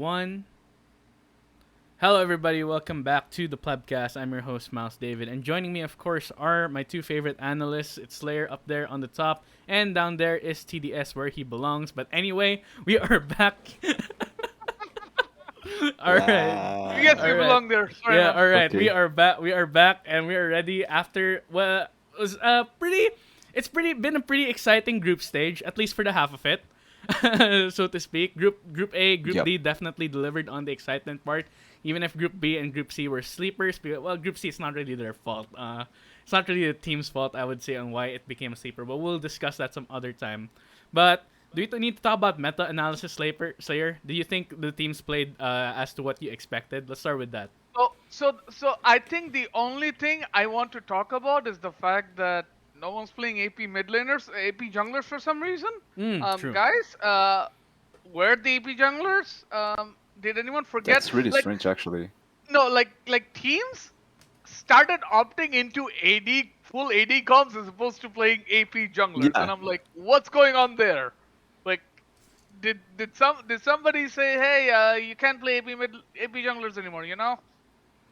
One. Hello, everybody. Welcome back to the Plebcast. I'm your host, Miles David. And joining me, of course, are my two favorite analysts. It's Slayer up there on the top, and down there is TDS where he belongs. But anyway, we are back. All right. Yes, All you Wow. right. belong there. Sorry, Yeah, man. all right. We Okay. are back. We are back, and we are ready after what was pretty. It's pretty been a pretty exciting group stage, at least for the half of it, so to speak. Group A, Group Yep. D definitely delivered on the excitement part. Even if Group B and Group C were sleepers, well, Group C it's not really their fault. It's not really the team's fault, I would say, on why it became a sleeper. But we'll discuss that some other time. But do you need to talk about meta analysis, Slayer? Do you think the teams played as to what you expected? Let's start with that. So I think the only thing I want to talk about is the fact that no one's playing AP mid laners, AP junglers for some reason. True. Guys, where are the AP junglers? Did anyone forget? That's really Like, strange, actually. no, like teams started opting into AD full AD comps as opposed to playing AP junglers, and Yeah, I'm like, what's going on there? Like, did somebody say, hey, you can't play AP junglers anymore?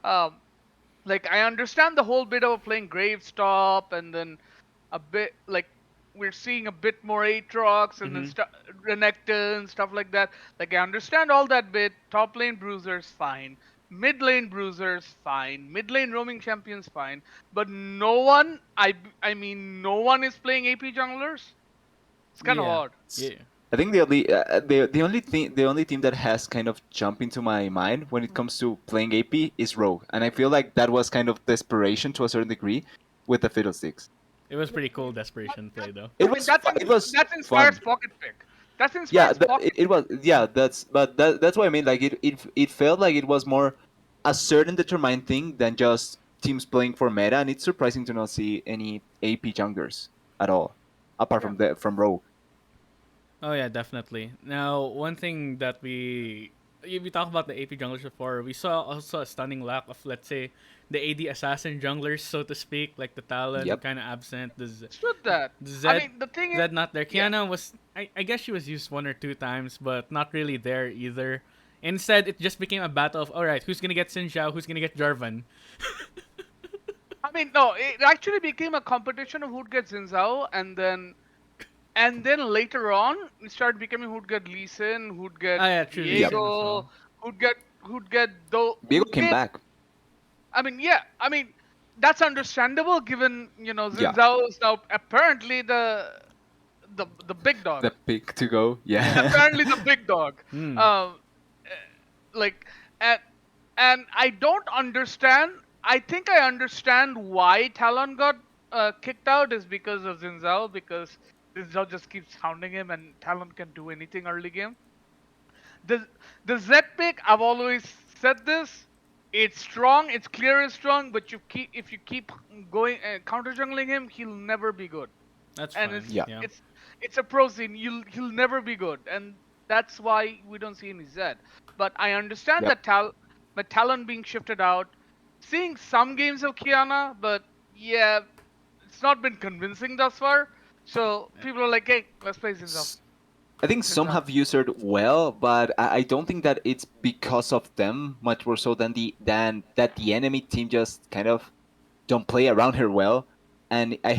Um, like I understand the whole bit of playing Gravestop and then a bit like we're seeing a bit more Aatrox and then Mm-hmm. Renekton stuff like that. Like I understand all that bit. Top lane bruisers fine, mid lane bruisers fine, mid lane roaming champions fine, but no one. I mean no one is playing AP junglers. It's kind of Yeah. odd. Yeah. I think the only team that has kind of jumped into my mind when it comes to playing AP is Rogue, and I feel like that was kind of desperation to a certain degree with the Fiddlesticks. It was pretty cool desperation That, play though. It I mean was it was that's fun. Inspire's pocket pick. That's Yeah, Inspire's pocket it pick. was. Yeah, that's what I mean. Like it felt like it was more a certain determined thing than just teams playing for meta, and it's surprising to not see any AP junglers at all, apart Yeah. from Rogue. Oh yeah, definitely. Now, one thing that we talked about the AP junglers before, we saw also a stunning lack of, let's say, the AD assassin junglers, so to speak, like the Talon Yep. kind of absent, Understood that. The I Zed mean, the thing is, Zed not there. yeah. Kiana was I guess she was used one or two times, but not really there either. Instead, it just became a battle of, all right, who's gonna get Xin Zhao, who's gonna get Jarvan. I mean, no, it actually became a competition of who'd get Zinzao, and then later on, it started becoming who'd get Lee Sin, who'd get Ah yeah, true, Lee Yep. Sin as Diego, well. who'd get though Viego who'd came get. back. I mean, yeah, I mean that's understandable given Yeah, Zinzao is now apparently the big the dog. pick to go. Yeah. Yeah. Apparently the big dog. Hmm. Um, like and and I don't understand. I think I understand why Talon got kicked out is because of Zinzao because Zinzao just keeps hounding him and Talon can do anything early game. The the Z pick I've always said this. It's strong. It's clear it's strong, but if you keep going counter jungling him, he'll never be good. That's And fine. Yeah. Yeah. it's a pro scene. He'll never be good, and that's why we don't see any Zed. But I understand Yep. that Talon being shifted out, seeing some games of Kiana, but yeah, it's not been convincing thus far. So people are like, hey, let's play Zinzao. S- I think some Zinzao. have used it well, but I don't think that it's because of them much more so than that the enemy team just kind of don't play around her well. And Yeah,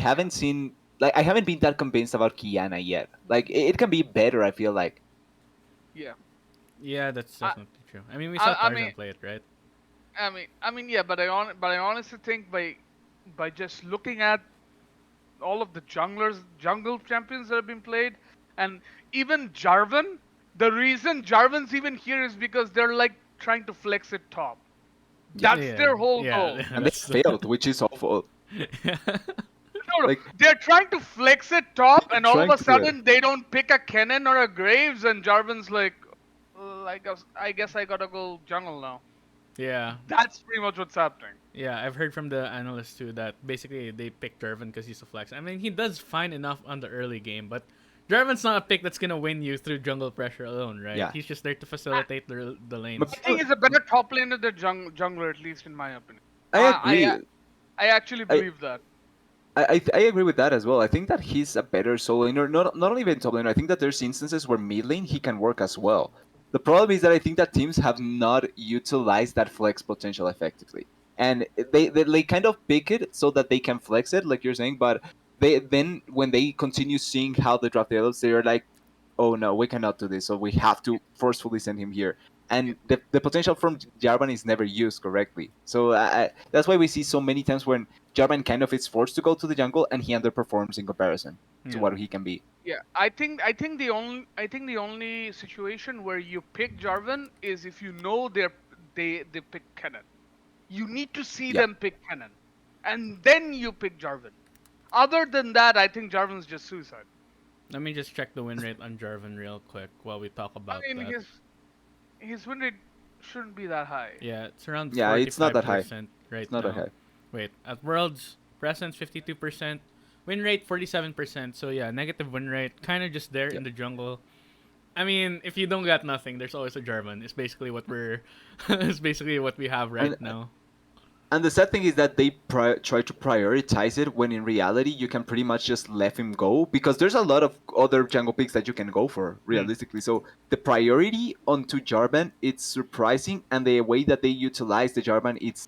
I haven't been that convinced about Kiana yet. Like it can be better, I feel like. yeah. Yeah, that's I definitely true. I mean, we saw I, I mean Tarzan play it, right? yeah, but I honestly think by just looking at all of the jungle champions that have been played, and even Jarvan. The reason Jarvan's even here is because they're like trying to flex it top. Yeah. That's Yeah. their whole Yeah. goal. And they That's. failed, which is awful. Yeah. No, no, Like they're trying to flex it top, they're and all of trying a to do it. sudden they don't pick a Kennen or a Graves, and Jarvan's like, I guess I gotta go jungle now. Yeah. That's pretty much what's happening. Yeah, I've heard from the analysts too that basically they picked Jarvan because he's a flex. I mean, he does fine enough on the early game, but Jarvan's not a pick that's gonna win you through jungle pressure alone, right? Yeah. He's just there to I, facilitate the But lanes. I think he's a better top laner than jungler, at least in my opinion. I I agree. I actually I, believe that. I agree with that as well. I think that he's a better solo laner. Not only even top laner. I think that there's instances where mid lane he can work as well. The problem is that I think that teams have not utilized that flex potential effectively, and they kind of pick it so that they can flex it, like you're saying. But they then when they continue seeing how the draft develops, they're like, oh no, we cannot do this, so we have to forcefully send him here. Yeah. And the potential from Jarvan is never used correctly. So that's why we see so many times when Jarvan kind of is forced to go to the jungle and he underperforms in comparison to Yeah. what he can be. Yeah, I think the only situation where you pick Jarvan is if you know they pick Kennen. You need to see Yeah. them pick Kennen, and then you pick Jarvan. Other than that, I think Jarvan's just suicide. Let me just check the win rate on Jarvan real quick while we talk I about mean, that. his win rate shouldn't be that high. Yeah, it's around Yeah, it's not that high. 45% right It's not that now. high. Wait, at Worlds, presence 52%, win rate 47%. So yeah, negative win rate, kind of just there in Yep. the jungle. I mean, if you don't got nothing, there's always a Jarvan. It's basically what it's basically what we have right And now. And the sad thing is that they try to prioritize it when in reality you can pretty much just let him go because there's a lot of other jungle picks that you can go for Hmm. realistically. So the priority onto Jarvan it's surprising, and the way that they utilize the Jarvan it's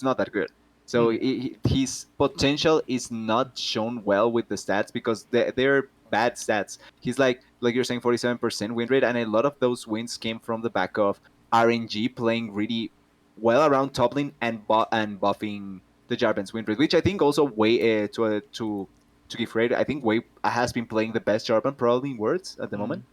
not that good. So Hmm. his potential is not shown well with the stats because they're bad stats. He's like you're saying 47% win rate, and a lot of those wins came from the back of RNG playing really well around top lane and buffing the Jarvan's win rate, which I think also way to give credit. I think Way has been playing the best Jarvan probably in words at the Hmm. moment.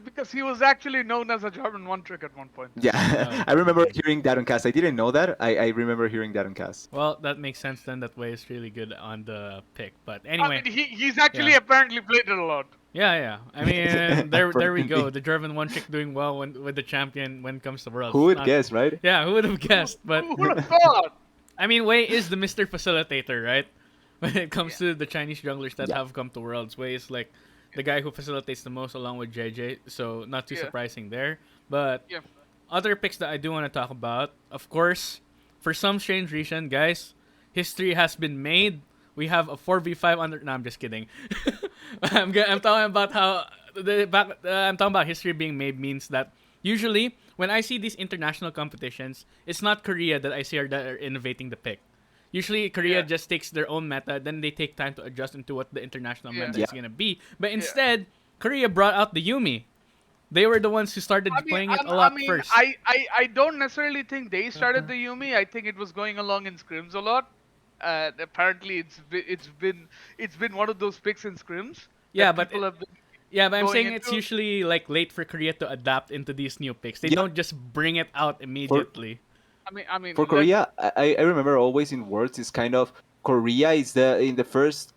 Because he was actually known as a Jarvan one trick at one point. Yeah, I remember hearing that on cast. I didn't know that. I remember hearing that on cast. Well, that makes sense then. That way is really good on the pick. But I anyway, mean, he's actually yeah. apparently played it a lot. Yeah, yeah. I mean, there we go. Apparently. The German one chick doing well with the champion when it comes to Who worlds. would Not, guess, right? yeah, who would have guessed? But Who would have thought? I mean, Wei is the Mister Facilitator, right? When it comes Yeah, to the Chinese junglers that Yeah. have come to worlds, Wei is like the guy who facilitates the most, along with JJ. So not too yeah, surprising there. But yeah. other picks that I do want to talk about, of course, for some strange reason, guys, history has been made. We have a 4v5 under. No, I'm just kidding. I'm talking about how I'm talking about history being made means that usually when I see these international competitions, it's not Korea that I see that are innovating the pick. Usually Korea Yeah, just takes their own meta, then they take time to adjust into what the international yeah, meta Yeah. is gonna be. But yeah. instead, Korea brought out the Yumi. They were the ones who started playing it a I lot mean, first. I don't necessarily think they started the Yumi. I think it was going along in scrims a lot. Apparently, it's been one of those picks in scrims Yeah, that but people have been yeah, but I'm going saying it's into. usually like late for Korea to adapt into these new picks. They Yeah. don't just bring it out For immediately. I for mean, Korea, I remember always in words is kind of Korea is the first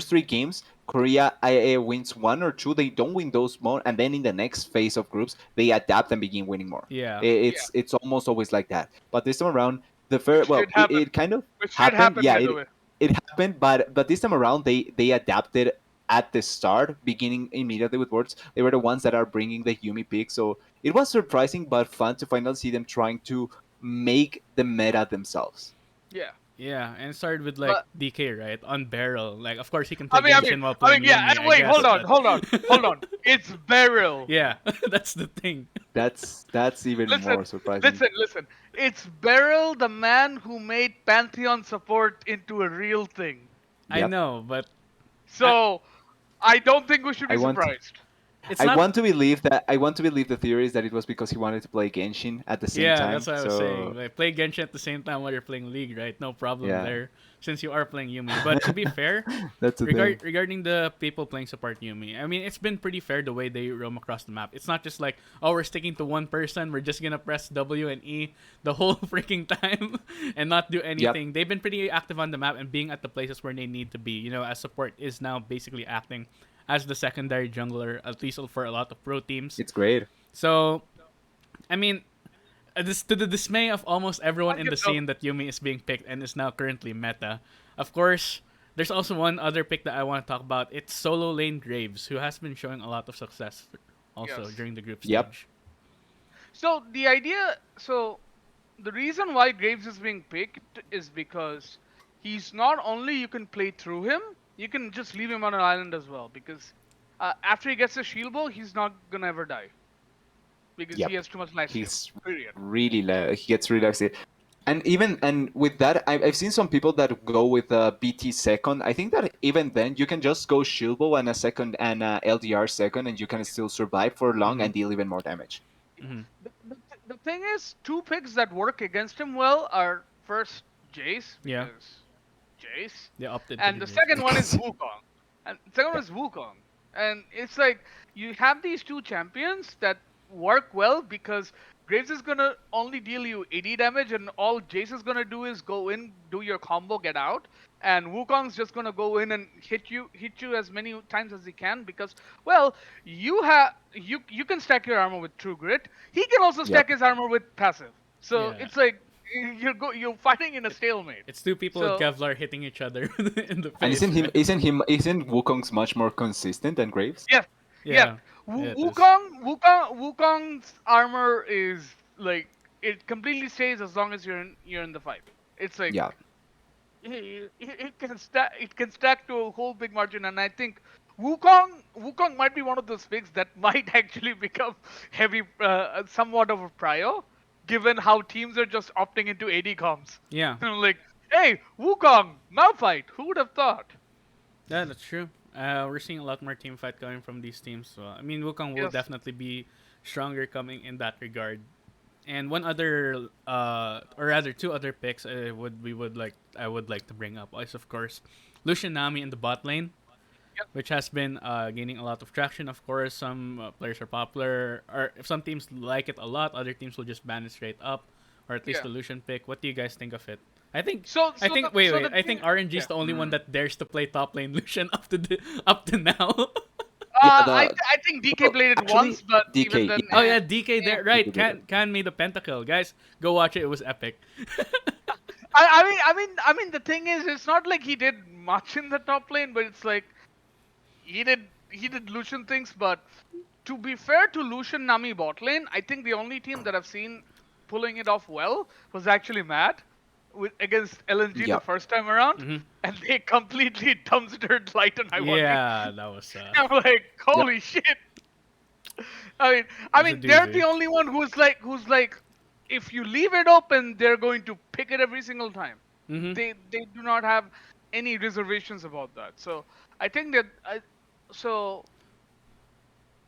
three games. Korea wins one or two. They don't win those more, and then in the next phase of groups, they adapt and begin winning more. Yeah. yeah, It's almost always like that. But this time around, the first which well, did happen, it kind of which did happened. happen, Yeah, by the way. it happened. But this time around, they adapted at the start, beginning immediately with words. They were the ones that are bringing the Yumi pick. So it was surprising but fun to finally see them trying to make the meta themselves. Yeah, Yeah, and it started with like but DK, right? On Barrel. Like of course he can play Genshin while I playing mean, yeah. Yumi, I Wait, guess, but hold on. It's Beryl. yeah, that's the thing. That's even Listen, more surprising. listen. It's Beryl, the man who made Pantheon support into a real thing. I Yep. know, but I, So I don't think we should I be want surprised. it's I not. want to believe that I want to believe the theory is that it was because he wanted to play Genshin at the same Yeah, that's time. what I was saying. So Like play Genshin at the same time while you're playing League, right? No problem yeah, there, since you are playing Yumi. But to be fair, that's the thing. regarding the people playing support Yumi, I mean it's been pretty fair the way they roam across the map. It's not just like, oh, we're sticking to one person, we're just gonna press W and E the whole freaking time and not do Yep, anything. They've been pretty active on the map and being at the places where they need to be. You know, as support is now basically acting as the secondary jungler, at least for a lot of pro teams. it's great. So I mean, this, to the dismay of almost everyone Like in it the though. scene, that Yumi is being picked and is now currently meta. Of course, there's also one other pick that I want to talk about. It's solo lane Graves, who has been showing a lot of success also Yes. during the group Yep, stage. So the reason why Graves is being picked is because he's not only you can play through him, you can just leave him on an island as well. Because after he gets a shield bow, he's not gonna ever die. because he Yep. has too much life steal. He's Period. really he gets really like it. And with that, I've seen some people that go with BT second. I think that even then you can just go Shilbo and a second and LDR second, and you can still survive for long Mm-hmm. and deal even more damage. Yeah. Mm-hmm. The thing is, two picks that work against him well are first Jace, Yeah, because Jace, they opted to and the the Jace second pick. one is Because Wukong. And the second one yeah, is Wukong. And it's like you have these two champions that work well because Graves is gonna only deal you 80 damage, and all Jace is gonna do is go in, do your combo, get out, and Wukong's just gonna go in and hit you as many times as he can because, well, you can stack your armor with True Grit. He can also stack yep. his armor with passive. So Yeah, it's like you're fighting in a it, stalemate. it's two people with So Kevlar hitting each other in the And face, right? isn't Wukong's much more consistent than Graves? yes, yes. Yeah, yeah, it is. Wukong's armor is like it completely stays as long as you're in the fight. It's like Yeah, it can stack to a whole big margin, and I think Wukong might be one of those picks that might actually become heavy, somewhat of a prio, given how teams are just opting into AD comms. Yeah, Like, hey, Wukong, Malphite, who would have thought? yeah, that's true. We're seeing a lot more team fight coming from these teams. So I mean, Wukong will Yes, definitely be stronger coming in that regard. And one other, or rather, two other picks, I would like to bring up is of course, Lucian Nami in the bot lane, yep, which has been gaining a lot of traction. Of course, some players are popular, or if some teams like it a lot, other teams will just ban it straight up, or at least yeah. the Lucian pick. What do you guys think of it? I think, wait, So the wait. I thing, think RNG is yeah. the only one mm, that dares to play top lane Lucian up to now. yeah. I think DK Well, played it actually once, but even DK, then, Oh yeah, DK eh. there, right? DK did it. Can made the pentakill, guys. Go watch it. It was epic. The thing is, it's not like he did much in the top lane, but it's like he did Lucian things. But to be fair to Lucian Nami bot lane, I think the only team that I've seen pulling it off well was actually Mad with against LNG the Yep. first time around, Hmm. and they completely dumpstered Light and Ironic. Yeah, that was I'm like, Yep. holy shit! it was a They're the doozy. only one who's like, if you leave it open, they're going to pick it every single time. Hmm. They do not have any reservations about that. So I think that so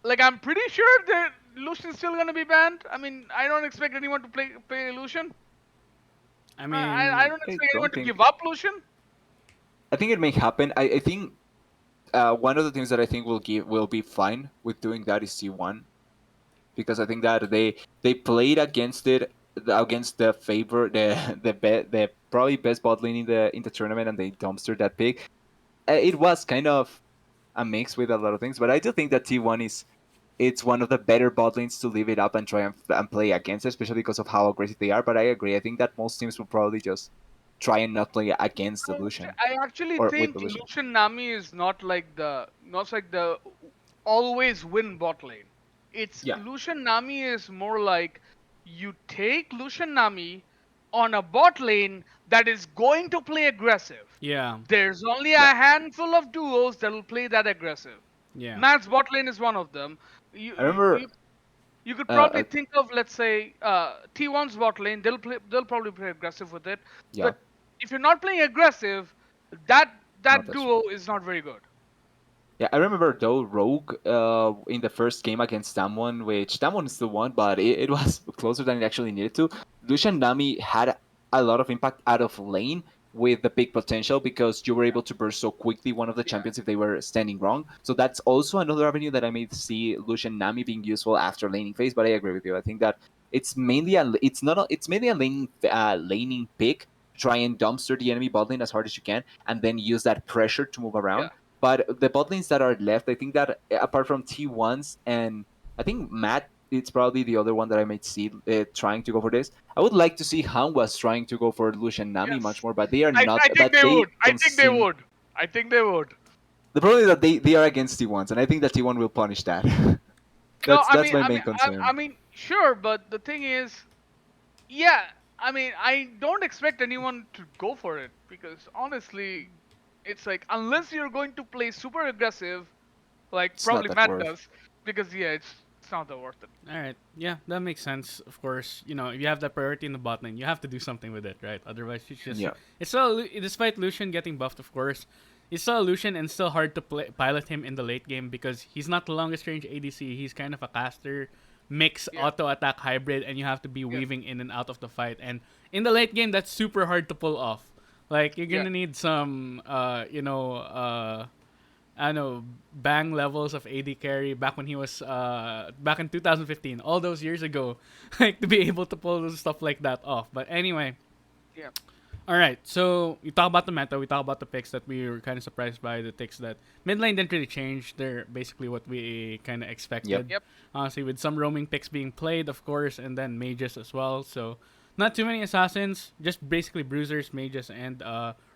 like I'm pretty sure that Lucian's still gonna be banned. I mean, I don't expect anyone to play Lucian. I I mean, don't I expect anyone don't to give think. up Lucian. I think it may happen. I think one of the things that I think will be fine with doing that is T1, because I think that they played against the favor the probably best bot lane in the tournament, and they dumpstered that pick. It was kind of a mix with a lot of things, but I do think that T1 is it's one of the better bot lanes to leave it up and try and play against, especially because of how aggressive they are. But I agree. I think that most teams will probably just try and not play against the Lucian I actually or with think the Lucian. Lucian Nami is not like the always win bot lane. It's Yeah, Lucian Nami is more like you take Lucian Nami on a bot lane that is going to play aggressive. yeah, There's only a yeah. handful of duos that will play that aggressive. yeah. Matt's bot lane is one of them. You I you, remember. you you could Uh, probably uh, think of, let's say, T1's bot lane. They'll probably play aggressive with it. yeah, But if you're not playing aggressive, that not that that strong. duo is not very good. Yeah, I remember though Rogue in the first game against Damwon, which Damwon still won, but it was closer than it actually needed to. Lucian Nami had a lot of impact out of lane with the big potential because you were able to burst so quickly one of the Yeah, champions if they were standing wrong. So that's also another avenue that I may see Lucian Nami being useful after laning phase. But I agree with you. I think that it's mainly a laning pick. Try and dumpster the enemy bot lane as hard as you can, and then use that pressure to move yeah, around. But the bot lanes that are left, I think that apart from T1s and I think Matt, it's probably the other one that I might see trying to go for this. I would like to see Han was trying to go for Lucian Nami much yes. more, but they are not. I think But they they would. I don't think they seem. would. I think they would. The problem is that they are against T1s, and I think that T1 will punish that. No, That's my main concern. sure, but the thing is, yeah, I don't expect anyone to go for it because honestly, it's like unless you're going to play super aggressive, like It's not probably that Matt worth. does, because yeah, it's it's not that worth it. All right. Yeah, that makes sense. Of course, if you have that priority in the bot lane, you have to do something with it, right? Otherwise, Yeah. it's still despite Lucian getting buffed, of course, it's still Lucian and still hard to pilot him in the late game because he's not the longest range ADC. He's kind of a caster, mix Yeah. auto attack hybrid, and you have to be Yeah. weaving in and out of the fight. And in the late game, that's super hard to pull off. Like you're Yeah. gonna need some, I don't know, bang levels of AD carry back when he was back in 2015, all those years ago, like to be able to pull those stuff like that off. But anyway, Yeah. all right. So we talk about the meta, we talk about the picks that we were kind of surprised by. The picks that mid lane didn't really change. They're basically what we kind of expected. Yep. Honestly, with some roaming picks being played, of course, and then mages as well. So not too many assassins, just basically bruisers, mages, and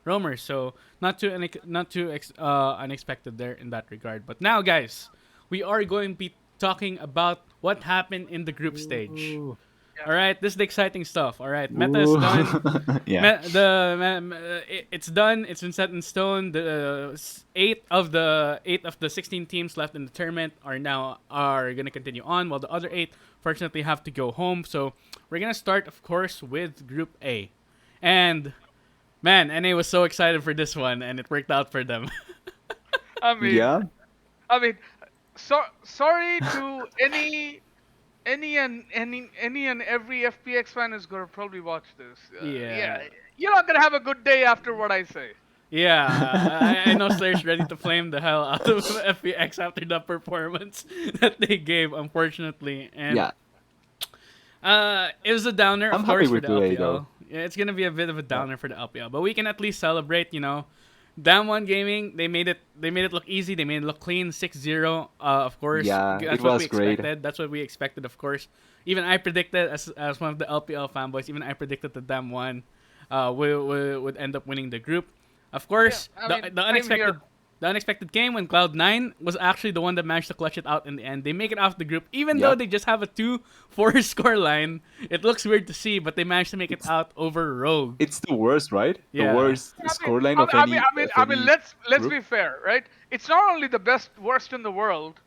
roamers. So not too unexpected there in that regard. But now, guys, we are going to be talking about what happened in the group stage. Ooh. Yeah. All right, this is the exciting stuff. All right, meta is Ooh. done. Yeah. It's done. It's been set in stone. The eight of the 16 teams left in the tournament are gonna continue on, while the other eight fortunately have to go home. So we're gonna start, of course, with Group A, and man, NA was so excited for this one, and it worked out for them. I mean, Yeah. I mean, sorry to any and every FPX fan is gonna probably watch this. Yeah. You're not gonna have a good day after what I say. Yeah, I know Slayer's ready to flame the hell out of FPX after the performance that they gave, unfortunately. And Yeah. it was a downer, of I'm course, happy for with the 2A LPL. though. Yeah, it's gonna be a bit of a downer for the LPL, but we can at least celebrate. Damn Gaming, they made it look easy. They made it look clean, 6-0. Of course, Yeah, that's it what was we great. expected. That's what we expected, of course. Even I predicted, as one of the LPL fanboys, even I predicted that Damn One would end up winning the group. Of course, Yeah, I the, mean, the same unexpected here. the unexpected game when Cloud9 was actually the one that managed to clutch it out in the end. They make it off the group, even though Yep. they just have a 2-4 score line. It looks weird to see, but they managed to make it out over Rogue. It's the worst, right? Yeah. The worst I mean, scoreline I of mean, any. I mean, let's group. be fair, right? It's not only the worst in the world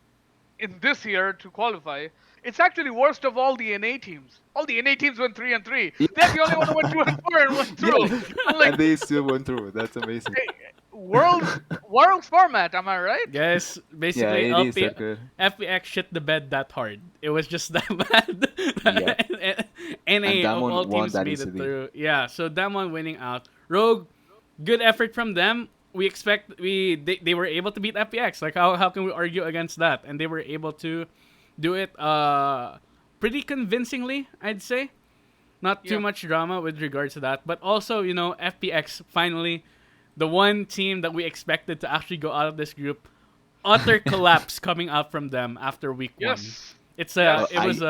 in this year to qualify. It's actually worst of all the NA teams. All the NA teams went 3-3. Yeah. They're the only one who went 2-4 and went through. Yeah. I'm like, And they still went through. That's amazing. hey, world's format, am I right? Guys, Yeah, basically, it is that good. FPX shit the bed that hard. It was just that bad. Yep. NA And of Damwon all won teams that made it easily. through. Yeah, so Damwon winning out. Rogue, good effort from them. They were able to beat FPX. Like how can we argue against that? And they were able to do it pretty convincingly, I'd say. Not too Yeah. much drama with regards to that, but also, FPX finally, the one team that we expected to actually go out of this group, utter collapse coming out from them after week one. Yes. It's Yes. it was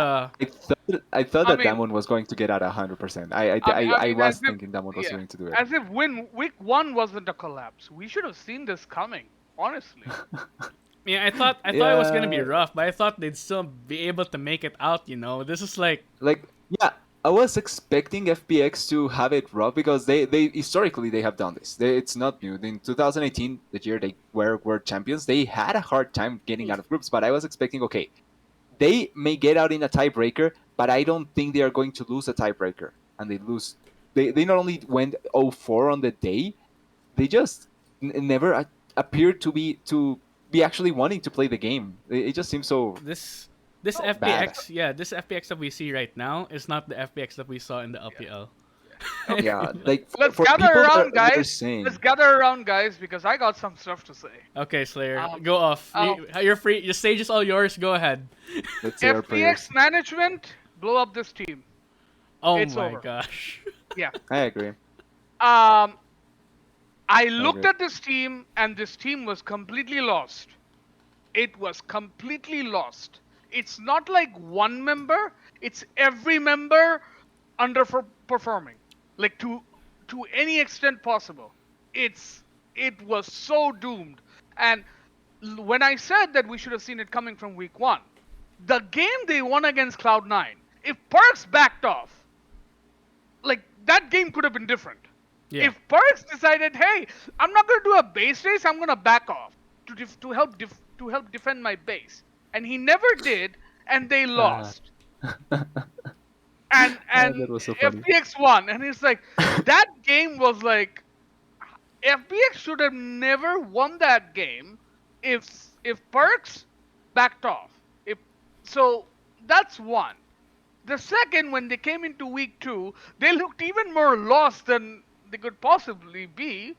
I thought I that mean- Damwon was going to get at 100%. I I mean, was as if- thinking Damwon was yeah. going to do it. As if week one wasn't a collapse. We should have seen this coming, honestly. yeah, I thought it was gonna be Yeah. rough, but I thought they'd still be able to make it out. This is like Like, yeah, I was expecting FPX to have it rough because they historically they have done this. It's not new. In 2018, the year they were champions, they had a hard time getting out of groups. But I was expecting, okay, they may get out in a tiebreaker, but I don't think they are going to lose a tiebreaker. And they lose. They not only went 0-4 on the day, they just never appeared to be actually wanting to play the game. It just seems so. this Oh, FPX. Yeah, this FPX that we see right now is not the FPX that we saw in the LPL. Yeah, like Let's for gather people around, that are guys. saying, Let's gather around, guys, because I got some stuff to say. Okay, Slayer, Um, go off. um, You're free. The stage is all yours. Go ahead. let's say our prayers. FPX management blow up this team. Oh It's my over. gosh. Yeah. I agree. I looked agree. at this team, and this team was completely lost. It was completely lost. It's not like one member; it's every member underperforming, like to any extent possible. It was so doomed. And when I said that we should have seen it coming from week one, the game they won against Cloud9, if Perks backed off, like that game could have been different. Yeah. If Perks decided, hey, I'm not gonna do a base race, I'm gonna back off to help defend my base, and he never did, and they Uh, lost. And that was so funny. FPX won, and it's like that game was like FPX should have never won that game if Perks backed off. If so, that's one. The second, when they came into week two, they looked even more lost than they could possibly be,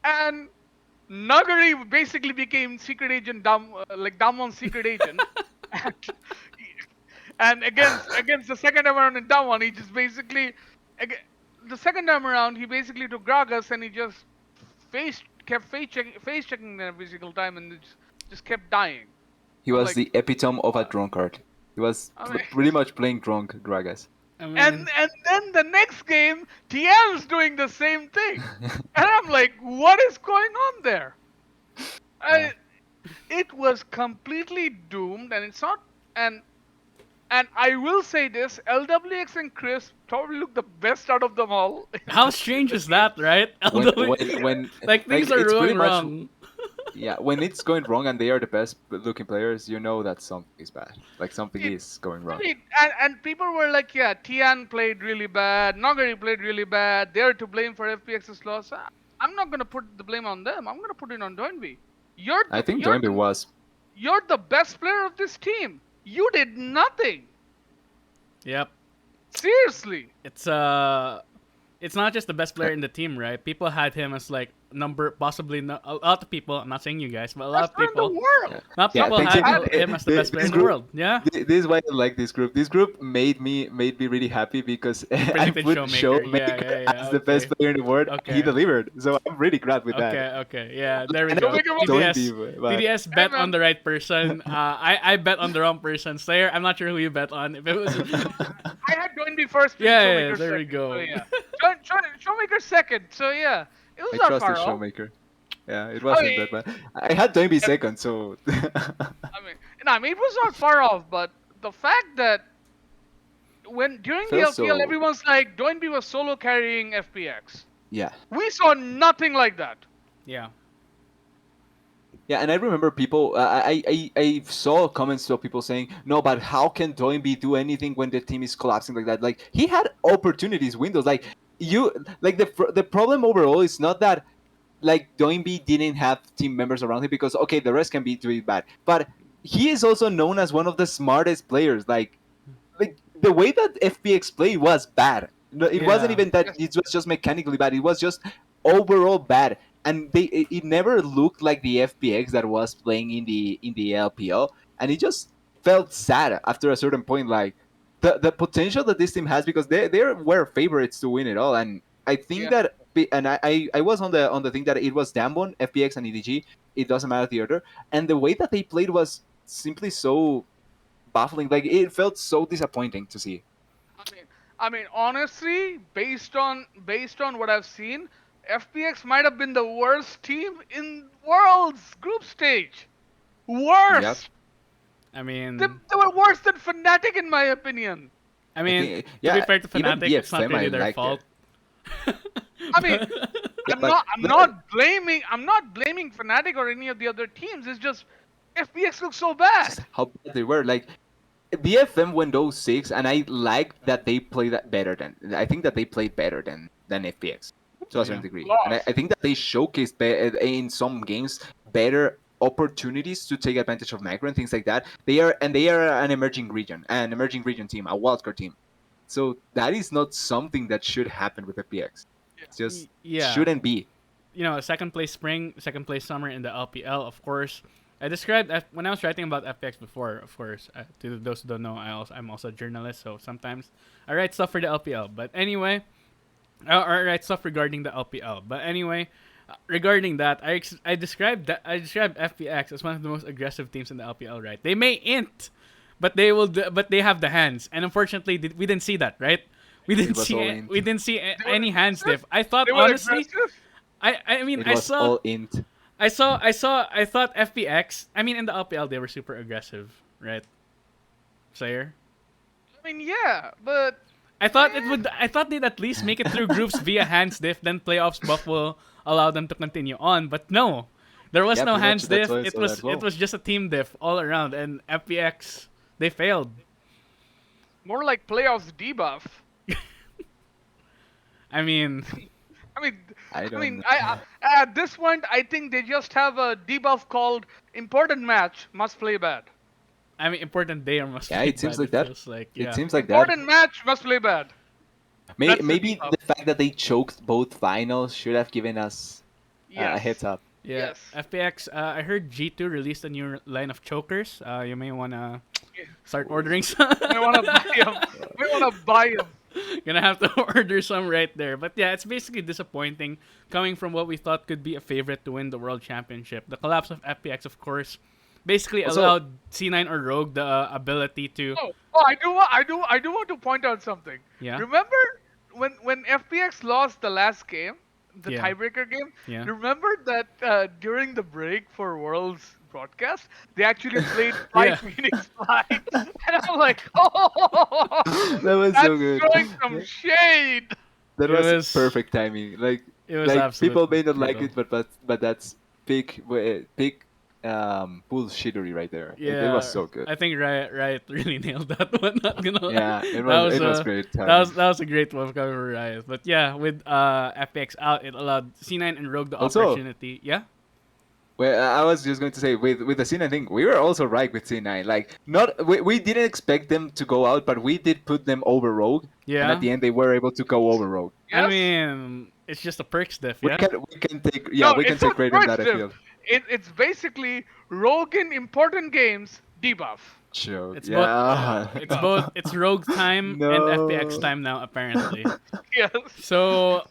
and Nagari basically became secret agent, like Damon's secret agent, and, and against the second time around in Damon, he just basically ag- the second time around he basically took Gragas and he just kept face checking them every single time and it just kept dying. He I'm was like, the epitome of a what? drunkard. He was I mean, pretty much playing drunk, Gragas. I and mean, and then the next game, TL's doing the same thing, and I'm like, what is going on there? Uh, I, it was completely doomed, and it's not. And I will say this: LWX and Chris probably look the best out of them all how in strange the is game. that, right? when LW, when like like things are it's pretty going much, wrong. yeah, when it's going wrong and they are the best looking players, you know that something is bad. Like something It, is going I wrong. mean, and people were like, yeah, Tian played really bad, Nagari played really bad. They're to blame for FPX's loss. I'm not gonna put the blame on them. I'm gonna put it on Doinby. You're I the think you're Doinby the was. you're the best player of this team. You did nothing. Yep. Seriously. It's not just the best player in the team, right? People had him as like possibly a lot of people. I'm not saying you guys, but a lot Best of player in the people, Yeah, world. a lot of yeah. people Thanks. had Had him as the best player This in the group. world. Yeah, This is why I like this group. This group made me really happy because you I predicted put Showmaker. Yeah, Showmaker yeah, yeah. as the best Okay, player in the world. And he okay, delivered, so I'm really glad with that. okay. Yeah, there we I know go. it's Showmaker was TDS, Doinby, but TDS hey bet on man. the right person. I bet on the wrong person. Slayer, I'm not sure who you bet on. If it was, I had Doinby first and yeah, Showmaker there we second. So go. yeah. Showmaker second. So yeah. It was I not trusted far off. Showmaker. Yeah, it I wasn't mean, that bad. I had Doinby second, so I mean, no, I mean it was not far off, but the fact that when during the felt LPL so. everyone's like Doinby was solo carrying FPX. Yeah. We saw nothing like that. Yeah, Yeah, and I remember people. I saw comments of people saying, "No, but how can Doinby do anything when the team is collapsing like that?" Like he had opportunities, windows. Like you, like the problem overall is not that like Doinby didn't have team members around him because okay, the rest can be doing bad, but he is also known as one of the smartest players. Like the way that FPX played was bad. No, it wasn't yeah. even that Yes. it was just mechanically bad. It was just overall bad. And it never looked like the FPX that was playing in the LPL. And it just felt sad after a certain point. Like the potential that this team has because they were favorites to win it all. And I think Yeah. that and I was on the thing that it was Dambon, FPX, and EDG. It doesn't matter the order. And the way that they played was simply so baffling. Like it felt so disappointing to see. I mean, honestly, based on what I've seen, FPX might have been the worst team in world's group stage. Yep. Worst. I They, mean, they were worse than Fnatic in my opinion. I I mean, think to be yeah, fair to even Fnatic, it's not BFM I really their liked it. fault. I mean, Yeah, I'm but not I'm not blaming Fnatic or any of the other teams. It's just FPX looks so just bad. how bad they were. Like BFM went 06, and I like that they played that better than. I think that they played better than FPX to a certain Yeah. degree, and I Lost. think that they showcased in some games better opportunities to take advantage of macro and things like that. They are an emerging region team, a wildcard team. So that is not something that should happen with FPX. Yeah. It's just Yeah. shouldn't be. You know, second place spring, second place summer in the LPL, of course. I described when I was writing about FPX before, of course. To those who don't know, I'm also a journalist, so sometimes I write stuff for the LPL. But anyway, I write stuff regarding the LPL. But anyway, regarding that, I described FPX as one of the most aggressive teams in the LPL. Right? They may int, but but they have the hands, and unfortunately, we didn't see that. Right? It was all int. We didn't see They were any hands aggressive. diff. I thought They were honestly, aggressive. I mean, It was all int. I thought FPX. I mean, in the LPL they were super aggressive, right? Sayer. I mean, yeah, but I thought it would. I thought they'd at least make it through groups via hands diff. Then playoffs buff will allow them to continue on. But no, there was Yeah, no pretty much hands that's diff. what I saw as well. It was just a team diff all around. And FPX They failed. More like playoffs debuff. I mean, I mean, I I don't mean, know. at this point, I think they just have a debuff called important match must play bad. important day must Yeah, play it seems bad. like It that. feels like, It yeah. seems like that. Important match must play bad. That's the Maybe debuff. the fact that they choked both finals should have given us a Yes. heads up. Yeah, Yes. FPX. I heard G2 released a new line of chokers. You may wanna Yeah. start ordering some. I wanna buy him. I wanna buy him. Gonna have to order some right there. But yeah, it's basically disappointing coming from what we thought could be a favorite to win the world championship. The collapse of FPX, of course, basically Also, allowed C9 or Rogue the ability to, I do want to point out something. yeah, Remember when FPX lost the last game, the yeah, tiebreaker game? yeah, Remember that during the break for Worlds broadcast, they actually played Fly yeah. Phoenix Fly, and I'm like, oh, that was so that's good. throwing some shade. That It was was perfect timing. it was Like people absolutely may not like brutal. it, but that's big bullshittery right there. It was Yeah, so good. I think Riot really nailed that one. Not gonna lie, Yeah, that was it was a great timing. a great one coming from Riot. But yeah, with FPX out, it allowed C9 and Rogue the Also, opportunity. Yeah, well, I was just going to say with the C9 thing, we were also right with C9. Like, not we didn't expect them to go out, but we did put them over Rogue, and at yeah. the end they were able to go over Rogue. I Yes. mean, it's just a perks diff. Yeah, We can take No, we can it's take not credit on that. I first. feel. It's basically Rogan important games debuff. Joke. it's both. Yeah. It's Rogue time and FPX No. time now apparently. Yes. So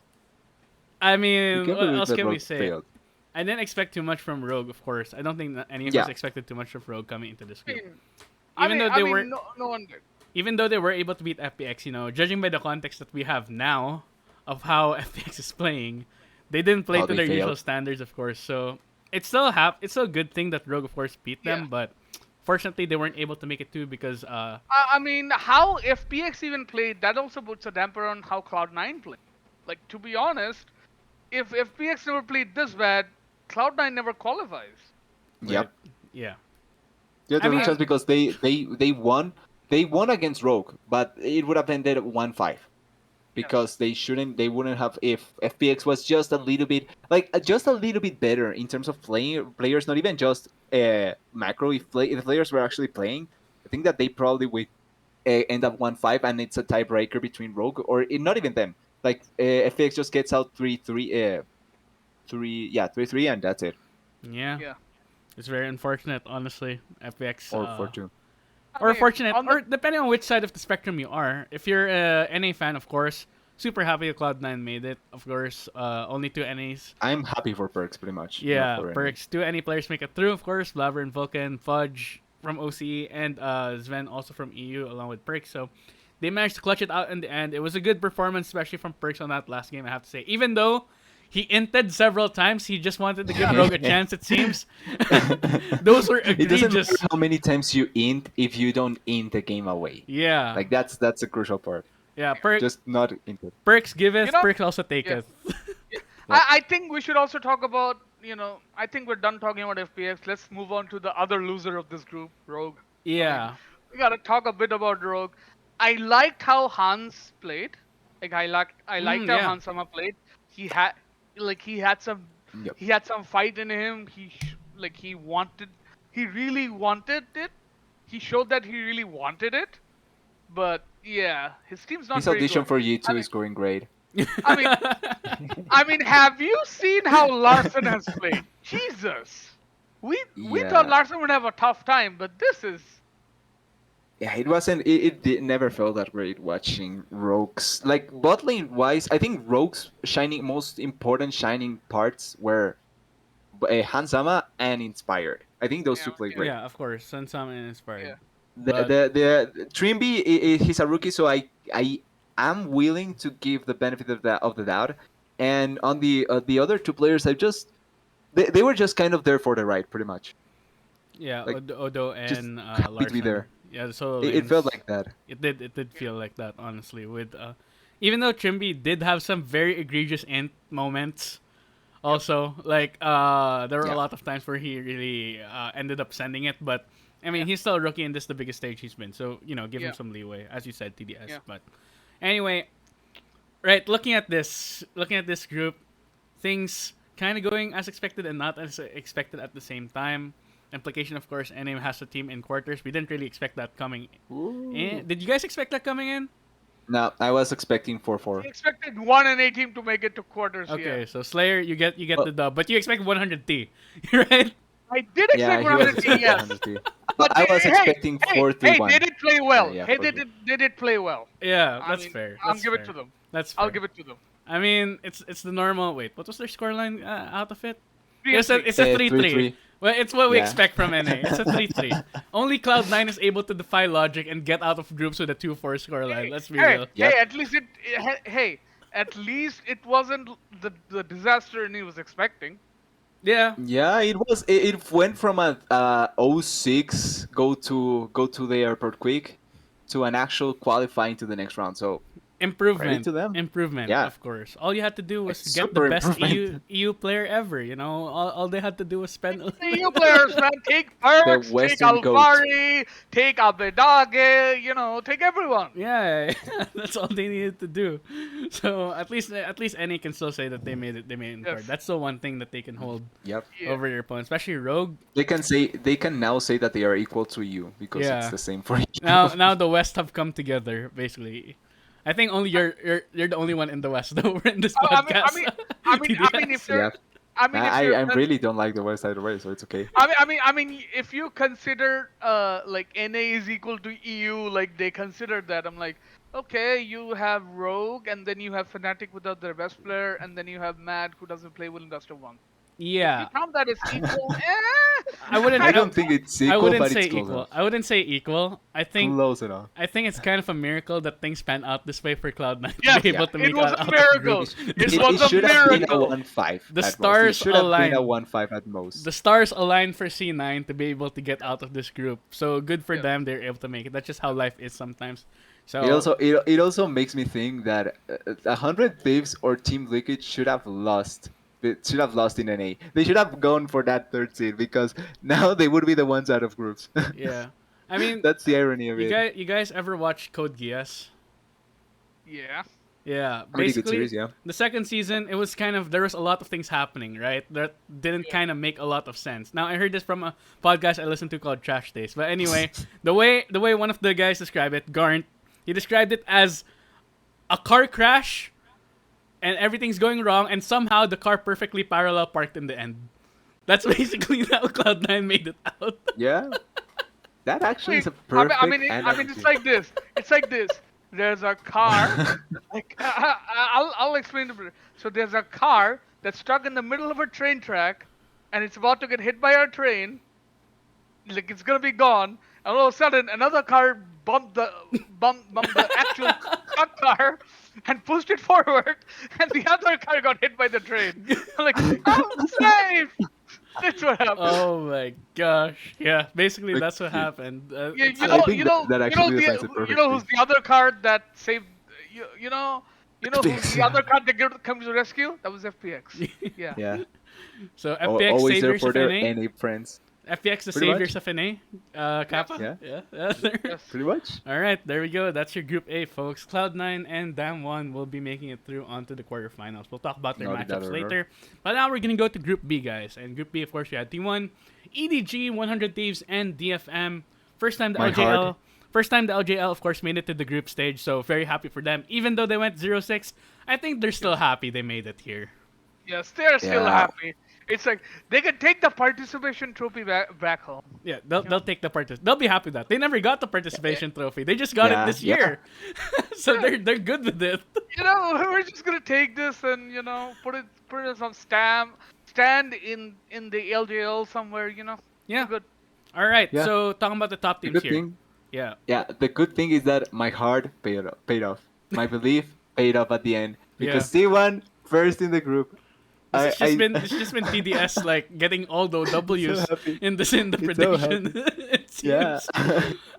I We mean, can't what believe else that can we Rogue say? failed. I didn't expect too much from Rogue, of course. I don't think that any of us Yeah. expected too much of Rogue coming into this I group. mean, Even though they were, no one did. even though they were able to beat FPX, judging by the context that we have now of how FPX is playing, they didn't play Oh, to they their usual failed. standards, of course. So it's still a good thing that Rogue, of course, beat Yeah. them. But fortunately, they weren't able to make it too because I mean, how FPX even played, that also puts a damper on how Cloud9 played. Like, to be honest, if FPX never played this bad, Cloud9 never qualifies. right, Yep. yeah. Yeah, I there was mean, just because they won. They won against Rogue, but it would have ended 1-5 Yes. because they wouldn't have if FPX was just a little bit just a little bit better in terms of playing players, not even just macro. If players were actually playing, I think that they probably would end up 1-5, and it's a tiebreaker between Rogue not even them. Like FPX just gets out 3-3, 3-3, and that's it, yeah, Yeah. it's very unfortunate, honestly. FPX, or 4-2. I or mean, fortunate, on the or depending on which side of the spectrum you are. If you're a NA fan, of course, super happy that Cloud9 made it. Of course, only two NAs. I'm happy for Perks pretty much, not Yeah, for any. perks. Two NA players make it through, of course. Blaver and Vulcan, Fudge from OCE, and Sven also from EU, along with perks. So they managed to clutch it out in the end. It was a good performance, especially from perks on that last game, I have to say. Even though he inted several times, he just wanted to give Rogue a chance, it seems. Those were It doesn't matter egregious. how many times you int if you don't int the game away. Yeah. Like that's a crucial part. Yeah, Just not int it. perks giveth, You know- perks also yeah. taketh. I think we should also talk about, I think we're done talking about FPX. Let's move on to the other loser of this group, Rogue. Yeah. We gotta talk a bit about Rogue. I liked how Hans played. Like I liked how yeah. Hans Sama played. He had he had some Yep. he had some fight in him. He really wanted it. He showed that he really wanted it. But yeah, his team's not His very audition good. for U2 I mean, is going great. I mean, have you seen how Larson has played? Jesus, we thought Yeah. Larson would have a tough time, but this is Yeah, it wasn't. Never felt that great watching Rogues. Like bot lane wise, I think Rogues' most important shining parts were Hansama and Inspired. I think those Yeah, two play yeah. great. Yeah, of course. Sunsam and Inspired. Yeah. But The Trimby, he's a rookie, so I am willing to give the benefit of the doubt. And on the other two players, they were just kind of there for the ride, pretty much. yeah, Like Odo just and happy to be Larson. there. Yeah, the solo It felt lanes. like that. It did feel like that, honestly. With even though Trimby did have some very egregious int moments, also there were a Yeah. lot of times where he really ended up sending it, but I mean, he's still a rookie, and this is the biggest stage he's been. So give him Yeah. some leeway, as you said, TDS. Yeah. But anyway, right, looking at this group, things kind of going as expected and not as expected at the same time. Implication, of course, NA has a team in quarters. We didn't really expect that coming Ooh. in. Did you guys expect that coming in? No, I was expecting 4-4. We expected one NA team to make it to quarters. Okay, Yeah. so Slayer, you get Well- the dub, but you expect 100T, right? I did Yeah, expect he was 100 yes. 100. But I was hey, expecting hey, 4-3-1. they did play well. Yeah, Hey, 4-3. they did play well. Yeah, I that's mean, fair. I'll That's give fair. it to them. That's fair. I'll give it to them. I mean, it's the normal. Wait, what was their scoreline out of it? Three It's and a three. it's a 3-3. 3-3. Well, it's what we Yeah. expect from NA. It's a 3-3. Only Cloud9 is able to defy logic and get out of groups with a 2-4 scoreline. Let's be real. Yep. Hey, at least at least it wasn't the disaster he was expecting. Yeah. Yeah, it was. It went from a 06 go to the airport quick to an actual qualifying to the next round. So Improvement. to them. Improvement, Yeah. of course. All you had to do was Like, get the super best improvement. EU player ever. All they had to do was spend. The EU players, man, take Perks, take Western goat. Alfari, take Abedage, take everyone. Yeah, that's all they needed to do. So at least NA can still say that they made it. They made it in Yes. card. That's the one thing that they can hold Yep. Yeah. over your opponent, especially Rogue. They can now say that they are equal to you because Yeah. it's the same for you. Now the West have come together basically. I think only you're the only one in the West though. We're in this I podcast. mean, if you're, Yeah. I mean, if I you're, really don't like the West Side away, so it's okay. I mean, if you consider like NA is equal to EU, like they considered that, I'm like, okay, you have Rogue, and then you have Fnatic without their best player, and then you have Mad who doesn't play with Induster One. Yeah, You count that as equal? I wouldn't. I don't think it's equal, I wouldn't but say it's close equal. enough. I wouldn't say equal. I think Close enough. it's kind of a miracle that things pan out this way for Cloud9 Yes, to be able to make it was out a of the miracle. groups. It was a should have been a miracle. 1-5. The at most. stars It should have been a aligned. 1-5 at most. The stars aligned for C9 to be able to get out of this group. So good for Yeah. them. They're able to make it. That's just how life is sometimes. So It also makes me think that 100 Thieves or Team Liquid should have lost. They should have lost in NA. They should have gone for that third seed because now they would be the ones out of groups. yeah, I mean, That's the irony of it. you guys ever watch Code Geass? Yeah. Yeah, Pretty good basically, series, yeah. the second season, it was kind of, there was a lot of things happening, right? That didn't kind of make a lot of sense. Now, I heard this from a podcast I listened to called Trash Taste. But anyway, the way one of the guys described it, Garnt, he described it as a car crash and everything's going wrong, and somehow the car perfectly parallel parked in the end. That's basically how Cloud9 made it out. Yeah. That actually is a I mean, perfect I mean, it's analogy. like this. It's like this. There's a car. Like, I'll explain it. So there's a car that's stuck in the middle of a train track, and it's about to get hit by our train. Like it's gonna be gone, and all of a sudden another car bumped the actual stuck car and pushed it forward, and the other car got hit by the train. I'm like, I'm safe. That's what happened. Oh my gosh. Yeah, basically Like, that's what happened. Yeah, I think that actually defines it you know who's perfectly. the other card that saved you know who's FPX, the yeah. other card that comes to rescue? That was FPX. Yeah. Yeah. So FPX Always there saviors for of their NA. NA friends. FPX the Pretty saviors much. of NA. Kappa. Yeah. Yes. Pretty much. All right, there we go. That's your Group A, folks. Cloud9 and Dam1 will be making it through onto the quarterfinals. We'll talk about their Not that matchups order. later. But now we're going to go to Group B, guys. And Group B, of course, we had T1, EDG, 100 Thieves, and DFM. First time the My LJL. heart. First time the LJL, of course, made it to the group stage. So very happy for them. Even though they went 0-6, I think they're still happy they made it here. Yes, they're still Yeah. happy. It's like they can take the participation trophy back home. Yeah, they'll take the They'll be happy with that. They never got the participation trophy. They just got Yeah, it this yeah. year. So they're good with it. We're just gonna take this and put it as some stand in the LJL somewhere. Yeah. We're good. All right. Yeah. So talking about the top The teams good here. thing, Yeah. yeah, the good thing is that my heart paid off. My belief paid off at the end because T1 first in the group. It's just been TDS like getting all the W's happy. in the so prediction. It seems. Yeah.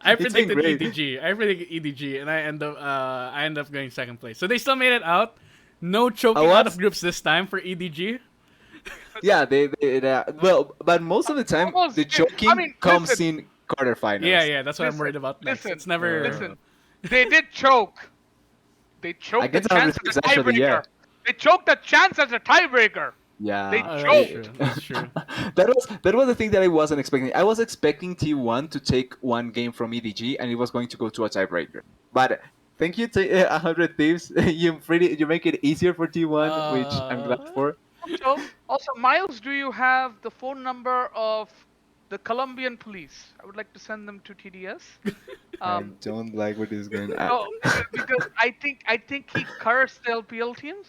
I It's been predicted great. EDG. and I end up going second place. So they still made it out. No choking Oh, out what? of groups this time for EDG. Yeah, well, but most of the time Almost, the I choking mean, comes listen. in quarterfinals. Yeah, that's what I'm Listen, worried about next. listen, It's never. listen. They did choke. They choked the Against 100 chance as Thieves, a actually, yeah. tiebreaker. They choked the chance as a tiebreaker. They Yeah. Oh, that's choked. true. That's true. That was the thing that I wasn't expecting. I was expecting T1 to take one game from EDG and it was going to go to a tiebreaker. But thank you to 100 Thieves. You make it easier for T1, which I'm glad Uh, for. Also, Miles, do you have the phone number of the Colombian police? I would like to send them to TDS. I Um, don't like what is going on. no, because I think he cursed the LPL teams.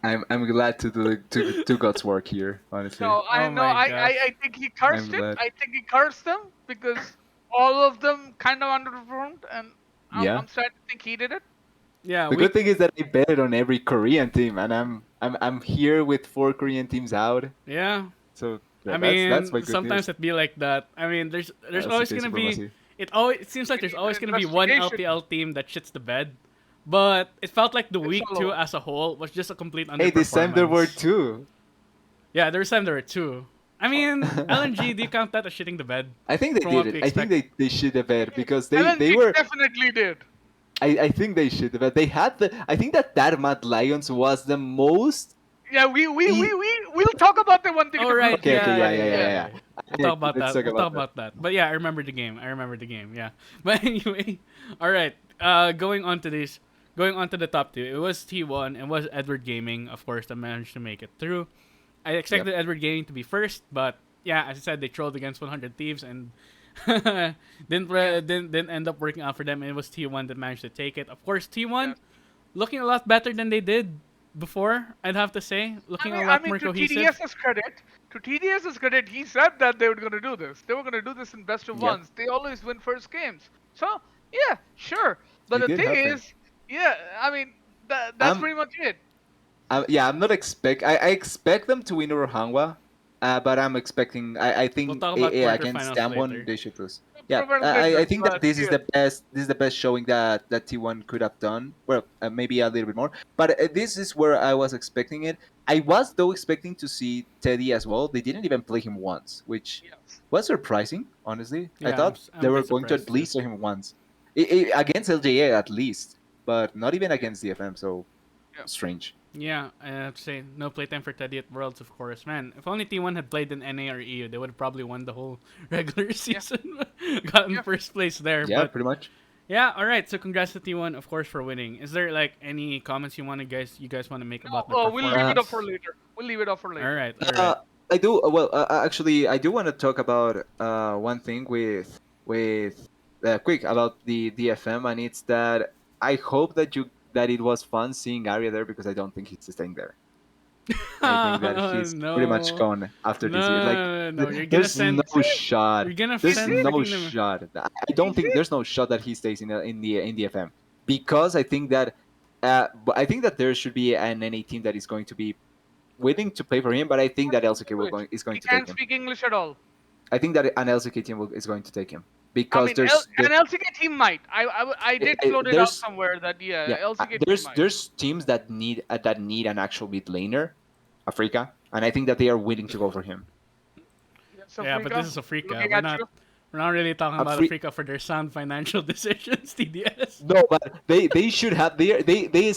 I'm glad to do God's work here, honestly. No, I oh no, my I, I gosh. I think he I'm cursed it. glad. I think he cursed them because all of them kind of underperformed, and Yeah. I'm starting to think he did it. Yeah, The we. good thing is that I betted on every Korean team, and I'm here with 4 Korean teams out. Yeah. So I that's my mean, good sometimes news. it be like that. I mean, there's always LCK gonna be. supremacy. It seems like We there's need always an gonna be one investigation. LPL team that shits the bed, but it felt like the It's week two solo. as a whole was just a complete Hey, this time there were underperformance. 2. Yeah, there was time there were two. I mean, LNG, do you count that as shitting the bed? I think they From did what it. we I think expect. they should have bet because they LNG were. definitely did. I think they should have bet. They had the. I think that Mad Lions was the most. Yeah, we we E- we we we'll talk about the one thing in Oh the right, group okay, stage. okay, yeah, yeah, yeah, yeah, yeah, yeah, yeah, yeah. yeah. We'll talk about Let's that. talk We'll talk about that. about that. But yeah, I remember the game. I remember the game. Yeah. But anyway, all right. Going on to the top two. It was T1. It was Edward Gaming, of course, that managed to make it through. I Yep. expected Edward Gaming to be first, but yeah, as I said, they trolled against 100 Thieves and didn't end up working out for them. And it was T1 that managed to take it. Of course, T1 Yes. looking a lot better than they did before. I'd have to say, looking a I lot mean, more cohesive. To TDS's credit, he said that they were going to do this. They were going to do this in best of Yep. ones. They always win first games. So yeah, sure. But It the did thing happen. is, yeah, I mean, that's I'm pretty much it. Yeah, I'm not expect. I expect them to win over Hanwha, but I'm expecting. I We'll think talk about against quarterfinals Damwon later. they should lose. Yeah, Prevent I later, think that but this is yes, the best. This is the best showing that T1 could have done. Well, maybe a little bit more, but this is where I was expecting it. I was though expecting to see Teddy as well. They didn't even play him once, which yes. was surprising. Honestly, I Yeah, thought I'm they a were bit going to at surprised too. least show him once, against LJA at least, but not even Yeah, against DFM. So yeah. strange. Yeah, I have to say, no playtime for Teddy at Worlds, of course. Man, if only T1 had played in NA or EU, they would have probably won the whole regular Yeah, season. Gotten yeah. first place there. Yeah, But pretty much. yeah, all right. So congrats to T1, of course, for winning. Is there like any comments you guys want to make about the No, we'll leave it up performance? for later. We'll leave it up for All later. right, all right. Uh, I do. Well, actually, I do want to talk about one thing with quick about the DFM, and it's that I hope that it was fun seeing Arya there because I don't think he's staying there. I think that he's pretty much No, gone after this year. Like, no. You're gonna there's no send. shot. You're gonna There's send no freaking them. shot. I don't Is think it? there's no shot that he stays in the FM because I think that. But I think that there should be an NA team that is going to be willing to pay for him, but I think that LCK English. is going He to take can't him. speak English at all. I think that an LCK team is going to take him I because mean, an LCK team might. I did float it out there's somewhere that yeah, yeah LCK team might. there's teams that need an actual mid laner, Africa, and I think that they are willing to go for him. Yes, Yeah, but this Africa, is Africa. looking at you. We're not really talking about Afri- Africa for their sound financial decisions. TDS. no, but they should have they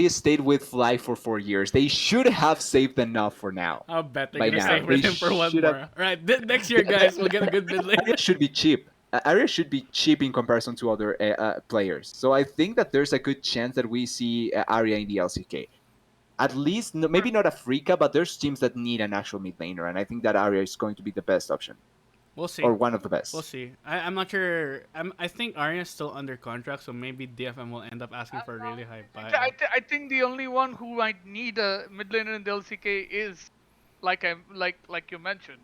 stayed with Fly for 4 years. They should have saved enough for now. I'll bet they're By gonna now, stay with they him for one should more. have. All right, next year, guys, we'll get a good mid Arya laner. should be cheap. Arya should be cheap in comparison to other players. So I think that there's a good chance that we see Arya in the LCK. At least, no, maybe not Africa, but there's teams that need an actual mid laner, and I think that Arya is going to be the best option, We'll see. or one of the We'll best. see. I'm not sure. I think Arya's still under contract, so maybe DFM will end up asking for a really high buyout. I think the only one who might need a mid laner in the LCK is like you mentioned.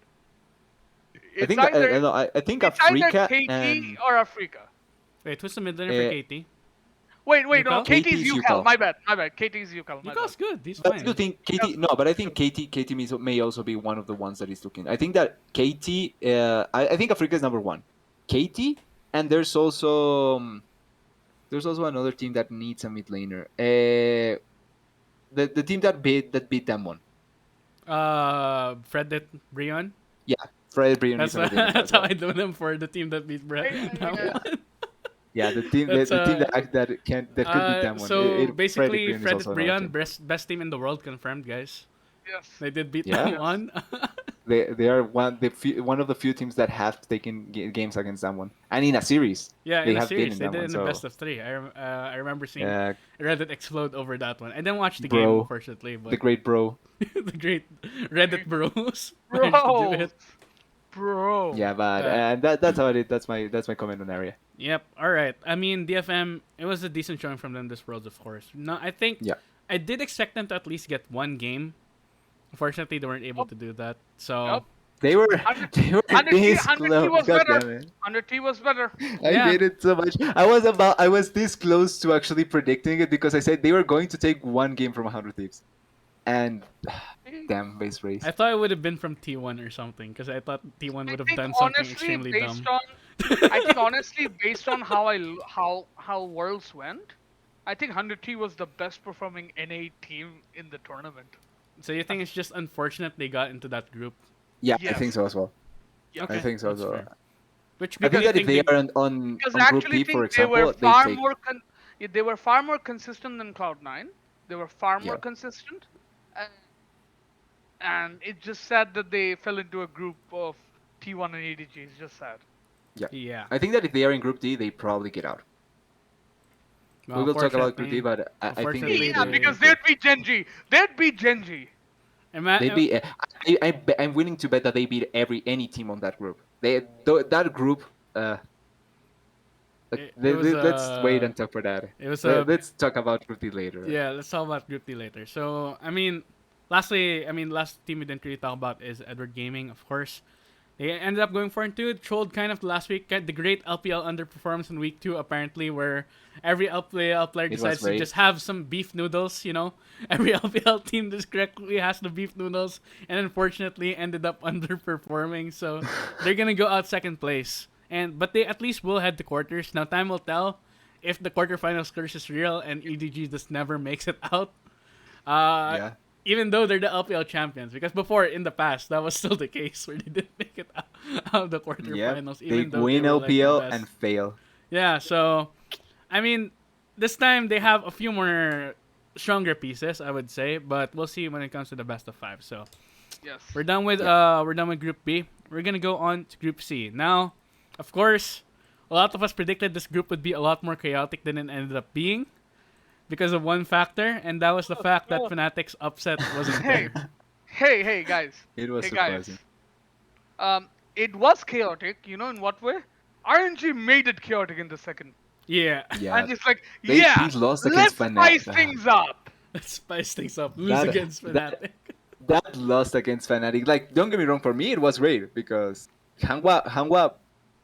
I It's think either no, I think it's either Africa KT and or Africa. Wait, who's the mid laner for uh, KT? Wait, no, Yukal? KT KT is is UCal. Yukal. My bad. KT is UCal. My bad. Yukal's good. He's But I do fine. think KT. No, but I think KT may also be one of the ones that is looking. I think that KT. I think Africa is number one. KT, and there's also another team that needs a mid laner. The team that beat them one. Fred Brion. Yeah, Fred Brion That's is on a different that's class how level. I do them for the team that beat Brett. That Yeah. one. Yeah, the team That's the team that could beat them one. so Freddy basically Brion is Fred also at another Brion, team. best team in the world confirmed, guys. Yes. They did beat Yeah, them Yes. one. they are one of the few teams that have taken games against someone, and in a series Yeah, they in a have been series in they that did one. in the best So of three. I remember seeing uh, Reddit explode over that one. I didn't watch the game bro, unfortunately, the but great bro. the great Reddit bros managed to do Bro. it. Bro. Yeah, but Uh, that's how it is. That's my comment on area. Yep. All right. I mean, DFM. It was a decent showing from them this Worlds, of course. No, I think Yeah, I did expect them to at least get one game. Unfortunately, they weren't able Yup. to do that. So they were they were this 100 T close. was God better. damn it! 100 T was better. I yeah, hate it so much. I was this close to actually predicting it because I said they were going to take one game from 100 Thieves, and damn base I race. thought it would have been from T1 or something because I thought T1 I would have think done something honestly, extremely based dumb. on I think honestly, based on how Worlds went, I think 100T was the best performing NA team in the tournament. So you think it's just unfortunate they got into that group? Yeah, I think Yes, so as well. I yes. Okay, think so as that's well. fair. Which I group think do you that if think they they? are on Because on I Group actually P, for think they were example, they take. they were far more consistent than Cloud9. They were far more Yeah, consistent, uh, and it's just sad that they fell into a group of T1 and ADG. It's just sad. yeah. Yeah. I think that if they are in Group D, they probably get out. Well, We will talk about Group D, unfortunately, but I think unfortunately Yeah, they because they. get. they'd be Genji. They'd be Genji. They Ima- beat. I'm willing to bet that they beat any team on that group. That group. Uh, it was let's wait a and talk for that. it was a Let's talk about Group D later. yeah. Let's talk about Group D later. So I mean, lastly, I mean, last team we didn't really talk about is Edward Gaming, of course. They ended up going 4-2. Trolled kind of last week. The great LPL underperformance in week 2, apparently, where every LPL player It was decides to great. just have some beef noodles. Every LPL team just correctly has the beef noodles, and unfortunately ended up underperforming. So they're gonna go out second place, but they at least will head to quarters. Now time will tell if the quarterfinals curse is real and EDG just never makes it out. Uh, Yeah. Even though they're the LPL champions, because before in the past that was still the case where they didn't make it out of the Yep. quarterfinals, They even though they win were like the LPL best. and fail. Yeah, so I mean, this time they have a few more stronger pieces, I would say, but we'll see when it comes to the best of 5. So Yes. we're done with Group B. We're gonna go on to Group C now. Of course, a lot of us predicted this group would be a lot more chaotic than it ended up being because of one factor, and that was the fact that Oh, Fnatic's upset wasn't hey, there. hey, guys. It was Hey, guys. surprising. It was chaotic. You know in what way? RNG made it chaotic in the second, Yeah. Yeah. and it's like, They yeah, lost against let's spice Fnatic. things up. Let's spice things up. Lose That against that Fnatic. that lost against Fnatic. Like, don't get me wrong. For me, it was great because Hangwa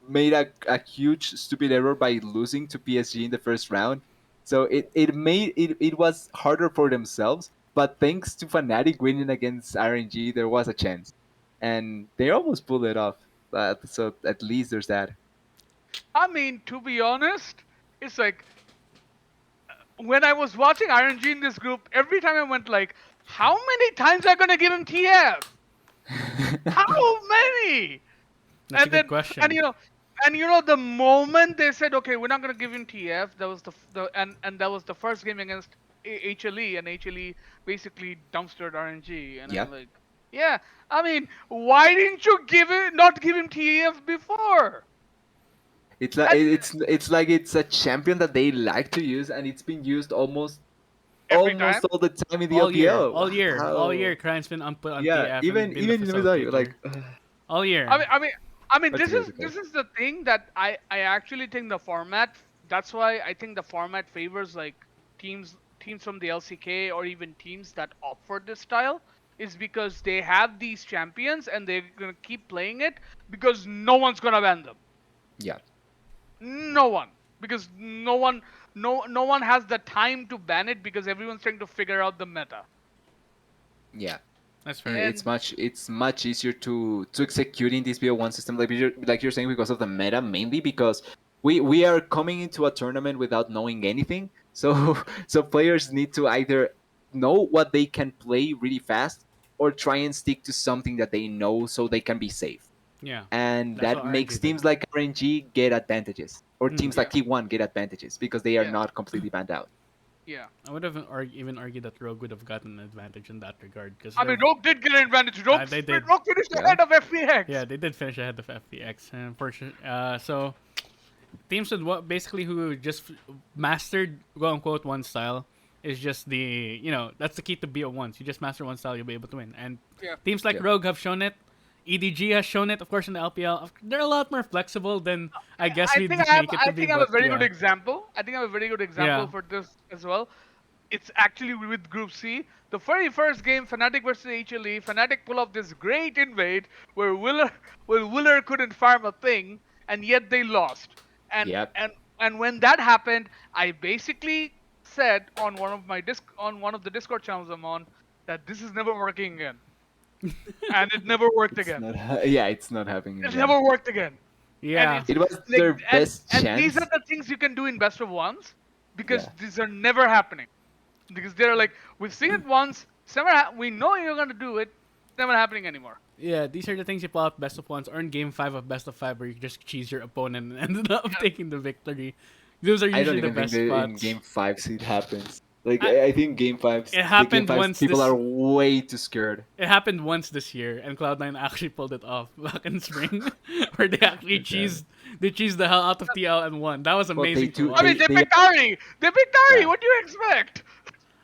made a huge stupid error by losing to PSG in the first round. So it was harder for themselves. But thanks to Fnatic winning against RNG, there was a chance, and they almost pulled it off. So at least there's that. I mean, to be honest, it's like when I was watching RNG in this group, every time I went like, how many times are gonna give him TF? How many? That's a And good then and question. you know and you know the moment they said okay we're not going to give him TF, that was and that was the first game against HLE, and HLE basically dumpstered RNG, and I'm Yeah. like, yeah, I mean, why didn't you not give him TF before? It's like And it's a champion that they like to use, and it's been used almost every time, all the time in the LPL. All How? year, Crime's been put on Yeah, TF and even been the even in the middle, facilitator. like All I year. mean, I mean, I mean, that's crazy. this is the thing that I actually think the format. That's why I think the format favors like teams from the LCK or even teams that opt for this style, is because they have these champions and they're gonna keep playing it because no one's gonna ban them. Yeah, No one, because no one has the time to ban it because everyone's trying to figure out the meta. yeah. That's fair. It's And much easier to execute in this BO1 system, like you're saying, because of the meta, mainly because we are coming into a tournament without knowing anything. So so players need to either know what they can play really fast or try and stick to something that they know so they can be safe. Yeah, and that's that what makes RNG did. teams like RNG get advantages, or teams Mm. Yeah, like T1 get advantages because they are yeah, not completely banned out. yeah. I would have even argued that Rogue would have gotten an advantage in that regard because I they're mean, Rogue did get an advantage. Rogue, they did. Rogue finished Yeah. ahead of Yeah, FPX. they did finish ahead of FPX, and for sure. So teams with what basically who just mastered quote unquote one style is just the that's the key to BO1s. You just master one style, you'll be able to win. And Yeah. teams like Yep. Rogue have shown it. EDG has shown it, of course, in the LPL. They're a lot more flexible than I guess I we'd think I have. make it to I be, think I have but a very good yeah, example. I think I have a very good example yeah, for this as well. It's actually with Group C. The very first game, Fnatic versus HLE, Fnatic pull off this great invade where Willer couldn't farm a thing, and yet they lost. And Yep. and and when that happened, I basically said on one of the Discord channels I'm on that this is never working again, and it never worked It's again. not. Yeah, it's not happening It again. never worked again. And yeah, it's It was like their best and these are chance. the things you can do in best of ones because Yeah. these are never happening. Because they're like, we've seen it once, it's never we know you're gonna do it, it's never happening anymore. yeah. These are the things you pull out best of ones or in game 5 of best of 5 where you just cheese your opponent and ended up Yeah. taking the victory. Those are I don't usually the even think best that in spots. game fives it happens. Like I, I think game fives, it the game happened fives, once people this are way too scared. It happened once this year, and Cloud9 actually pulled it off back in spring, where they actually Yeah. cheesed the hell out of TL and won. That was Well, they amazing to do. I watch. mean, they They picked Ari! They picked Ari! yeah. What do you expect?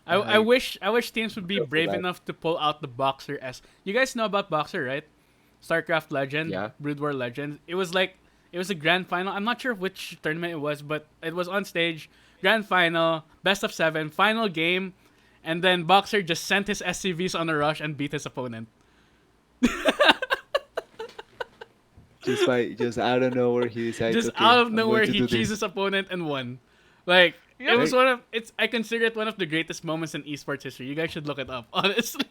I wish teams would be Go for brave that. enough to pull out the Boxer S. You guys know about Boxer, right? StarCraft Legend, Yeah. Brood War Legend. It was a grand final. I'm not sure which tournament it was, but it was on stage, grand final, best of 7, final game, and then Boxer just sent his SCVs on a rush and beat his opponent. Just out of nowhere he decides, Just out okay, of I'm going nowhere to he do cheesed this. his opponent and won. Like it Yep. was Right? I consider it one of the greatest moments in esports history. You guys should look it up, honestly.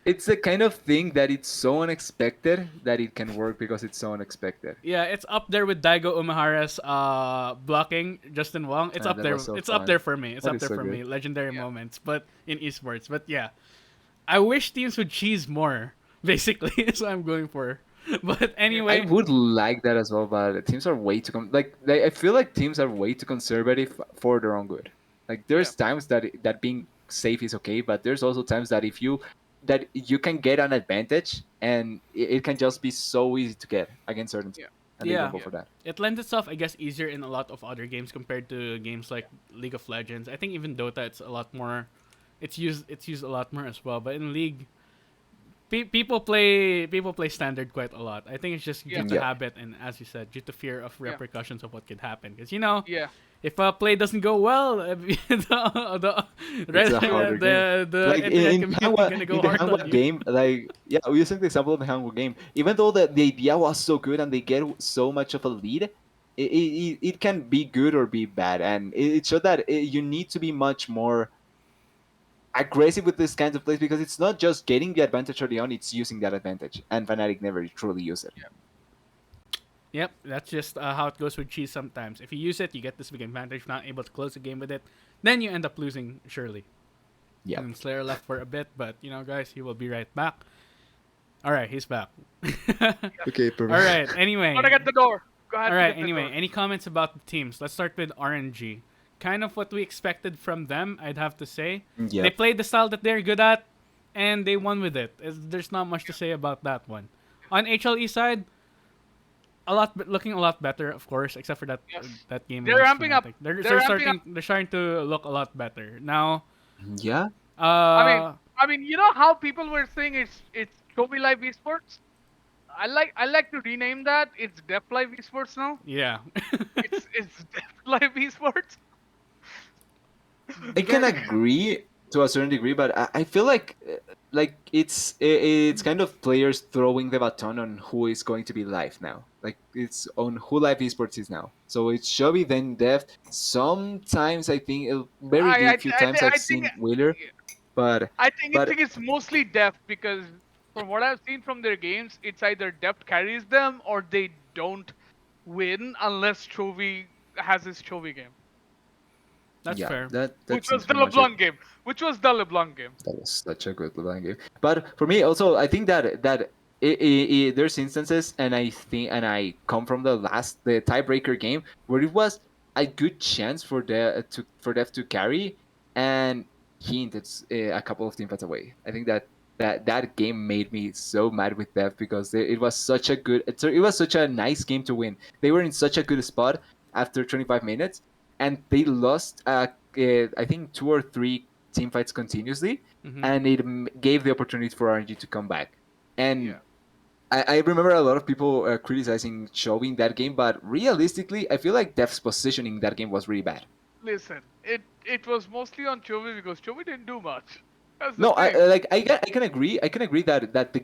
It's the kind of thing that it's so unexpected that it can work because it's so unexpected. Yeah, it's up there with Daigo Umehara's blocking Justin Wong. It's up That there. was so It's up there fun. for me. It's That up is there so for me. good. Legendary Yeah. moments, but in esports. But yeah, I wish teams would cheese more. Basically, is what I'm going for. But I anyway, would like that as well, but teams are way too I feel like teams are way too conservative for their own good. Like Yeah. there's times that being safe is okay, but there's also times that you can get an advantage and it can just be so easy to get against certain teams, Yeah. and they don't yeah, go Yeah. for that. it lends itself, I guess, easier in a lot of other games compared to games like League of Legends. I think even Dota, it's a lot more. It's used a lot more as well. But in League, people play standard quite a lot. I think it's just due Yeah. to Yeah. habit and, as you said, due to fear of Yeah. repercussions of what could happen. Because Yeah. if a play doesn't go well, the It's a harder game. the Like internet in community gonna go in the hard on Hanwha you. game, like yeah, we using the example of the Hanwha game. Even though the idea was so good and they get so much of a lead, it can be good or be bad, and it showed that you need to be much more aggressive with this kinds of plays because it's not just getting the advantage early on; it's using that advantage, and Fnatic never truly use it. Yep, that's just how it goes with cheese sometimes. If you use it, you get this big advantage. Not able to close the game with it, then you end up losing surely. Yeah. And Slayer left for a bit, but guys, he will be right back. All right, he's back. Okay, All right. Anyway. Gotta get the door. Go ahead. All right. Get the Anyway, door. any comments about the teams? Let's start with RNG. Kind of what we expected from them, I'd have to say. Yeah. They played the style that they're good at, and they won with it. There's not much to say about that one. On HLE side, looking a lot better, of course, except for that Yes. that game. They're against ramping up. Fnatic. They're, They're they're ramping up. starting. They're starting to look a lot better now. Yeah. I mean, you know how people were saying it's Toby Live Esports? I like to rename that. It's Def Live Esports now. Yeah. It's Def Live Esports. I can agree to a certain degree, but I feel like it's kind of players throwing the baton on who is going to be live now. Like it's on who live esports is now. So it's Shelby then Deft. Sometimes I think very few times I've I think seen Wheeler, but I but think it's mostly Def because from what I've seen from their games, it's either Def carries them or they don't win unless Chovy has his Chovy game, That's yeah, fair. that which seems was the pretty much it. LeBlanc game, which was the LeBlanc game. That was such a good LeBlanc game. But for me, also, I think that there's instances, and I come from the tiebreaker game where it was a good chance for Dev to carry, and he hinted a couple of teamfights away. I think that game made me so mad with Dev because it was such a it was such a nice game to win. They were in such a good spot after 25 minutes, and they lost I think two or three team fights continuously, Mm-hmm. and it gave the opportunity for RNG to come back. And Yeah. I remember a lot of people criticizing Chovy in that game, but realistically, I feel like Dev's positioning in that game was really bad. Listen, it was mostly on Chovy because Chovy didn't do much. That's the No, thing. I can agree. I can agree that the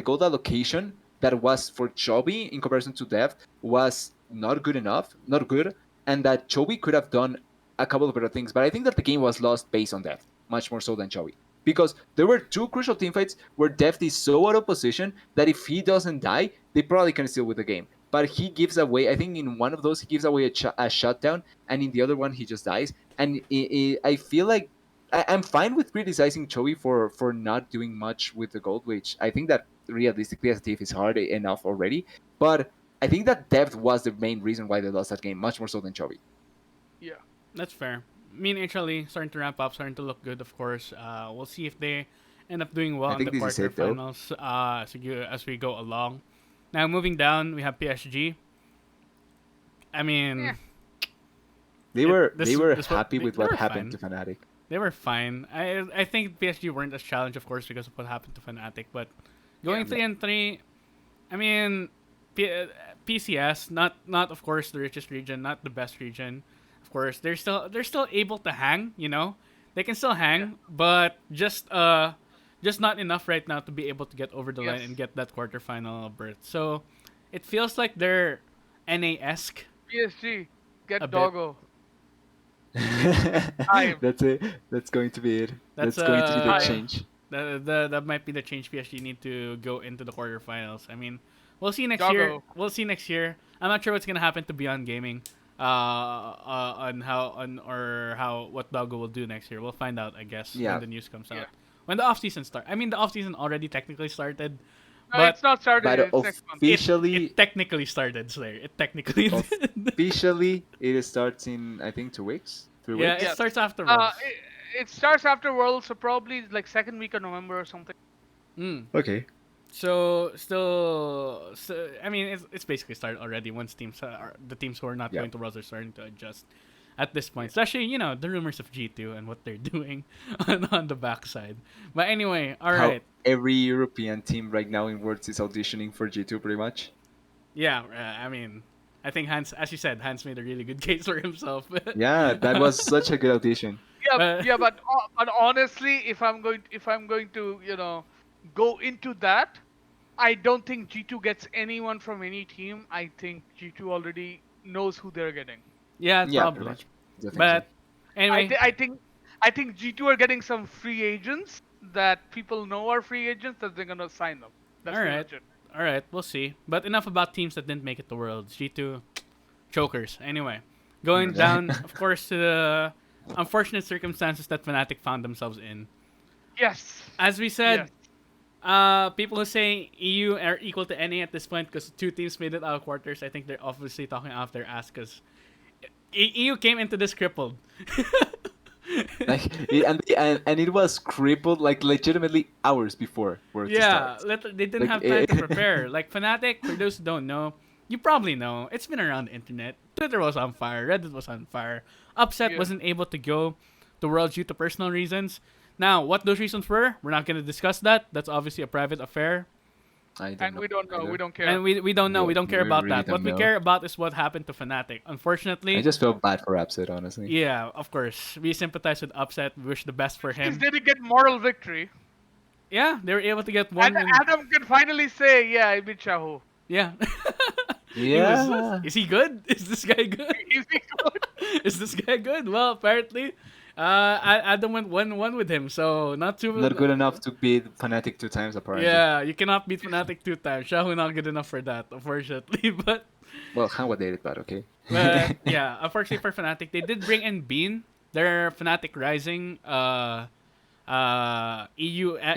gold allocation that was for Chovy in comparison to Dev was not good enough, not good, and that Chovy could have done a couple of better things. But I think that the game was lost based on Dev, much more so than Chovy. Because there were two crucial teamfights where Deft is so out of position that if he doesn't die, they probably can still win the game. But he gives away, I think in one of those, he gives away a shutdown, and in the other one, he just dies. And I feel like I'm fine with criticizing Chovy for not doing much with the gold, which I think that realistically as a thief is hard enough already. But I think that depth was the main reason why they lost that game, much more so than Chovy. Yeah. That's fair. Me and HLE starting to ramp up, starting to look good, of course. We'll see if they end up doing well I in the think this is it though. quarterfinals as we go along. Now, moving down, we have PSG. I Yeah. mean, They were this they were this what happy with they what were happened fine. to Fnatic. They were fine. I think PSG weren't as challenged, of course, because of what happened to Fnatic. But going Yeah. 3-3, I mean, PCS not of course the richest region, not the best region. Of course, they're still able to hang. They can still Yeah. hang, but just not enough right now to be able to get over the line Yes. and get that quarterfinal berth. So it feels like they're NA-esque PSG, a get bit. doggo. Time. That's it. That's going to be it. That's That's going to be the Time. change. that might be the change PSG need to go into the quarterfinals. I mean, we'll see next year. Doggo. We'll see next year. I'm not sure what's gonna happen to Beyond Gaming, on how on or how what Doggo will do next year. We'll find out, I guess, when Yeah. the news comes Yeah. out. When the off season start. I mean, the off season already technically started, No, it's but not started. But It's next month. it officially, technically started, Slayer. It technically did. officially, it starts in I think 2 weeks, three Yeah, weeks. it Yes. starts afterwards. It starts after Worlds, so probably like second week of November or something. Mm. Okay. So still, I mean, it's basically started already. Once the teams who are not Yeah. going to Worlds are starting to adjust at this point. Especially the rumors of G2 and what they're doing on the backside. But anyway, all How right, every European team right now in Worlds is auditioning for G2 pretty much. yeah. I mean, I think Hans, as you said, Hans made a really good case for himself. Yeah, that was such a good audition. Yeah, But yeah, but honestly, if I'm going to go into that, I don't think G2 gets anyone from any team. I think G2 already knows who they're getting. yeah, Yeah, pretty probably. much. I think so. But anyway, I think G2 are getting some free agents that people know are free agents that they're gonna sign them. That's all pretty right, much it. all right, we'll see. But enough about teams that didn't make it to Worlds. G2 chokers. Anyway, going down, of course, to the unfortunate circumstances that Fnatic found themselves in. Yes. As we said, Yes. people who say EU are equal to NA at this point because two teams made it out of quarters, I think they're obviously talking off their ass because EU came into this crippled. Like and it was crippled like legitimately hours before Worlds to Yeah, start. they didn't Like have time to prepare. Like Fnatic, for those who don't know, you probably know, it's been around the internet. Twitter was on fire, Reddit was on fire. Upset Yeah. wasn't able to go to Worlds due to personal reasons. Now, what those reasons were, we're not going to discuss that. That's obviously a private affair. I don't And know we don't know. either. We don't care. And we don't know. Yeah, We don't care we about really that. What don't we know. care about is what happened to Fnatic. I Unfortunately, just felt bad for Upset, honestly. yeah, of course. We sympathize with Upset. We wish the best for At least him. they did get moral victory. Yeah, they were able to get one And win. Adam can finally say, "Yeah, I beat Shahu." Yeah. Yeah. Is he good? Is this guy good? Is he good? Is this guy good? Well, apparently, Adam went 1-1 with him, so not too. Not good enough to beat Fnatic 2 times, apparently. Yeah, you cannot beat Fnatic 2 times. Shahu not good enough for that, unfortunately. Well, Hanwha did it, but okay. But yeah, unfortunately for Fnatic, they did bring in Bean, their Fnatic Rising AD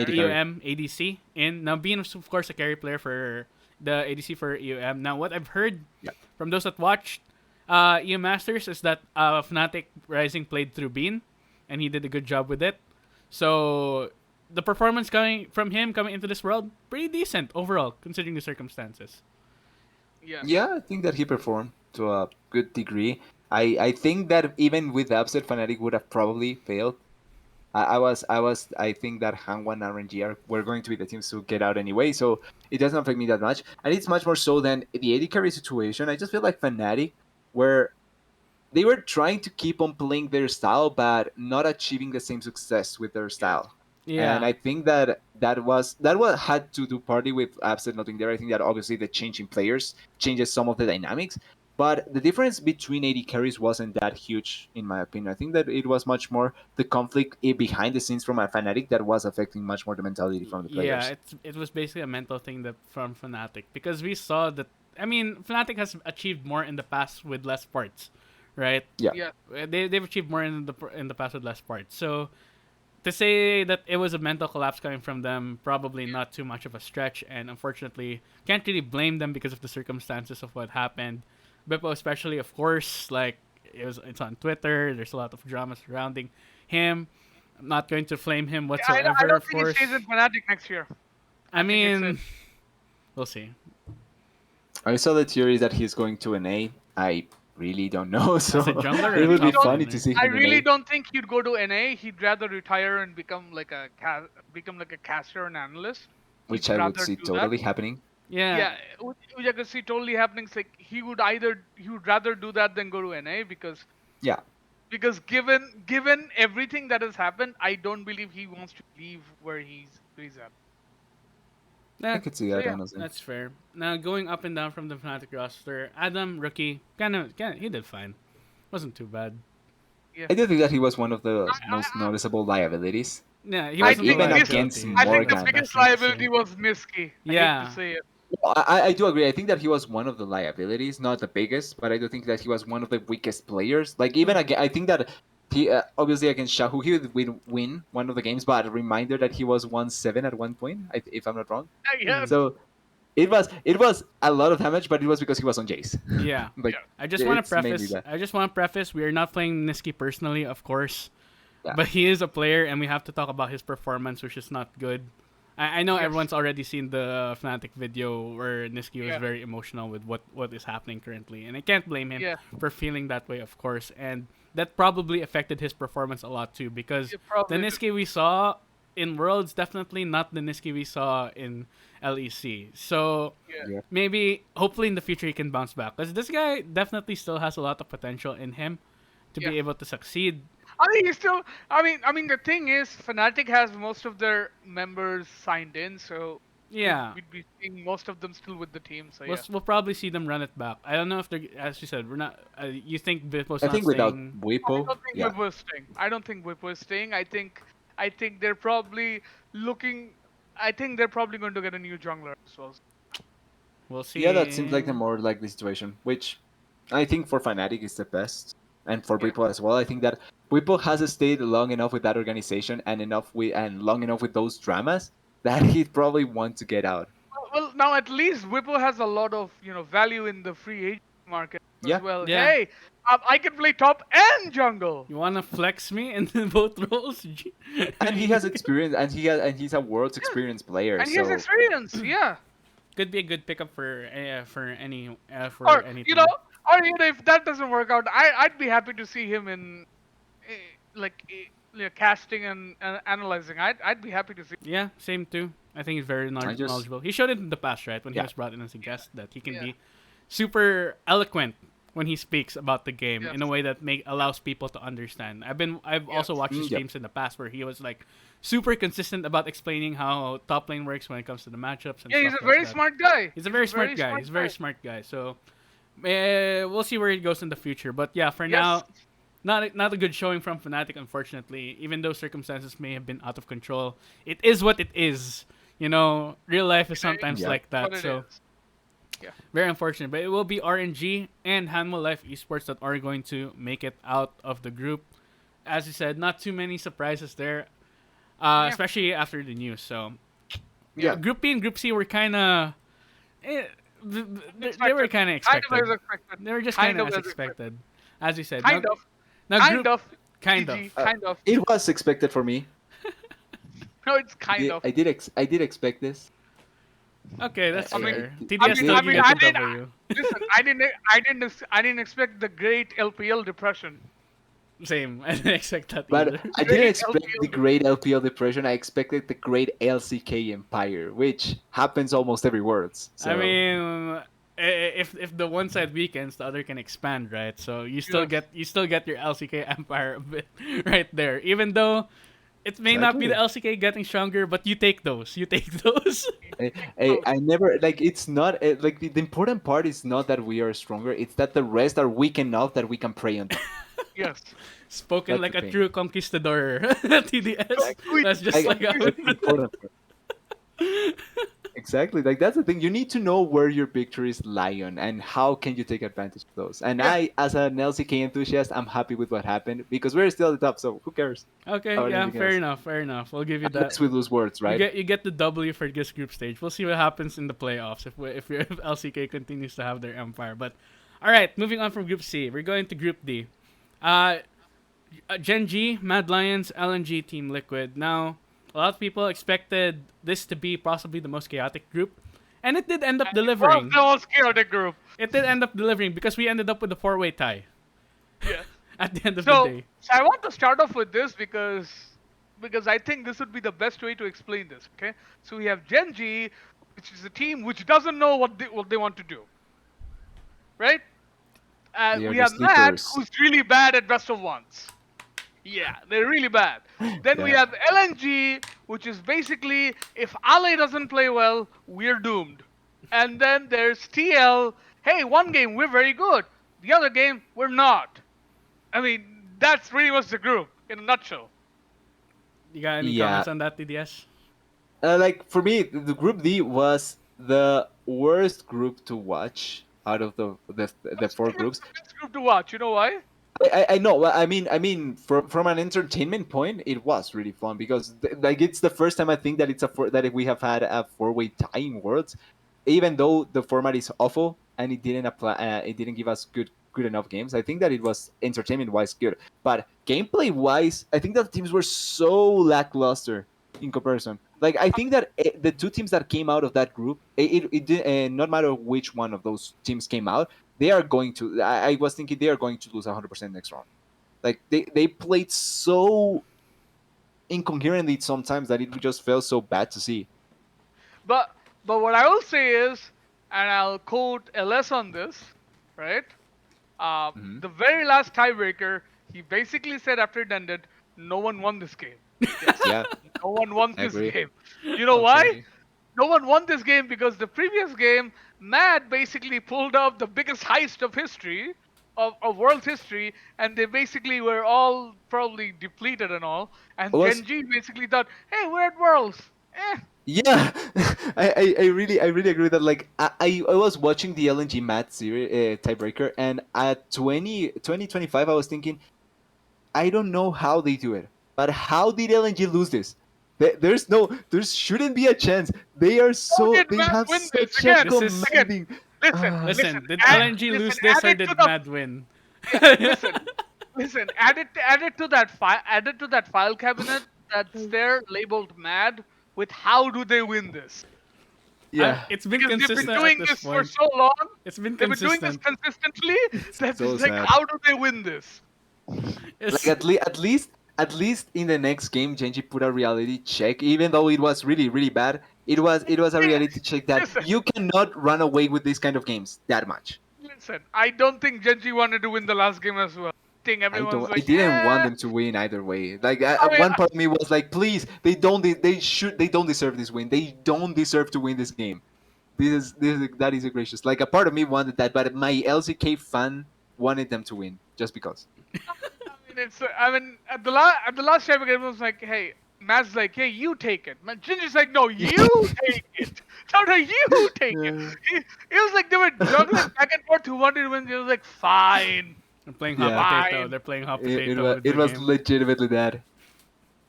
carry. EUM ADC in. Now being of course a carry player for the ADC for EUM. Now what I've heard Yeah. from those that watched EU Masters is that Fnatic Rising played through Bean, and he did a good job with it. So the performance coming from him coming into this world pretty decent overall considering the circumstances. Yeah. Yeah, I think that he performed to a good degree. I think that even with the upset, Fnatic would have probably failed. I think that Hangwan and RNG were going to be the teams to get out anyway, so it doesn't affect me that much. And it's much more so than the AD carry situation. I just feel like Fnatic were they were trying to keep on playing their style, but not achieving the same success with their Yeah. style. And Yeah. I think that had to do partly with Upset not being there. I think that obviously the change in players changes some of the dynamics, but the difference between AD carries wasn't that huge in my opinion. I think that it was much more the conflict behind the scenes from a Fnatic that was affecting much more the mentality from the Yeah, players. it was basically a mental thing that from Fnatic because we saw that. I mean, Fnatic has achieved more in the past with less parts, right? Yeah, Yeah. They've achieved more in the past with less parts. So to say that it was a mental collapse coming from them, probably not too much of a stretch. And unfortunately, can't really blame them because of the circumstances of what happened. Beppo, especially, of course, like it's on Twitter. There's a lot of drama surrounding him. I'm not going to flame him I whatsoever, don't of think he course. stays in Fnatic next year. I I think it's it. mean, we'll see. I saw the theory that he's going to an A. I really don't know, As a so jungler I or it a would really be top don't. funny to laner? see I him in really A. don't think he'd go to NA. He'd rather retire and become like a become like a caster and analyst. Which He'd I would rather see do that. totally happening. Yeah, Yeah, which I could see totally happening. It's like he would rather do that than go to NA Yeah, because given everything that has happened, I don't believe he wants to leave where he's at. I that could see So that yeah, honestly. that's fair. Now going up and down from the Fnatic roster, Adam rookie kind of he did fine. Wasn't too bad. yeah. I do think that he was one of the most I, noticeable liabilities. Yeah, he I Like wasn't a think even this. against liability. I think the That's the Morgan. best biggest thing to liability say. was Niski. I hate to Yeah, say it. Well, I do agree. I think that he was one of the liabilities, not the biggest, but I do think that he was one of the weakest players. Like even again, I think that he obviously against Shahu he would win one of the games, but a reminder that he was 1-7 at one point, if I'm not wrong. Yeah, mm, So it was a lot of damage, but it was because he was on Jace. yeah. Like yeah, I just want to it's mainly preface. that. I just want to preface. We are not playing Niski personally, of course, Yeah. but he is a player, and we have to talk about his performance, which is not good. I know yes, everyone's already seen the Fnatic video where Niski was yeah, very emotional with what is happening currently, and I can't blame him yeah. for feeling that way, of course, and that probably affected his performance a lot too, because It the probably did. Niski we saw in Worlds definitely not the Niski we saw in LEC. So Yeah. Yeah. maybe, hopefully in the future he can bounce back, because this guy definitely still has a lot of potential in him to Yeah. be able to succeed. I mean, he's still. I mean, the thing is, Fnatic has most of their members signed in, so Yeah. we'd be seeing most of them still with the team. So We'll, yeah, we'll probably see them run it back. I don't know if they're, as you said, we're not. You think Bippo's I not think without staying? I Wipo, don't think yeah. Whip was staying. I don't think Whip was staying. I think they're probably looking. I think they're probably going to get a new jungler as well. We'll Yeah, that seems see. like the more likely situation, which I think for Fnatic is the best, and for Yeah. Bwipo as well. I think that Bwipo has stayed long enough with that organization and long enough with those dramas that he'd probably want to get out. Well, now at least Whipple has a lot of value in the free agent market as Yeah, well. Yeah. Hey, I can play top and jungle, You wanna flex me in both roles? and he has experience, and he's a world's experienced player. and he has So experience. Yeah. Could be a good pickup for Or any you know, team. if that doesn't work out, I'd be happy to see him in casting and analyzing. I'd be happy to see. Yeah, same too. I think he's very I just knowledgeable. He showed it in the past, right, when he yeah, was brought in as a guest, that he can Yeah. be super eloquent when he speaks about the game Yes. in a way that allows people to understand. I've Yes. also watched his Yep. streams in the past where he was like super consistent about explaining how top lane works when it comes to the matchups and Yeah, he's stuff a like very that. smart guy. He's a very smart guy. He's a very smart guy. So we'll see where it goes in the future. But yeah, for Yes. now, not a good showing from Fnatic, unfortunately. Even though circumstances may have been out of control, it is what it is. Real life is sometimes Yeah. like What that. it So is. Yeah. very unfortunate. But it will be RNG and Hanwha Life Esports that are going to make it out of the group. As you said, not too many surprises there. Yeah, especially after the news. So Yeah. Group B and Group C were kind of eh, they were expected. kind of Kind of expected. as expected. They were just kind Kind of of as as expected. expected, as you said. Kind of. Now Kind Group of. kind of. GG. Kind of. It was expected for me. No, it's kind of. I did expect this. Okay, that's I mean, fair. I TDS mean, still I give mean, you I the didn't. W. Listen, I didn't expect the great LPL depression. Same. I didn't expect that But either. I didn't Great expect the LPL great LPL depression. I expected the great LCK empire, which happens almost every worlds. I So mean, if the one side weakens, the other can expand, right? So Yes. you still get your LCK empire a bit right there, even though it may not be the exactly. LCK getting stronger, but you take those. You take those. I never like it's not like the important part is not that we are stronger. It's that the rest are weak enough that we can prey on them. Yes. Spoken That's like the a thing. true conquistador. TDS. Squeak. That's just like how That's the important part. Exactly. Like that's the thing. You need to know where your victories lie on and how can you take advantage of those. And Yeah. I, as an LCK enthusiast, I'm happy with what happened because we're still at the top. So who cares Okay, about yeah, anything fair else? enough, fair enough. We'll give you that. Unless we lose words, right? You get the W for this group stage. We'll see what happens in the playoffs if LCK continues to have their empire. But all right, moving on from Group C, we're going to Group D. Uh, Gen G, Mad Lions, LNG, Team Liquid. Now, a lot of people expected this to be possibly the most chaotic group, and it did end up Was delivering. the most chaotic group. It did end up delivering because we ended up with a four-way tie Yeah. at the end of the So, day. so I want to start off with this because I think this would be the best way to explain this. Okay. So we have Gen G, which is a team which doesn't know what they want to do. Right. They are We the have Matt, sleepers. who's really bad at best of ones. Yeah, they're really bad. Then we Yeah. have LNG, which is basically if Ale doesn't play well, we're doomed. And then there's TL. Hey, one game we're very good. The other game we're not. I mean, that's pretty much the group in a nutshell. You got any Yeah. comments on that, TDS? Like for me, the group D was the worst group to watch out of the That's four pretty much groups. the best group to watch. You know why? I know. Well, I mean, from an entertainment point, it was really fun because like it's the first time I think that that we have had a four-way tie in Worlds, even though the format is awful and it didn't apply, it didn't give us good enough games. I think that it was entertainment wise good, but gameplay wise, I think that the teams were so lackluster in comparison. Like I think that the two teams that came out of that group, it did, not matter which one of those teams came out, they are going to. I was thinking they are going to lose 100% next round. Like they played so incoherently sometimes that it just felt so bad to see. But what I will say is, and I'll quote LS on this, right? Hmm. The very last tiebreaker, he basically said after it ended, no one won this game. Yes, Yeah, no one won I this agree. game. You know why? Okay. No one won this game because the previous game, Mad basically pulled off the biggest heist of history, of world's history, and they basically were all probably depleted and all. It And was Genji basically thought, hey, we're at Worlds. Eh. yeah. I really agree with that. Like I was watching the LNG Mat series tiebreaker, and at 2025, I was thinking I don't know how they do it, but how did LNG lose this? There shouldn't be a chance. How did They Mad have win this? such a Again, This is again, commanding. listen, Ah, listen, listen. Did add, LNG listen, lose this add or it to did the Mad win? yeah, listen, add it to that file, add it to that file cabinet that's there labeled Mad with how do they win this? yeah, It's been Because they've been consistent at doing this this for point. so long, It's been they've been doing this consistent. consistently that so it's like, sad. how do they win this? Like It's at least in the next game, Genji put a reality check. Even though it was really bad, it was a Yeah, reality check that listen, you cannot run away with these kind of games that much. listen. I don't think Genji wanted to win the last game as well. I think everyone's I like, didn't want yeah. them to win either way. Like I mean, one part of me was like, please, they don't deserve this win. They don't deserve to win this game. That is a gracious. Like a part of me wanted that, but my LCK fan wanted them to win just because. it's. I mean, at the last time, it was like, hey, Matt's like, hey, you take it. Ginger's like, no, you take it. No, you take it. Yeah. It was like they were juggling back and forth who wanted to win. It was like, fine, they're playing hot Yeah. potato. fine. They're playing hot potato with It the was game. legitimately that.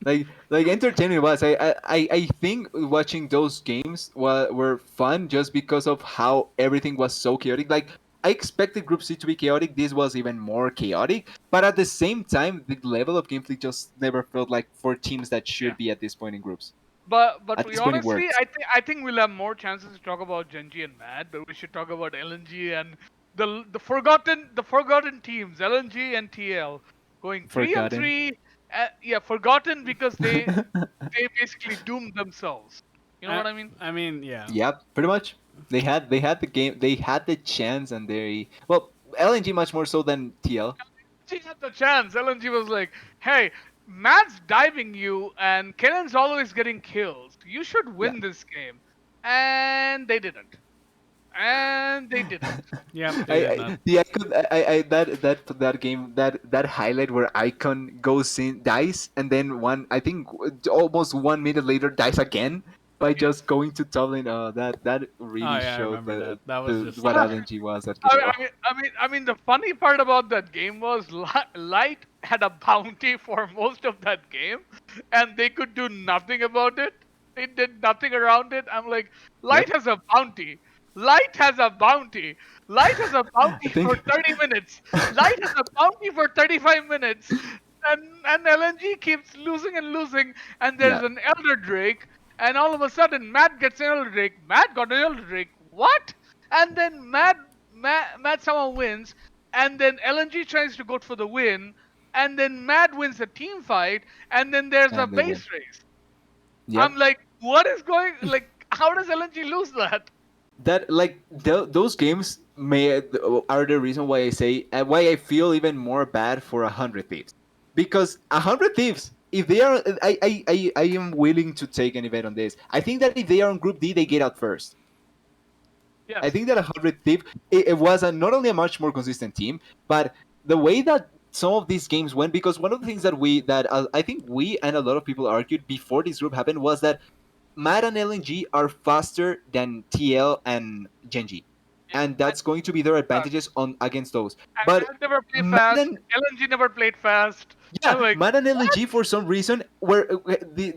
like entertaining was. I think watching those games were fun just because of how everything was so chaotic. Like I expected Group C to be chaotic. This was even more chaotic. But at the same time, the level of gameplay just never felt like for teams that Yeah. should be at this point in groups. But At we this point, it honestly, worked. I think we'll have more chances to talk about Genji and Mad, but we should talk about LNG and the forgotten teams, LNG and TL, going three and Forgotten. three. Yeah, forgotten because they basically doomed themselves. You know I, what I mean? I mean, yeah. Yep, pretty much. They had the game. They had the chance, and they well LNG much more so than TL. She had the chance. LNG was like, "Hey, Matt's diving you, and Kennan's always getting kills. You should Yeah. win this game," and they didn't. And they didn't. Yep, they did not. I the icon I that game that highlight where icon goes in dies and then one I think almost 1 minute later dies again by Yeah. just going to top lane. That Oh really yeah, I showed remember that. That was the just what like LNG was at I Kid. mean, I mean, I mean, the funny part about that game was Light had a bounty for most of that game, and they could do nothing about it. They did nothing around it. I'm like, Light Yep. has a bounty. Light has a bounty. Light has a I bounty for think 30 minutes. Light has a bounty for 35 minutes. And LNG keeps losing and losing, and there's yeah. an Elder Drake, and all of a sudden Matt gets an Elder Drake. Matt got an Elder Drake. What? And then Matt somehow wins, and then LNG tries to go for the win, and then Matt wins the team fight, and then there's a And they win. base race. I'm Yep. like, what is going? Like, how does LNG lose that? That like those games may are the reason why I say why I feel even more bad for 100 thieves, because 100 thieves if they are I am willing to take an event on this. I think that if they are on Group D they get out first. I Yes. think that 100 thief it was not only a much more consistent team, but the way that some of these games went, because one of the things that I think we and a lot of people argued before this group happened was that Mad and LNG are faster than TL and Genji, Yeah. and that's going to be their Uh, advantages on against those. and But Matt never played Mad fast. and LNG never played fast. I'm yeah, like, Mad and what? LNG for some reason were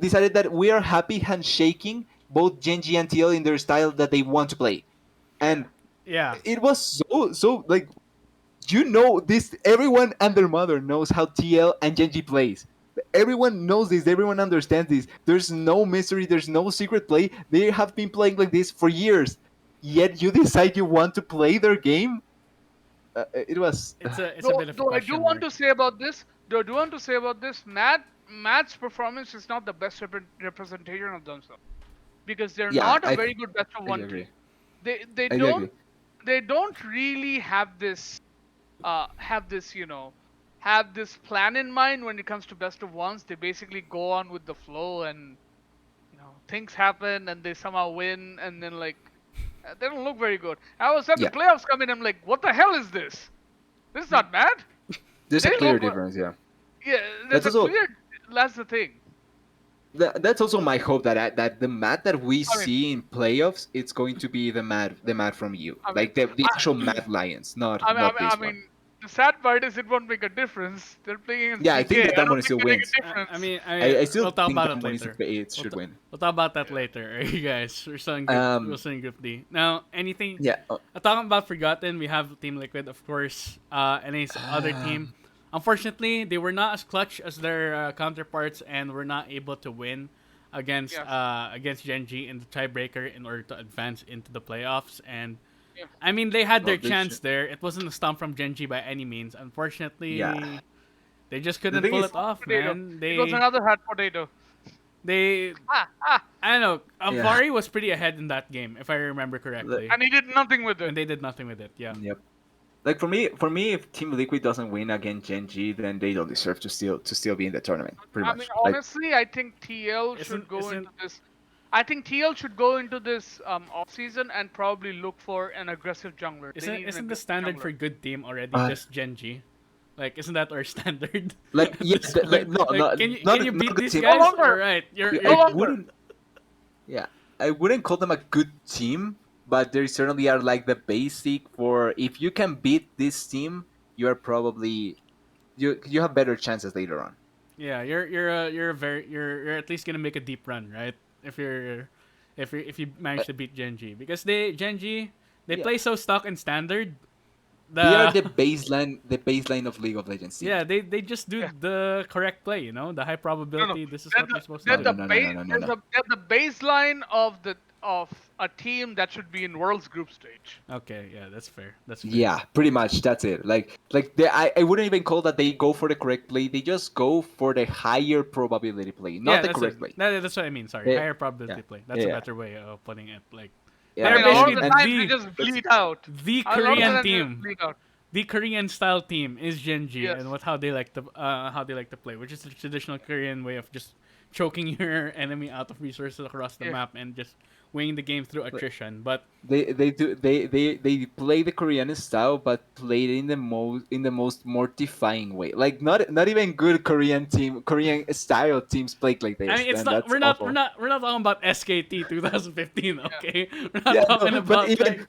decided that we are happy handshaking both Genji and TL in their style that they want to play, Yeah. and yeah. it was so like this everyone and their mother knows how TL and Genji plays. Everyone knows this, everyone understands this. There's no mystery, there's no secret play. They have been playing like this for years. Yet you decide you want to play their game? It was It's a Though, bit of a though I do question want mark. to say about this, though I do want to say about this, Matt's performance is not the best representation of themselves because they're yeah, not a very good best of I do one agree. team. They I do don't agree. they don't really have this have this plan in mind when it comes to best of ones. They basically go on with the flow, and things happen and they somehow win, and then like they don't look very good. And all of a sudden the Yeah, playoffs come in. I'm like, what the hell is this? This is not bad. there's a They clear look difference. Yeah, Yeah, there's that's a also clear. That's the thing. that's also my hope that that the Matt that we I mean, see in playoffs, it's going to be the Matt from you, I mean, like the I, actual Matt Lions, I mean, I not mean, I this one. mean, the sad part is it won't make a difference. They're playing against Yeah, I think GK. that I don't Damwon think still they make wins. a difference. I still We'll talk think about that it one is later. it should win. We'll talk about that Yeah. later, you guys. We're Um, still in Group D. Now, anything yeah. talking about Forgotten, we have Team Liquid, of course, and his other team. Um, Unfortunately, they were not as clutch as their counterparts and were not able to win Yes. against Genji in the tiebreaker in order to advance into the playoffs. And Yeah. I mean, they had well, their chance there. It wasn't a stomp from Genji by any means. yeah. Unfortunately, they just The couldn't thing pull is, it off, Potato. man. It was another hot potato. They Ah, ah. I don't know. yeah. Avari was pretty ahead in that game, if I remember Like, correctly, And he did nothing with it. and they did nothing with it. Yeah. yep. Like for me, if Team Liquid doesn't win against Genji, then they don't deserve to still be in the tournament. Pretty I mean, much. Like, honestly, I think TL should Isn't go isn't into this. I think TL should go into this off season and probably look for an aggressive jungler. They isn't need an isn't the aggressive standard jungler. for good team already uh, just Genji? Like, isn't that our standard like at yeah, this point? no, Like, can you not can you not a beat good these team. No guys? All longer. right, No I longer. wouldn't. Yeah, I wouldn't call them a good team, but they certainly are like the basic for if you can beat this team, you are probably you have better chances later on. Yeah, you're at least gonna make a deep run, right? If you're if you Uh, manage to beat Genji, because Genji they yeah, play so stock and standard. they are The the baseline of League of Legends team. Yeah, they just do Yeah. the correct play, the high No, no. probability. This is They're what the you're supposed to they're No, do. no, the no, no, no, base. no, no, They're no. the baseline of a team that should be in World's group stage. Okay, yeah, that's fair. That's fair. Yeah, pretty much. That's it. I wouldn't even call that they go for the correct play. They just go for the higher probability play, not Yeah, the that's it. correct play. That's what I mean. Sorry, They, higher yeah, probability play. That's a yeah, better way of putting it. Like I yeah, they're mean, a lot of basically the and times they just that's bleed out. the A lot of the yeah, Korean times they just team. bleed out. The Korean style team is Genji, Yes. and how they like to play, which is the traditional Korean way of just choking your enemy out of resources across the Yeah. map and just winning the game through attrition. But they play the Korean style, but play it in the most mortifying way. Like not even good Korean style teams play like I this. mean, it's Then not that's awful. we're not talking about SKT 2015, Yeah. okay? We're not Yeah, talking no, but about like even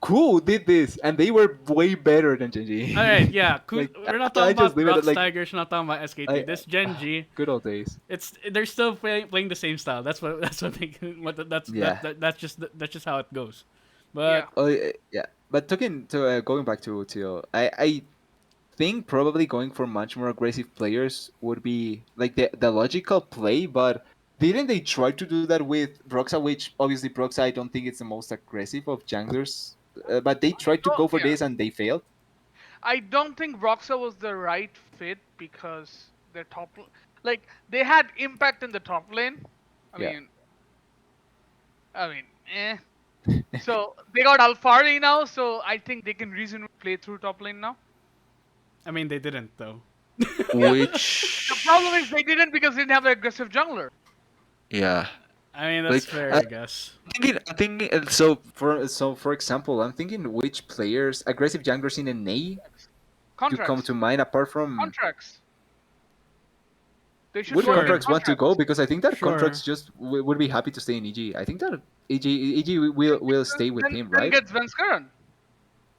Cool did this, and they were way better than all right, Genji. yeah. Like We're not I talking just about leave it at Rocks like Tigers. We're not talking about SKT. I This Genji, good old days. they're still playing the same style. That's what they Yeah. that's just how it goes. Yeah. But Oh yeah. But talking to going back to Teal, I think probably going for much more aggressive players would be like the logical play, but didn't they try to do that with Broxa, which obviously Broxa I don't think it's the most aggressive of junglers, but they tried to Oh, go for yeah. this and they failed. I don't think Roxa was the right fit because their like they had impact in the top lane. I Yeah. mean, I mean, eh. So they got Alfari now, so I think they can reasonably play through top lane now. I mean, they didn't though. Yeah. The problem is Which they didn't because they didn't have an aggressive jungler. yeah. I mean, that's Like fair, I guess. so for example, I'm thinking which players aggressive junglers in NA could come Contracts. to mind apart from Contracts. They should would go and get Sure, contracts want to go contracts. because I think that contracts sure. just would be happy to stay in EG. I think that EG will stay with him, Then right? get Svenskeren.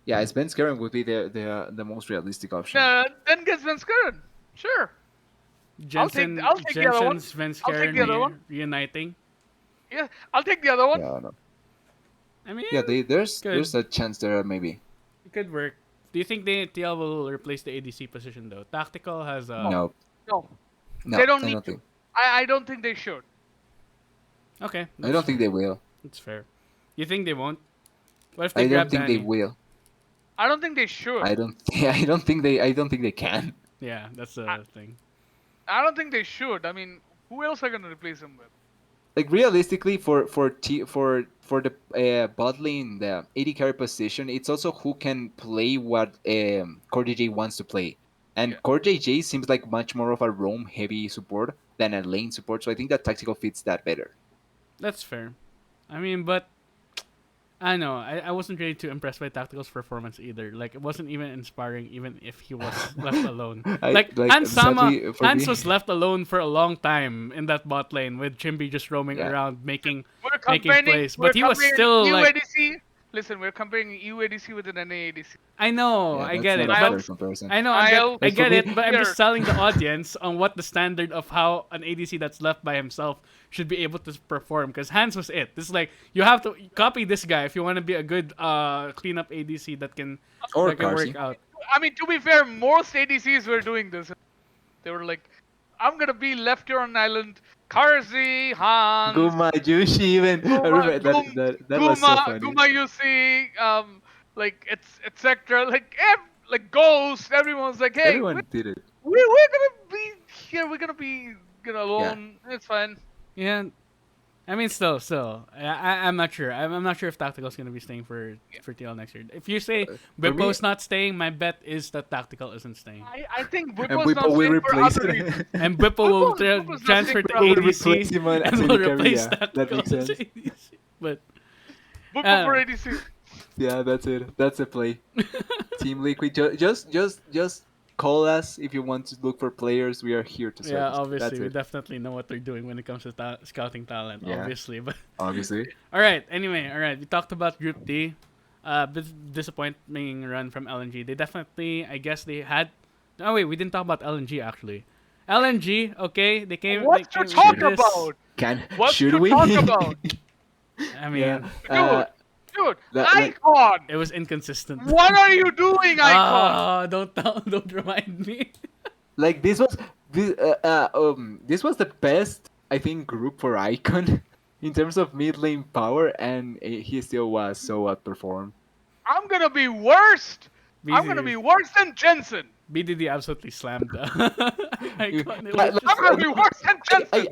Yeah, Sven Skaren would be the most realistic option. Then get Svenskeren. Sure. I'll take the other Jensen, one. I'll take the other one. reuniting. Yeah, I'll take the other one. Yeah, no. I mean, Yeah, good. there's a chance there maybe. It could work. Do you think the TL will replace the ADC position though? Tactical has No, No, no, no, they don't I need don't to. think. I don't think they should. okay. I don't think they will. That's fair. You think they won't? What if they I don't grab think they Danny? will. I don't think they should. I don't. I don't think they can. Yeah, that's I, the thing. I don't think they should. I mean, who else are gonna replace him with? Like realistically, for the bot lane, the AD carry position, it's also who can play what Core JJ wants to play. Yeah. And Core JJ seems like much more of a roam heavy support than a lane support, so I think that tactical fits that better. That's fair. I mean, but I know I wasn't really too impressed by Tactical's performance either. Like it wasn't even inspiring, even if he was left alone. I Like like Hans Sama, sadly for Hans me. was left alone for a long time in that bot lane with Chimby just roaming Yeah. around making We're making comparing. plays, We're but he was comparing still EU like, ADC. Listen, we're comparing EU ADC with an NA ADC. I know, Yeah, I that's get it, not a I'll- fair but comparison. I know, I'll- I Like, for get me- it, but I'm Here. just telling the audience on what the standard of how an ADC that's left by himself should be able to perform. Because Hans was it. This is like you have to copy this guy if you want to be a good cleanup ADC that can Or that can work Karsi. out. I mean, to be fair, most ADCs were doing this. They were like, "I'm gonna be left here on an island." Karzi, Hans, Guma, Yushi, even I remember that was so funny. Guma Yusi, like it's etc. Like Ghost. Everyone's like, "Hey, Everyone did it. we're gonna be here. We're gonna be alone. It's fine." Yeah, I mean, I'm not sure. I'm not sure if Tactical's gonna be staying for TL next year. If you say For Bippo's me- not staying, my bet is that Tactical isn't staying, I think And Whippo's not Whippo will staying for replace other it. reasons. and Bippo will Whippo's not transfer staying to for other reasons. Replace ADC him on and AD will carry, replace yeah. That Tactical makes as sense. ADC. But Whippo for Uh, ADC. Yeah, that's it. That's the play. Team Liquid, just call us if you want to look for players. We are here to yeah, service. You. obviously That's we it. definitely know what they're doing when it comes to scouting talent. Yeah. Obviously, but Obviously. all right. Anyway, all right. We talked about Group D. Disappointing run from LNG. They definitely, I guess, they had. Oh wait, we didn't talk about LNG actually. LNG, okay, they What's to came talk with Should this. about? can What's should to we? talk about? I Yeah. mean, Dude, Like Icon! it was inconsistent. What are you doing, Icon? Ah, don't remind me. like this was the best I think group for Icon in terms of mid lane power, and he still was so outperformed. I'm gonna be worst! I'm gonna BDD, be worse than Jensen! BDD absolutely slammed Icon. It But was like, I'm just gonna be worse than I Jensen!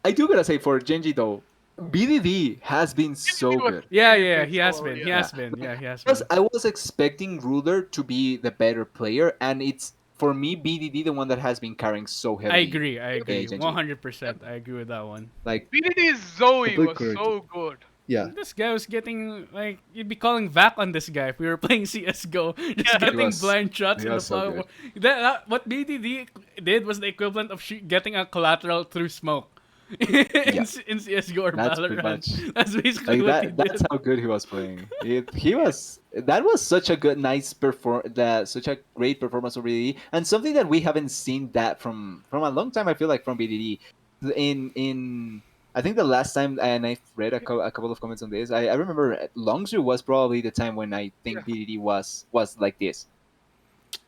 I do gotta say for Genji though, BDD has been so It was good. yeah, really yeah, been he has so, been, he yeah. Yeah, has been, yeah, he has because been. I was expecting Ruler to be the better player, and it's for me BDD the one that has been carrying so heavily. I agree, Genji. 100%. I agree with that one. Like BDD's Zoe complete was correct. so good. Yeah, This guy was getting like you'd be calling back on this guy if we were playing CS:GO, just Yeah. getting was blind shots he in the was so flower. good. What BDD did was the equivalent of getting a collateral through smoke Yeah, in CS:GO or that's pretty Valorant. much That's basically like what he that. That's did. how good he was playing. He was that was such a good, nice such a great performance of BDD, and something that we haven't seen that from a long time. I feel like from BDD in I think the last time, and I've read a couple of comments on this. I remember Longzhu was probably the time when I Yeah. think BDD was like this.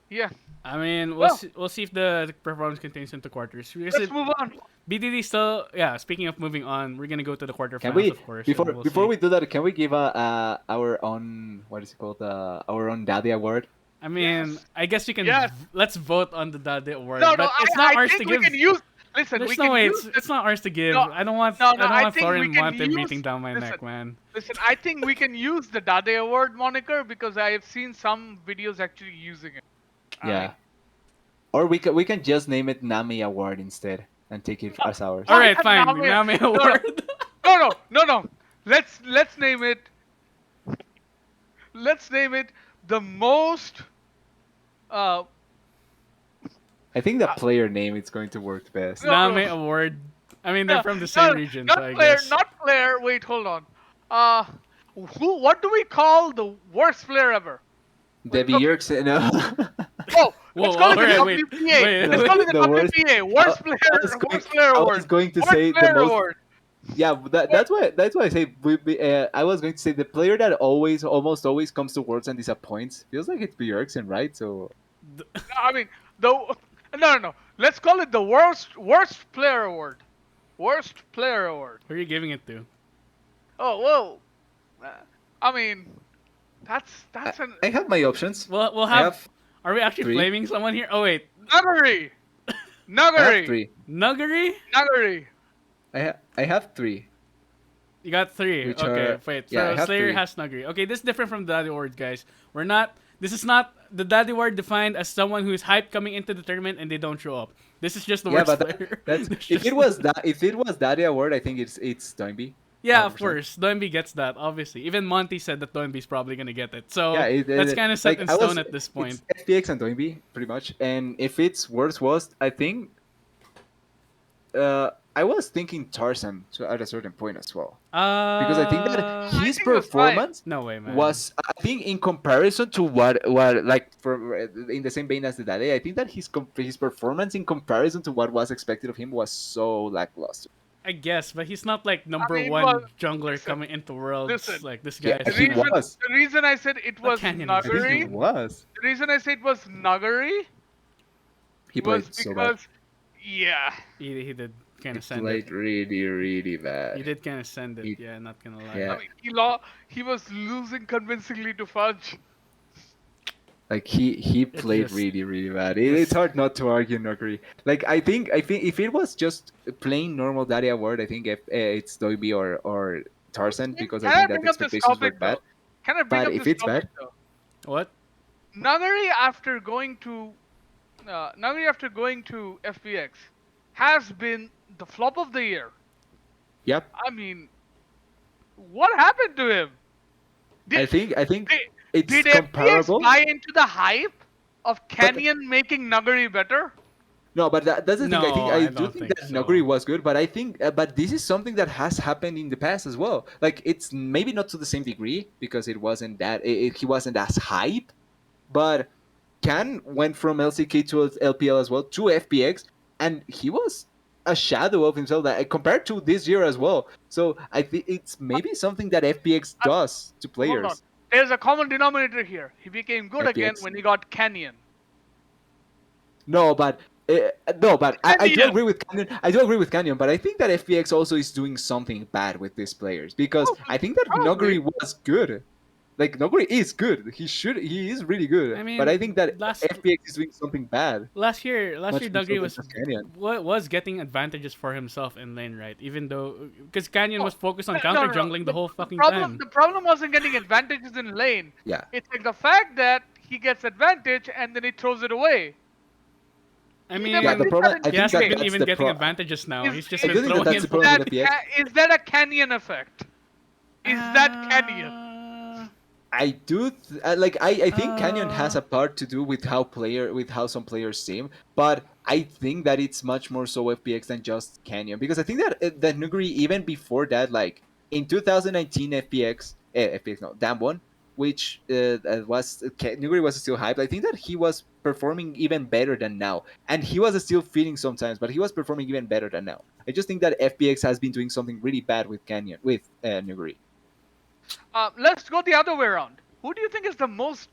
Yeah. I mean, Well, we'll see if the performance continues into quarters. Because let's move on. BDD still, yeah. Speaking of moving on, we're gonna go to the Can quarterfinals, we of course, and before we'll before see. we do that? Can we give our own, what is it called, our own Daddy Award? I mean, Yes. I guess we can. Yes. Let's vote on the Dade award, No, but I, it's not I ours to think we give. can use. Listen, There's we no can way. use. It's not ours to give. No, I don't want. no, I don't I want think we Florian can Monte breathing use. down my Listen, neck, man. listen. I think we can use the Dade Award moniker because I have seen some videos actually using it. Yeah. Or we can just name it Nami Award instead and take it as ours. All right, fine. No, The Name no, award. no. Let's name it. Let's name it the most. Uh, I think the player name is going to work best. No. Name award. I mean, they're no, from the same no, region, not so I player, guess. not player. Wait, hold on. Who? What do we call the worst player ever? Debbie okay. Yerkes, no. Oh, Whoa, let's call it alright, the wait, WPA. wait. Let's call it the The worst- WPA. Worst I player. was going- Worst player I award. was going to Worst say the player most. award. Yeah, that's why I say I was going to say the player that almost always comes to Worlds and disappoints feels like it's Bjergsen, right? So No, I mean, no. Let's call it the worst player award. Worst player award. Who are you giving it to? Oh whoa. I mean, that's an I have my options. We'll I have. Are we actually 3. blaming someone here? Oh wait, Nuggery. I have Nuggery. 3. Nuggery. Nuggery. I have 3. You got 3. Which Okay, are- wait. yeah, I So have Slayer 3. has Nuggery. Okay, this is different from the Daddy Award, guys. We're not. This is not the Daddy Award defined as someone who is hyped coming into the tournament and they don't show up. This is just the Yeah, worst but player. that's It's if just- it was Daddy Award, I think it's Doinby. Yeah, of 100%. course. Doinby gets that, obviously. Even Monty said that Doinby's probably gonna get it. So Yeah, that's kind of set like, in I was- stone at this point. It's FPX and Doinby, pretty much. And if it's worst, I think I was thinking Tarzan at a certain point as well. Because I think that his think it was fine. performance No way, man. was, I think, in comparison to what like for in the same vein as the Dade, I think that his performance in comparison to what was expected of him was so lackluster. I guess, but he's not like number mean, one well, jungler listen, coming into Worlds. listen. Like this Yeah, guy. he was. The reason I said it was Canyon is I think he Nuggery. was. The reason I said it was Nuggery He was played so bad. because yeah. He did kind He of send played it. really bad. He did kind of send it. He- Yeah, not gonna lie. Yeah. I mean, he was losing convincingly to Fudge. Like he played just- really bad. It's hard not to argue Nuggery. Like I think if it was just plain normal Daddy Award, I think if it's Doiby or Tarzan, because I Can think that bring the up this expectations were topic, bad. though? Can I bring But up if this it's topic, bad- though? What? Nuggery after going to FPX has been the flop of the year. Yep. I mean, what happened to him? I think did, it's did comparable. FPX buy into the hype of Canyon making Nuggery better? No, but that's the thing. I No, I I do don't think think that so. Nuggery was good, but I think but this is something that has happened in the past as well. Like it's maybe not to the same degree because it wasn't that he wasn't as hype, but Can went from LCK to LPL as well to FPX and he was a shadow of himself that compared to this year as well. So I think it's maybe something that FPX Uh, does to Hold on. players. There's a common denominator here. He became good again FPX. when he got Canyon. No, but no, but I do Canyon. agree with Canyon. I do agree with Canyon, but I think that FPX also is doing something bad with these players because I think that Probably. Noguri was good. Like Noguri is good. He is really good. I But I think mean, that FPX is doing something bad, last year much more so Dugry than just Canyon. was getting advantages for himself in lane, right? Even though because Canyon No, was focused on no, counter no, no. jungling the The, whole the fucking problem time. the problem wasn't getting advantages in lane. Yeah. It's like the fact that he gets advantage and then he throws it away. I He never Yeah, the did mean, that problem. in I he think this that hasn't game. been that's even the getting pro. advantages now. Is He's just I been do is think that throwing that's it. the problem with FPX. is that a Canyon effect? Is that Canyon? Uh, I do like I think Canyon has uh, a part to do with how some players seem, but I think that it's much more so FPX than just Canyon because I think that Nuguri even before that, like in 2019 FPX no Damwon, which was Nuguri was still hyped. I think that he was performing even better than now, and he was still feeling sometimes, but he was performing even better than now. I just think that FPX has been doing something really bad with Canyon with Nuguri. Let's go the other way around. Who do you think is the most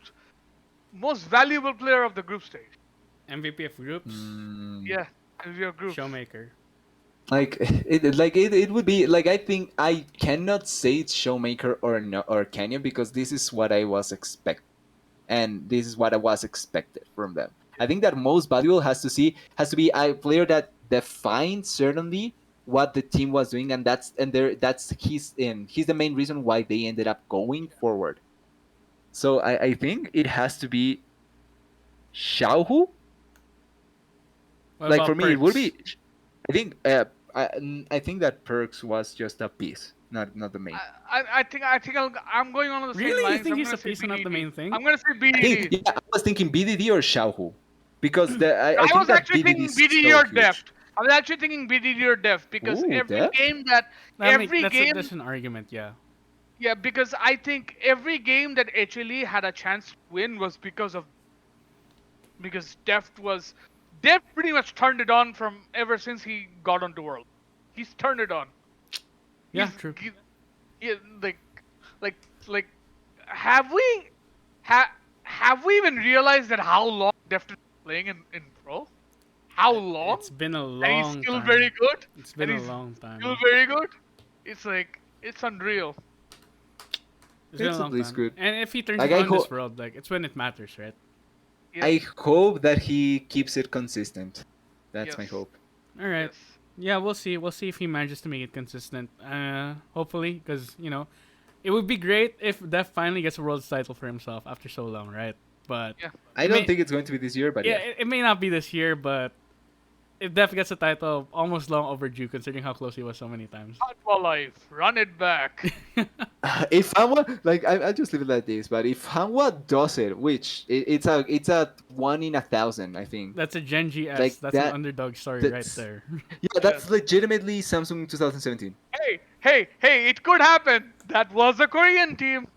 valuable player of the group stage? MVP of groups, Mm, Yeah, of your groups. Showmaker. like it would be like I think I cannot say it's Showmaker or no, or Canyon because this is what I was expect and this is what I was expected from them. I think that most valuable has to be a player that defined certainly what the team was doing, and that's he's the main reason why they ended up going forward. So I think it has to be Xiaohu. What Like for about me, it would be. perks? I think I think that Perks was just a piece, not the main. I think I'm going on the same Really, you lines. think I'm he's gonna a say piece and not the BDD. main thing? I'm gonna say I think BDD. I was thinking BDD or Xiaohu because I I think was that actually BDD thinking is BDD so or huge. Deft. I was actually thinking BDD or Deft because Ooh, depth. That make every game, that's an argument, yeah. yeah, because I think every game that HLE had a chance to win was because Deft pretty much turned it on from ever since he got onto World. He's turned it on. Yeah, He's true. he, like like have we have we even realized that how long Deft is playing in pro? How long? It's been a And he's long still very time. good. It's And been a he's long still time. very good. It's like it's unreal. It's been a It's at long least time. good. And if he turns Like it on this world, like it's when it matters, right? Yes. I hope that he keeps it consistent. That's my Yes. hope. All right. Yes. Yeah, we'll see. We'll see if he manages to make it consistent. Hopefully, because it would be great if Def finally gets a world title for himself after so long, right? But Yeah. I it don't may, think it's going to be this year, but yeah, yeah. it may not be this year, but if Def gets a title, almost long overdue considering how close he was so many times. Hardball life. Run it back. If Hanwha, like I just leave it like this, but if Hanwha does it, which it's a 1 in 1,000, I think. That's a Gen G S. Like That's an that, underdog story right that's there. yeah, Yes. that's legitimately Samsung 2017. Hey! It could happen. That was a Korean team.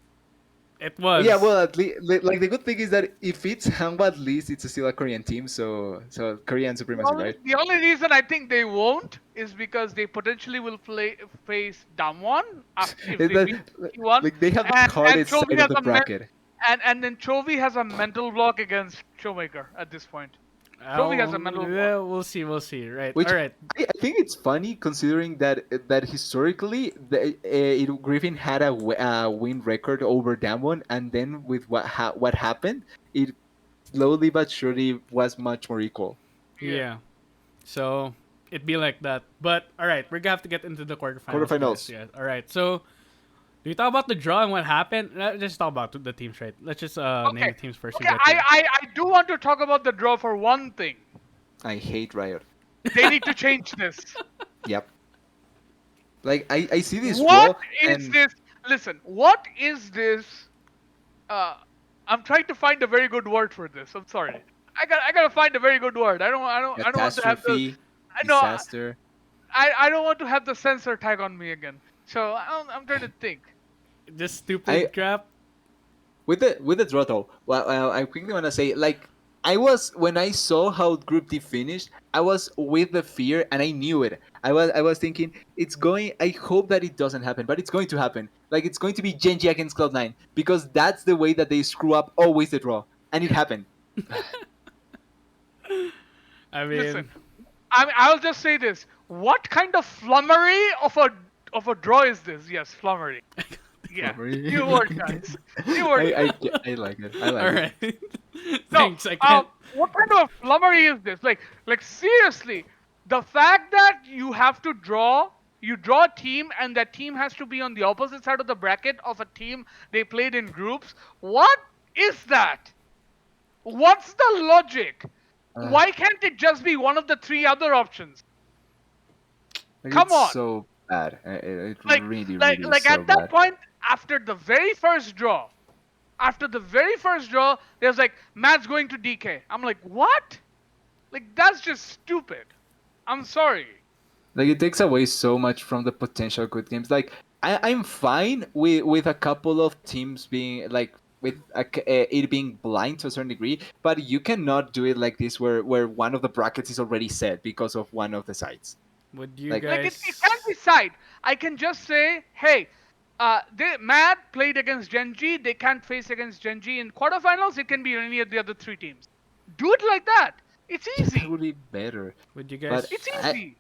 It Yeah, was. well, at least like the good thing is that if it's Hanwha, at least it's still a Korean team, so Korean The supremacy, only, right? the only reason I think they won't is because they potentially will face Damwon after if It, they beat that- T1, like they have the and hardest Chovy side of has the bracket. and then Chovy has a mental block against Showmaker at this point. Chovy has a mental block. We'll see. We'll see. Right. Which All right. I think it's funny considering that historically Griffin had a win record over Damwon, and then with what happened, it slowly but surely was much more equal. Yeah. Yeah. So it'd be like that. But all right, we're gonna have to get into the quarterfinals for this. Quarterfinals. Yeah. All right. So do we talk about the draw and what happened? Let's just talk about the teams, right? Let's just name Okay. the teams first and Okay. get I, to it. I I do want to talk about the draw for one thing. I hate Riot. They need to change this. Yep. Like I see this What draw is and this? Listen, what is this? Uh, I'm trying to find a very good word for this. I'm sorry. I gotta find a very good word. I don't want to have the. catastrophe, I know. disaster. I don't want to have the censor tag on me again. So I'm trying to think. This I stupid crap. with the draw though. Well, I quickly want to say like I was when I saw how Group D finished, I was with the fear, and I knew it. I was thinking it's going. I hope that it doesn't happen, but it's going to happen. Like it's going to be Genji against Cloud9 because that's the way that they screw up always the draw, and it happened. I Listen, mean, I'll just say this: what kind of flummery of a draw is this? Yes, flummery. Yeah, new word, guys. New word. I like it. I like all it. right. No, Thanks. I can't. what kind of flummery is this? Like seriously, the fact that you draw a team, and that team has to be on the opposite side of the bracket of a team they played in groups. What is that? What's the logic? Uh, Why can't it just be one of the three other options? like Come it's on. so bad. It Like really, like really is like so at that bad. point, after the very first draw, there's like Matt's going to DK. I'm like, what? Like that's just stupid. I'm sorry. Like it takes away so much from the potential good games. Like I'm fine with a couple of teams being like with it being blind to a certain degree, but you cannot do it like this where one of the brackets is already set because of one of the sides. Would you Like Like it can't guys? decide. I can just say, hey, Matt played against Genji. They can't face against Genji in quarterfinals. It can be any of the other three teams. Do it like that. It's yeah, that easy. would be better. Would you But guys? It's easy.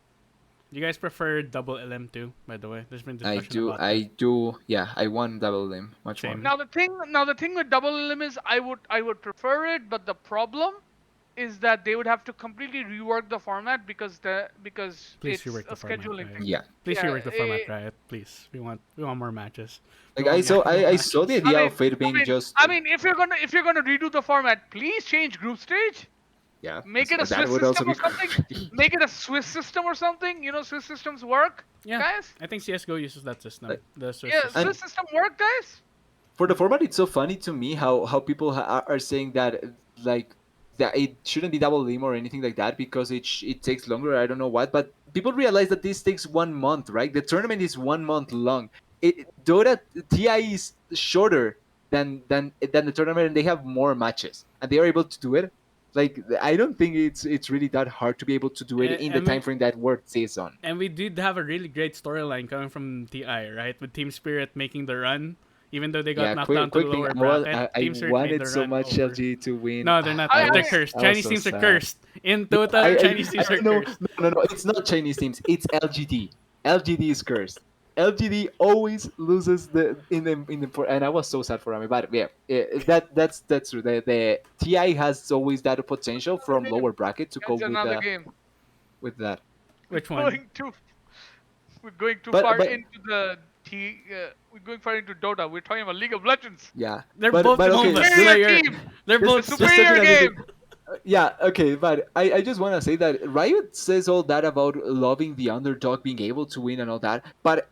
You guys prefer double LM2? By the way, there's been I discussion do about that. I do yeah, I want double limb much more. Same. Now the thing with double elim is I would prefer it, but the problem is that they would have to completely rework the format because Please it's rework a the format, scheduling right? thing. Yeah. Please Yeah, rework the format, right? Please. We want more matches. We Like I want saw more I saw the matches. I idea mean, of it I being mean, just I mean, if you're gonna redo the format, please change group stage. yeah, Make it a that Swiss would system also or be something. great. Make it a Swiss system or something. Swiss systems work, Yeah, guys. I think CS:GO uses that system, Like, the Swiss Yeah, and system. Swiss system work, guys. for the format, it's so funny to me how people are saying that like that it shouldn't be double limb or anything like that because it takes longer. I don't know what, but people realize that this takes 1 month, right? The tournament is 1 month long. Dota TI is shorter than the tournament, and they have more matches, and they are able to do it. Like I don't think it's really that hard to be able to do it in the And time we frame that Word says on. and we did have a really great storyline coming from TI, right? With Team Spirit making the run, even though they got Yeah, knocked down to the quick thing. lower bracket. I Team Spirit made wanted the so run much over. LG to win. No, they're not. I, They're I, cursed. I was Chinese so teams are sad. cursed. In No, total, Chinese teams are no, cursed. no. It's not Chinese teams. It's LGD. LGD is cursed. LGD always loses and I was so sad for Rami. But yeah, that's true. The TI has always that potential from lower bracket to Guys, cope another game. with that. We're Which one? going too. We're going too But far but into the T. We're going far into Dota. We're talking about League of Legends. yeah, They're but both but The okay, MOBAs. superior Slayer. team. They're just The both. just talking superior a little bit. game. Yeah, okay, but I just want to say that Riot says all that about loving the underdog being able to win and all that, but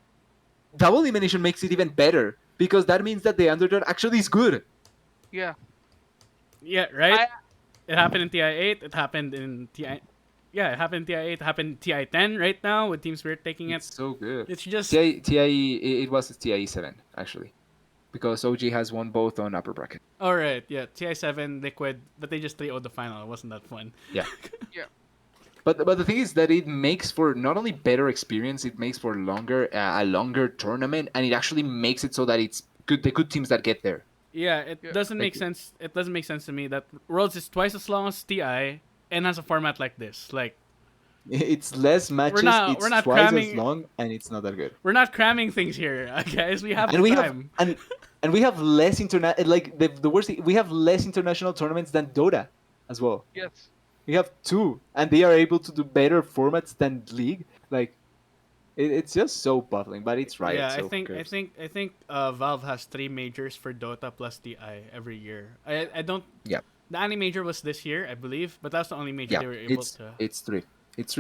double elimination makes it even better because that means that the underdog actually is good. Yeah. Yeah, right. I It happened in TI8. It happened in TI. Yeah, it happened in TI8. It happened in TI10 right now with Team Spirit taking it. It's so good. It's just TI it was TI 7 actually because OG has won both on upper bracket. all right. Yeah, TI7 Liquid, but they just 3-0 the final. It wasn't that fun. Yeah. yeah. But the thing is that it makes for not only better experience, it makes for longer a longer tournament, and it actually makes it so that it's good the good teams that get there. Yeah, it Yeah. doesn't make Like sense. It doesn't make sense to me that Worlds is twice as long as TI and has a format like this. Like it's less matches, we're it's not twice as cramming long, and it's not that good. we're not cramming things here, guys. We have And the we have time. and we have less like the worst thing, we have less international tournaments than Dota as well. Yes. We have two, and they are able to do better formats than League. Like it's just so baffling, but it's Riot, Yeah, I so who think I cares? think I think Valve has 3 majors for Dota plus TI every year. I don't. Yeah, The anime major was this year, I believe, but that's the only major yeah. they were able It's to. it's three. It's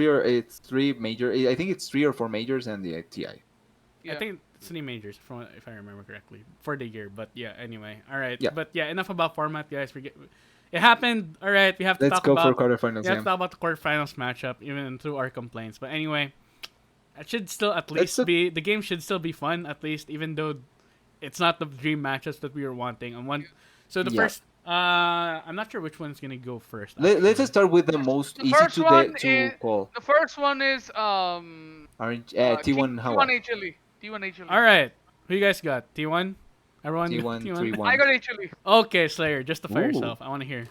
three major. I think it's 3 or 4 majors and the TI. I Yeah. think it's 3 majors, from if I remember correctly, for the year. But yeah, anyway, all right. Yeah. But yeah, enough about format, guys. It happened. All right, we have to Let's talk go for about. quarterfinals. We have Yeah. to talk about the quarterfinals matchup, even through our complaints. But anyway, it should still at Let's least be the game should still be fun at least, even though it's not the dream matchups that we were wanting. And one, so the Yeah. first I'm not sure which one's gonna go first. Let's Actually, just start with the most The easy first one to is call. the first one is T1 T1 Hawa. HLE. T1 HLE. all right. Who you guys got? T1. Everyone got T1 T1. 3-1. I got HLE. Okay, Slayer, justify Ooh. yourself. I want to hear.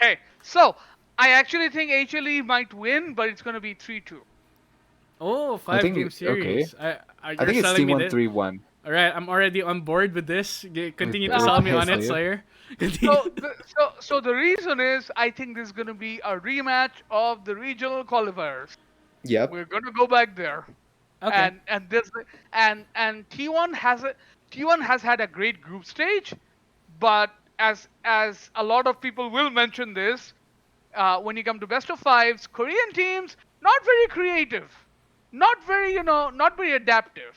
Okay, so I actually think HLE might win, but it's gonna be 3-2. Oh, I five think game okay. series. I You're think it's selling me T1 this. 3-1 All right, I'm already on board with this. Continue to with sell Uh, me on it, Slayer. Slayer. Continue. so the reason is I think this is gonna be a rematch of the regional qualifiers. Yep. We're gonna go back there, Okay. and T1 has had a great group stage, but as a lot of people will mention this, when you come to best of fives, Korean teams not very creative, not very not very adaptive,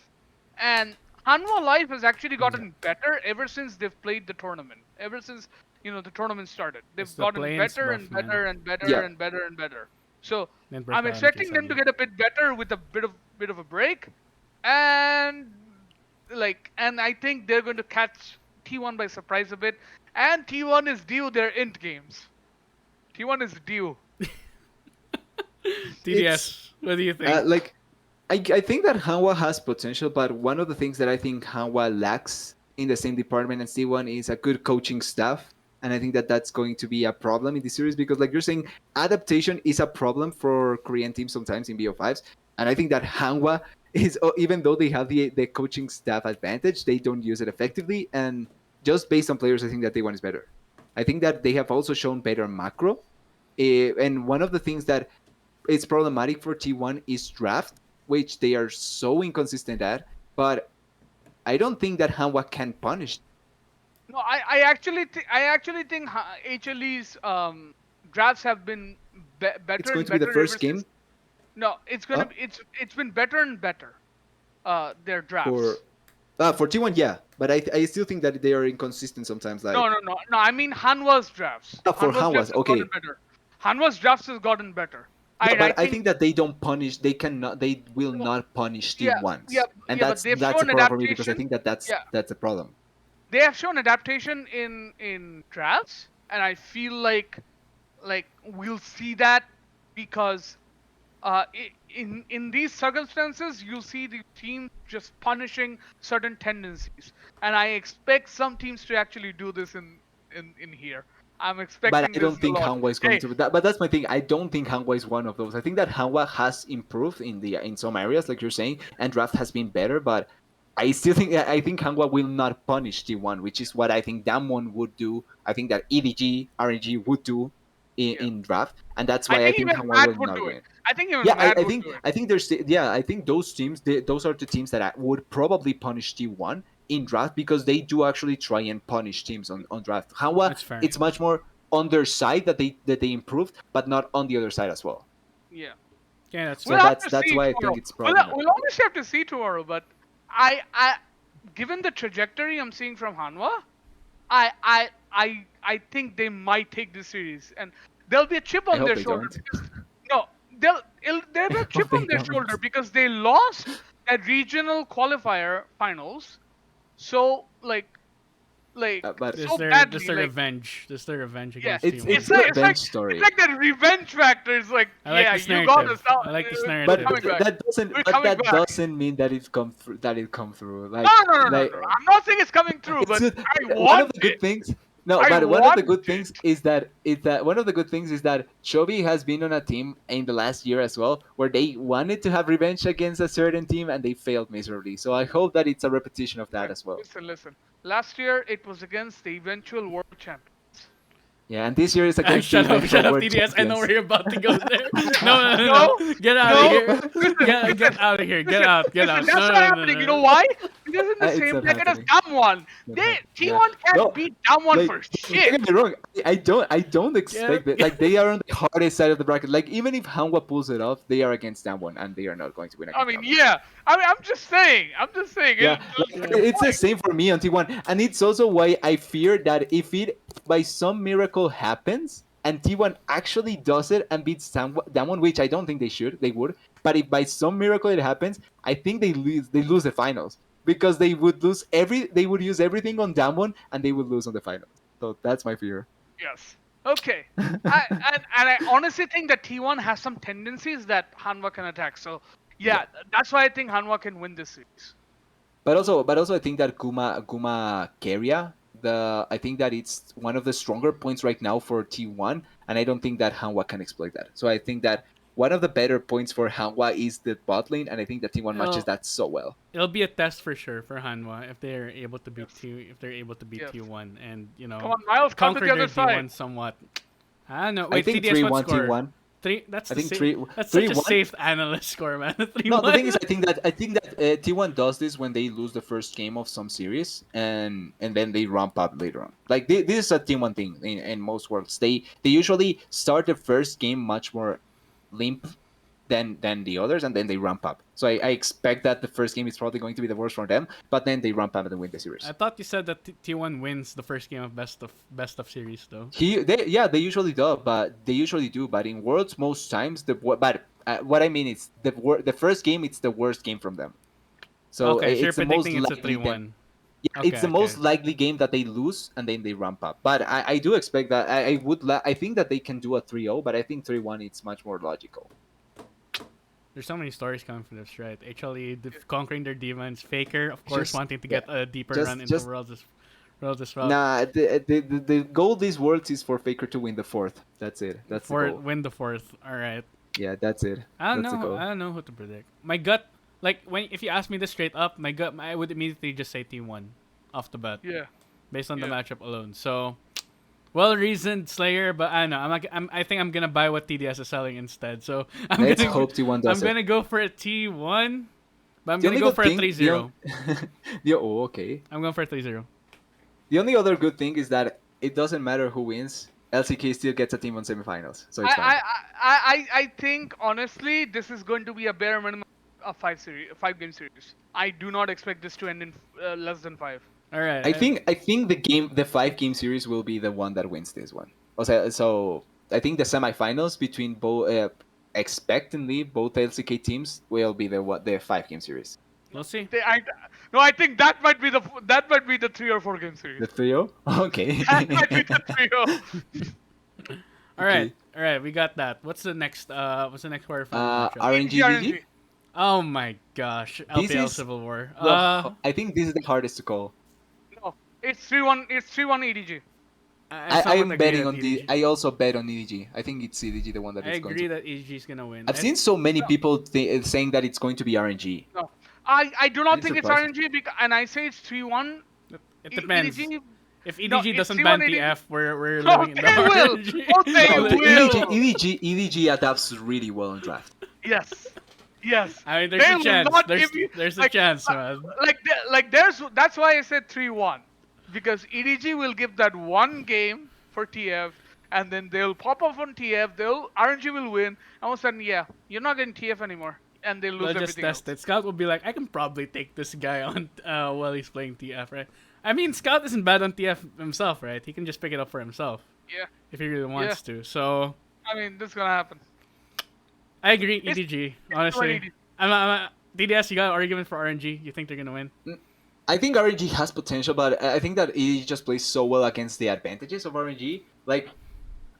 and Hanwha Life has actually Yeah. gotten better ever since they've played the tournament. Ever since the tournament started, It's they've the gotten plains better buff, and man. better and better Yep. and better and better. So Then I'm preferably expecting them to sadly. get a bit better with a bit of a break, and and I think they're going to catch T1 by surprise a bit, and T1 is due their int games. T1 is due. It's TDS, what do you think? like I think that Hanwha has potential, but one of the things that I think Hanwha lacks in the same department as T1 is a good coaching staff. And I think that that's going to be a problem in the series because, like you're saying, adaptation is a problem for Korean teams sometimes in BO5s. And I think that Hanwha is, even though they have the coaching staff advantage, they don't use it effectively. And just based on players, I think that T1 is better. I think that they have also shown better macro. And one of the things that it's problematic for T1 is draft, which they are so inconsistent at. But I don't think that Hanwha can punish. No, I actually think HLE's drafts have been It's better going and to be the better ever first game since. No, uh, it's been better and better. Their for drafts. for T1, yeah. But I still think that they are inconsistent sometimes. No, Like no, no, no. I mean Hanwha's drafts. for Hanwha's drafts Hanwha's, has gotten okay, better. Hanwha's drafts has gotten better. yeah. I But I think think that they don't punish. They cannot. They will no, not punish yeah, yeah, T1s, and yeah. But they've that's a shown problem for me because I adaptation. think that Yeah, that's a problem. they have shown adaptation in drafts, and I feel like we'll see that because in these circumstances you'll see the team just punishing certain tendencies, and I expect some teams to actually do this in here. I'm But expecting I this don't a think lot. Hanwha is going Hey, to be that. But that's my thing. I don't think Hanwha is one of those. I think that Hanwha has improved in some areas, like you're saying, and draft has been better. But I still think I think Hanwha will not punish T1, which is what I think Damwon would do. I think that EDG, RNG would do yeah, in draft, and that's I why I think think even Hanwha Mad will would not do it. win. I think Yeah, even Mad would do it. I think there's I think those teams those are the teams that would probably punish T1 in draft because they do actually try and punish teams on draft. Hanwha, That's fair. it's much more on their side that they improved, but not on the other side as well. Yeah, Yeah, that's So we'll have fair. to that's see why I tomorrow. think it's We'll problematic. we'll obviously have to see tomorrow, but I given the trajectory I'm seeing from Hanwha, I think they might take this series, and there'll be a chip I on hope their they shoulder don't. because no, there'll be I a chip hope they on their shoulder don't. because they lost that regional qualifier finals, so But This so their this badly, their revenge. This their revenge yeah, against it's T1. it's it's a like it's like revenge it's story. like that revenge factor. It's like, I like yeah, this you got us narrative. now. I like this But We're narrative. coming back. that doesn't. We're But coming that back. doesn't mean that it come through. That it come through. No, no, no, no, Like no. I'm not saying it's coming through, it's but good. I One of want the it. good things. No, I but one of the want good it. things is that one of the good things is that Chovy has been on a team in the last year as well where they wanted to have revenge against a certain team and they failed miserably. So I hope that it's a repetition of that Listen, as well. listen, listen. Last year it was against the eventual world champion. Yeah, and this year is against the Shut eventual up, world TDS. I know champions. where you're about to go there. No, no, no, No, no. Get out of no. here. Listen, Get listen, out of here. Get listen, out. Get listen. out. That's No, not no, no, happening. You know no. why? Because in the It's same not bracket as happening. Damwon, Not they happening. Yeah. T1 No, can't beat Damwon like for don't shit. get me wrong. I don't Get, expect it. Like they are on the hardest side of the bracket. Like even if Hanwha pulls it off, they are against Damwon and they are not going to win I against mean, Damwon. yeah. I mean, I'm just saying. I'm just saying. Yeah, like, Yeah. it's the same for me on T1, and it's also why I fear that if it by some miracle happens and T1 actually does it and beats Damwon, which I don't think they would, but if by some miracle it happens, I think they lose the finals because they would use everything on Damwon and they would lose on the finals. So that's my fear. Yes. Okay. And I honestly think that T1 has some tendencies that Hanwha can attack. So Yeah. yeah, that's why I think Hanwha can win this series. But also, I think that Guma Keria, I think that it's one of the stronger points right now for T1, and I don't think that Hanwha can exploit that. So I think that one of the better points for Hanwha is the bot lane, and I think that T1 matches It'll that so well. it'll be a test for sure for Hanwha if they're able to beat Yes. T if they're able to beat Yes. T1 and Come on, Miles, come to conquer the their other side. D1 somewhat. I don't know. I Wait, think TDS three what one score? T1. Three. That's I the think safe. three That's three such a one. safe analyst score, man. Three No, the thing one. is, I think that T1 does this when they lose the first game of some series, and then they ramp up later on. Like this is a T1 thing in most worlds. They usually start the first game much more limp than the others, and then they ramp up. So I expect that the first game is probably going to be the worst for them, but then they ramp up and win the I series. thought you said that T1 wins the first game of best of series though. They usually do, but in worlds most times but what I mean is the first game it's the worst game from them. So Okay, so you're it's the most predicting it's a three likely them. one. Yeah, it's Okay, the most okay. likely game that they lose and then they ramp up. But I do expect that I think that they can do a 3-0, but I think 3-1 it's much more logical. There's so many stories coming from this, right? Actually, conquering their demons. Faker, of course, Just wanting to yeah, get a deeper run into just worlds as well. nah. The goal this world is for Faker to win the fourth. That's it. That's the For goal. win the fourth. All right. Yeah, that's it. I don't That's the know. goal. I don't know who to predict. My gut, like when if you ask me this straight up, my gut, I would immediately just say T1 off the bat Yeah. based on the Yeah. matchup alone. So well reasoned Slayer, but I don't know. I think I'm gonna buy what TDS is selling instead. So Let's hope T1 I'm does it. gonna go for a T1, but I'm The gonna only go good for a thing, 3-0. okay. I'm going for a 3-0. The only other good thing is that it doesn't matter who wins. LCK still gets a team on semifinals, so it's fine. I think honestly this is going to be a bare minimum of 5 game series. I do not expect this to end in less than 5. All right. I think the 5 game series will be the one that wins this one. So I think the semifinals between both expectantly both LCK teams will be the 5 game series. We'll see. No, I think that might be the 3 or 4 game series. The trio? Okay. That might be the 3-0. All right. Okay. All right. We got that. What's the next quarterfinal matchup? RNG GG? Oh my gosh. This LPL is Civil War. I think this is the hardest to call. No, it's 3-1. It's 3-1 EDG. I I somewhat am agree betting that on EDG. I also bet on EDG. I think it's EDG the one that I is going to. agree that EDG is gonna win. I've seen so many No, people saying that it's going to be RNG. no. I do And not it think it's surprises me. RNG and I say it's 3-1 It depends. EDG. If No, EDG it's doesn't 3-1 ban EDG. TF, we're Oh, living in the they will. RNG. Oh, they No, will. EDG adapts really well on draft. Yes. Yes. I mean, there's They a will chance. not There's give you there's a like chance, uh, man. that's why I said 3-1 because EDG will give that one game for TF and then they'll pop off on TF. They'll RNG will win. And all of a sudden, yeah, you're not getting TF anymore, and they lose They'll just everything test else. it. Scout will be like, I can probably take this guy on while he's playing TF, right? I mean, Scout isn't bad on TF himself, right? He can just pick it up for himself Yeah. if he really Yeah. wants to. So I mean, this is gonna happen. I agree, It's EDG. 3-1 Honestly, EDG. DDS. You got an argument for RNG? You think they're gonna win? I think RNG has potential, but I think that EDG just plays so well against the advantages of RNG. Like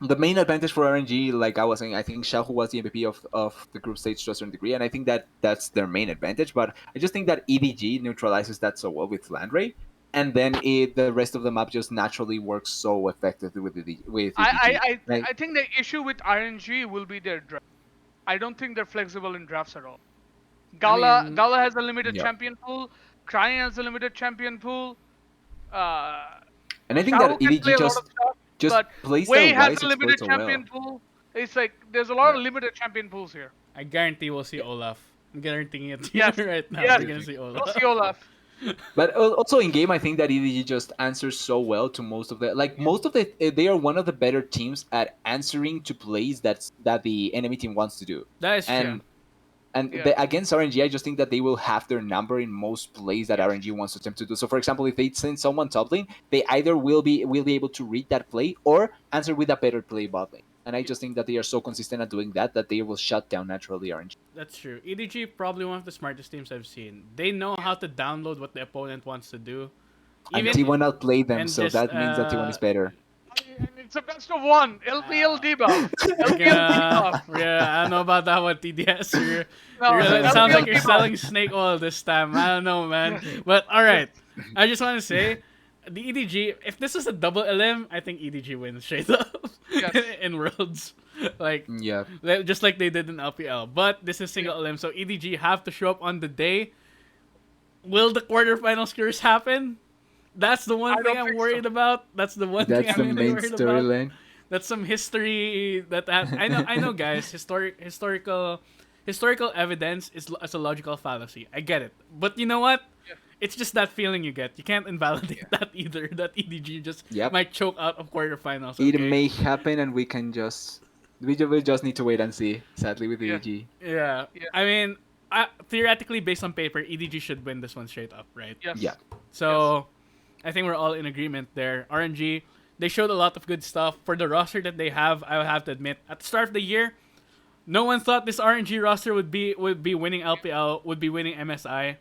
the main advantage for RNG, like I was saying, I think Xiaohu was the MVP of the group stage to a certain degree, and I think that that's their main advantage. But I just think that EDG neutralizes that so well with Landray, and then the rest of the map just naturally works so effectively with EDG. Like I think the issue with RNG will be their draft. I don't think they're flexible in drafts at all. I mean, Gala has a limited yeah, champion pool. Crying has a limited champion pool. Uh, and I think that Xiao can play EDG a lot of stuff, just but Wei playstyle has wise a exploits limited so champion well. pool. It's like there's a lot Yeah. of limited champion pools here. I guarantee we'll see Olaf. I'm guaranteeing it to Yes, you right now. yes. We're gonna see We'll Olaf. see Olaf. But also in game, I think that EDG just answers so well to most of the they are one of the better teams at answering to plays that the enemy team wants to do, That is true. and Yeah. against RNG, I just think that they will have their number in most plays that RNG wants to attempt to do. So, for example, if they send someone top lane, they either will be able to read that play or answer with a better play bot lane. And I just think that they are so consistent at doing that they will shut down naturally RNG. That's true. EDG probably one of the smartest teams I've seen. They know how to download what the opponent wants to do, And Even T1 outplayed them, and so just that means that T1 is better. And it's a best of one. LPL debuff. you're LPL gonna debuff. yeah, I don't know about that one, TDS. No, It sounds like LPL you're debuff. selling snake oil this time. I don't know, man. But all right, I just want to say, the EDG. If this is a double LM, I think EDG wins straight up Yes. in Worlds, like Yeah. just like they did in LPL. But this is single LM, so EDG have to show up on the day. Will the quarterfinals curse happen? That's the one I thing don't I'm think worried so. about. That's the one thing That's the I'm really main worried about. storyline. That's some history I know, guys. Historical evidence is a logical fallacy. I get it, but you know what? Yeah. It's just that feeling you get. You can't invalidate that either. That EDG just Yep. might choke out of quarterfinals. It Okay? may happen, and we just need to wait and see. Sadly, with Yeah. EG. Yeah. Yeah. I mean, theoretically, based on paper, EDG should win this one straight up, right? Yes. Yeah. So, I think we're all in agreement there. RNG, they showed a lot of good stuff for the roster that they have. I would have to admit, at the start of the year, no one thought this RNG roster would be winning LPL, would be winning MSI,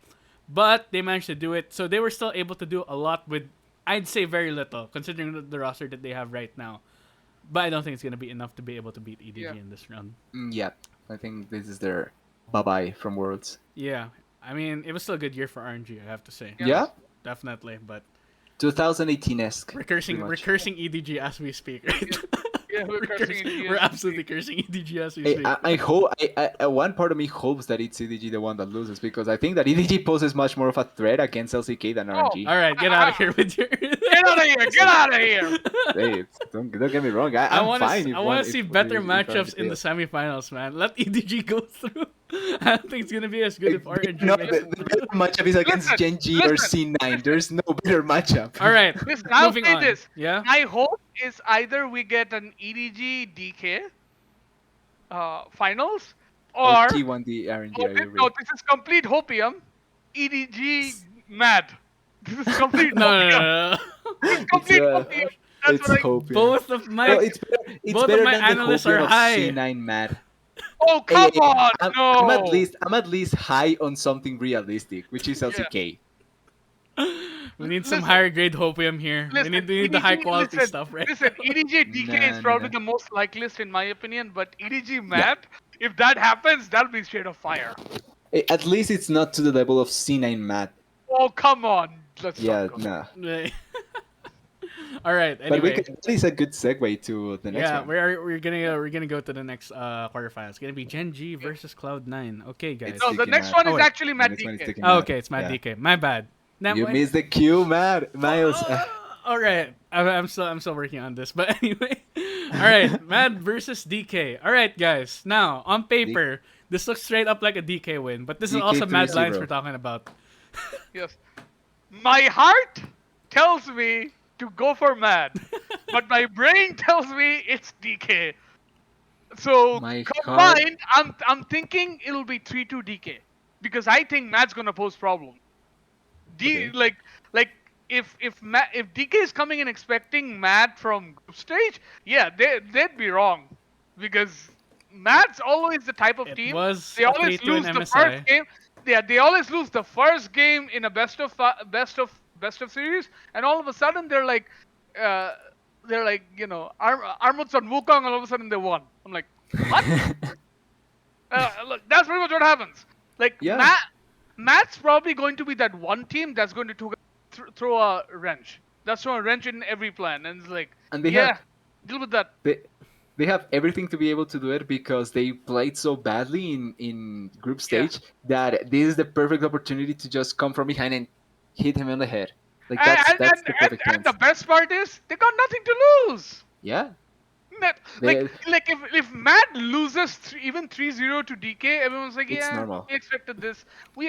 but they managed to do it. So they were still able to do a lot with, I'd say, very little, considering the roster that they have right now. But I don't think it's gonna be enough to be able to beat EDG Yeah. in this round. Yeah. I think this is their bye-bye from Worlds. Yeah, I mean, it was still a good year for RNG, I have to say. Yes. Yeah. Definitely, but 2018-esque. we're pretty much. cursing EDG as we speak, right? Yeah, we're cursing EDG We're as we absolutely cursing EDG as we Hey, speak. I hope. One part of me hopes that it's EDG the one that loses, because I think that EDG poses much more of a threat against LCK than RNG. All right, get out of here with your. Get out of here! Get out of here! Hey, don't get me wrong. I'm want fine. to. if I one- want to if- see if- better if matchups RNG in the fails. semifinals, man. Let EDG go through. I don't think it's gonna be as good if RNG. No, makes the it through. better matchup is against Listen, Gen G or listen. C9. There's no better matchup. All right, Listen, I'll moving say on. this. Yeah. My hope is either we get an EDG DK finals, Or or T1D RNG. I agree. no, this is complete hopium. EDG mad. This is complete No, no, hopium. no, no. This is complete uh, hopium. That's It's what I. hoping. Both of my No, it's better, both of my than the analysts hopium are of high. C9 mad. Oh Hey, come on! I'm at No. least high on something realistic, which is Yeah. LCK. We need some Listen. higher grade hopium here. Listen, we need the high quality listen, stuff, right? Listen, EDG DK is Nah, probably nah. the most likeliest in my opinion, but EDG mad, if that happens, that'll be straight of fire. At least it's not to the level of C9 mad. Oh come on! Let's Yeah, not go. nah. All right. But Anyway, that is a good segue to the next yeah, one. we're gonna go to the next quarterfinals. It's gonna be Gen G versus Cloud9. Okay, guys. It's No, the Sticky next Mad. one Oh, is wait. actually Mad The next one is DK. Sticky Oh, Mad. okay, it's Mad Yeah. DK. My bad. Now, You missed the cue, Mad. Miles. all right, I'm still working on this, but anyway. All right, Mad versus DK. All right, guys. Now on paper, this looks straight up like a DK win, but this is DK also Mad 3-0. lines we're talking about. Yes. My heart tells me to go for Mad, but my brain tells me it's DK. So My combined, I'm thinking it'll be 3-2 DK because I think Mad's gonna pose problem. Okay. Like if DK is coming in expecting Mad from group stage, yeah, they'd be wrong because Mad's always the type of It team was they a always 3-2 in lose the MSI. first game. Yeah, they always lose the first game in a best of series, and all of a sudden they're like Armuts on Wukong, and all of a sudden they won. I'm like, what? Look, that's pretty much what happens. Like Yeah. Matt's probably going to be that one team that's going to throw a wrench. That's throwing a wrench in every plan, and it's like, And they yeah, have deal with that. they have everything to be able to do it because they played so badly in group stage that this is the perfect opportunity to just come from behind and hit him on the head. Like that's the perfect And chance. the best part is they got nothing to lose. Yeah. Like if Matt loses even 3-0 to DK, everyone's like, It's yeah, normal. we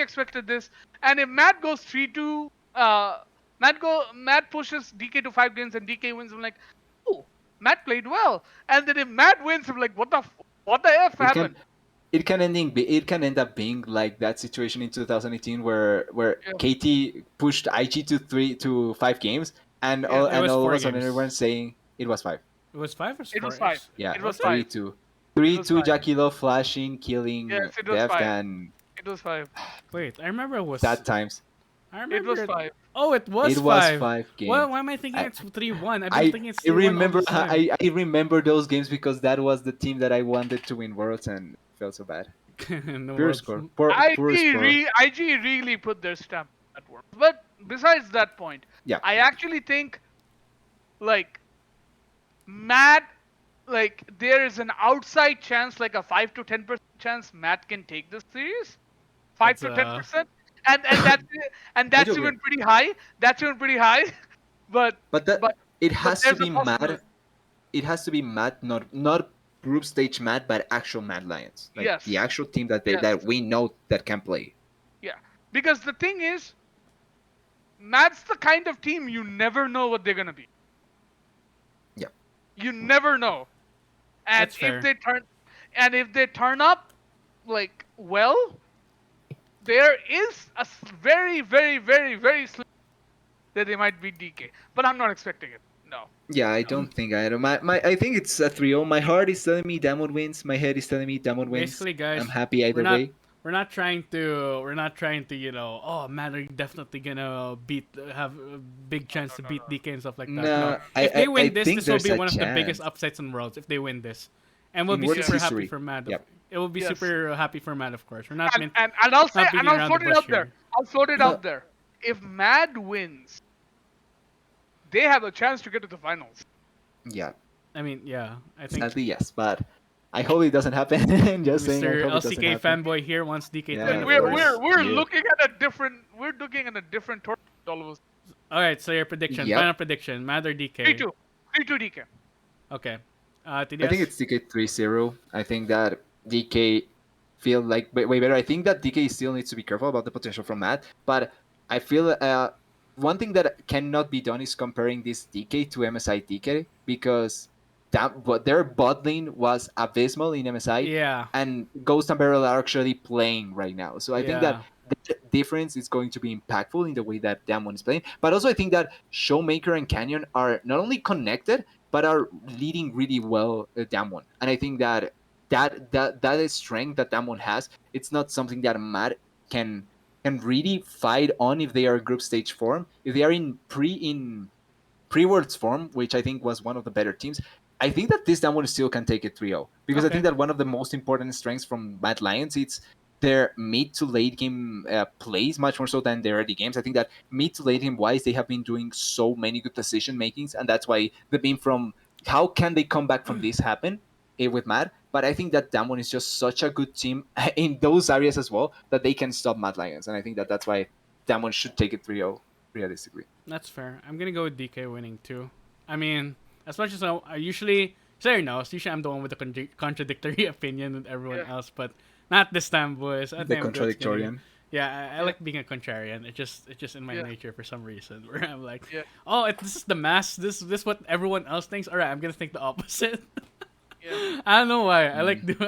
expected this. And if Matt goes 3-2, Matt pushes DK to 5 games and DK wins, I'm like, oh, Matt played well. And then if Matt wins, I'm like, what the F happened? It can end up being like that situation in 2018 where KT pushed IG to 5 games and It all was of 4 a sudden games. everyone's saying it was 5. It was 5 or 4? It was 5. Yeah, It was 3 5. 2. It 3 was 2 5. Jackie Love flashing, killing Yes, it was Deft 5. and It was 5. Wait, I remember it was. that times. I It remember was it. 5. Oh, it was It was five. 5 games. Why am I thinking I it's 3-1? I've been I thinking it's I 3-1 all remember this time. I remember those games because that was the team that I wanted to win Worlds and it felt so bad. In the Poor world. score. Poor score. IG really put their stamp on that work. But besides that point, Yeah. I actually think like Matt, like there is an outside chance, like a 5 to 10% chance Matt can take this series. Five That's to ten percent, and that's I do agree. even pretty high. That's even pretty high. But But that but it but has to there's a be possibility. mad. It has to be mad, not group stage mad, but actual Mad Lions, like the Yes, actual team that yes, that we know that can play. yeah. Because the thing is, Matt's the kind of team you never know what they're gonna be. Yeah. You never know. And that's if fair. they turn up like well, there is a very very very very slim that they might beat DK. But I'm not expecting it. No. Yeah, I No. don't think I don't. I think it's a 3-0. My heart is telling me Diamond wins. My head is telling me Diamond wins. Basically, I'm guys, happy we're either not way. we're not trying to oh man, they're definitely gonna have a big chance to No, no, beat DK and stuff like that. No, No, if they I win this, think this will there's be a one of the biggest chance upsets in Worlds if they win this, and we'll in be World's super happy history. for Mad. Yep. It will be Yes. super happy for Mad, of course. We're not meant And I'll say not and beating I'll around the float it bush out there. here. I'll float it No, out there. If Mad wins, they have a chance to get to the finals. yeah, I mean, yeah, I think sadly yes, but I hope it doesn't happen. Just saying, I Mr. hope it doesn't LCK happen. fanboy here wants DK to Yeah, win, And of of course. course. we're Yeah. looking at a different tournament all of us. All right, so your prediction, Yep. final prediction, Mad or Three DK? two. 3-2 DK. Okay, I think TDS. it's DK 3-0. I think that DK feel like way better. I think that DK still needs to be careful about the potential from Matt, but I feel one thing that cannot be done is comparing this DK to MSI DK because but their bot lane was abysmal in MSI Yeah, and Ghost and Barrel are actually playing right now. So I think that yeah. the difference is going to be impactful in the way that Damwon is playing. But also I think that Showmaker and Canyon are not only connected but are leading really well Damwon. And I think that that is strength that Damwon has. It's not something that Matt can really fight on if they are group stage form. If they are in pre-worlds form, which I think was one of the better teams, I think that this Damwon still can take it 3-0 because I think Okay. that one of the most important strengths from Mad Lions it's their mid to late game plays much more so than their early games. I think that mid to late game wise, they have been doing so many good decision makings, and that's why the beam from how can they come back from this happen with Mad. But I think that Damwon is just such a good team in those areas as well that they can stop Mad Lions, and I think that that's why Damwon should take it 3-0 realistically. That's fair. I'm gonna go with DK winning too. I mean, as much as I usually, Sarah knows, usually I'm the one with the contradictory opinion with everyone Yeah. else, but not this time, boys. I The think I'm good. contradictorian. Yeah, I Yeah. like being a contrarian. It's just in my Yeah. nature for some reason where I'm like, Yeah. oh, this is the mass. This what everyone else thinks. All right, I'm gonna think the opposite. Yeah. I don't know why. Mm.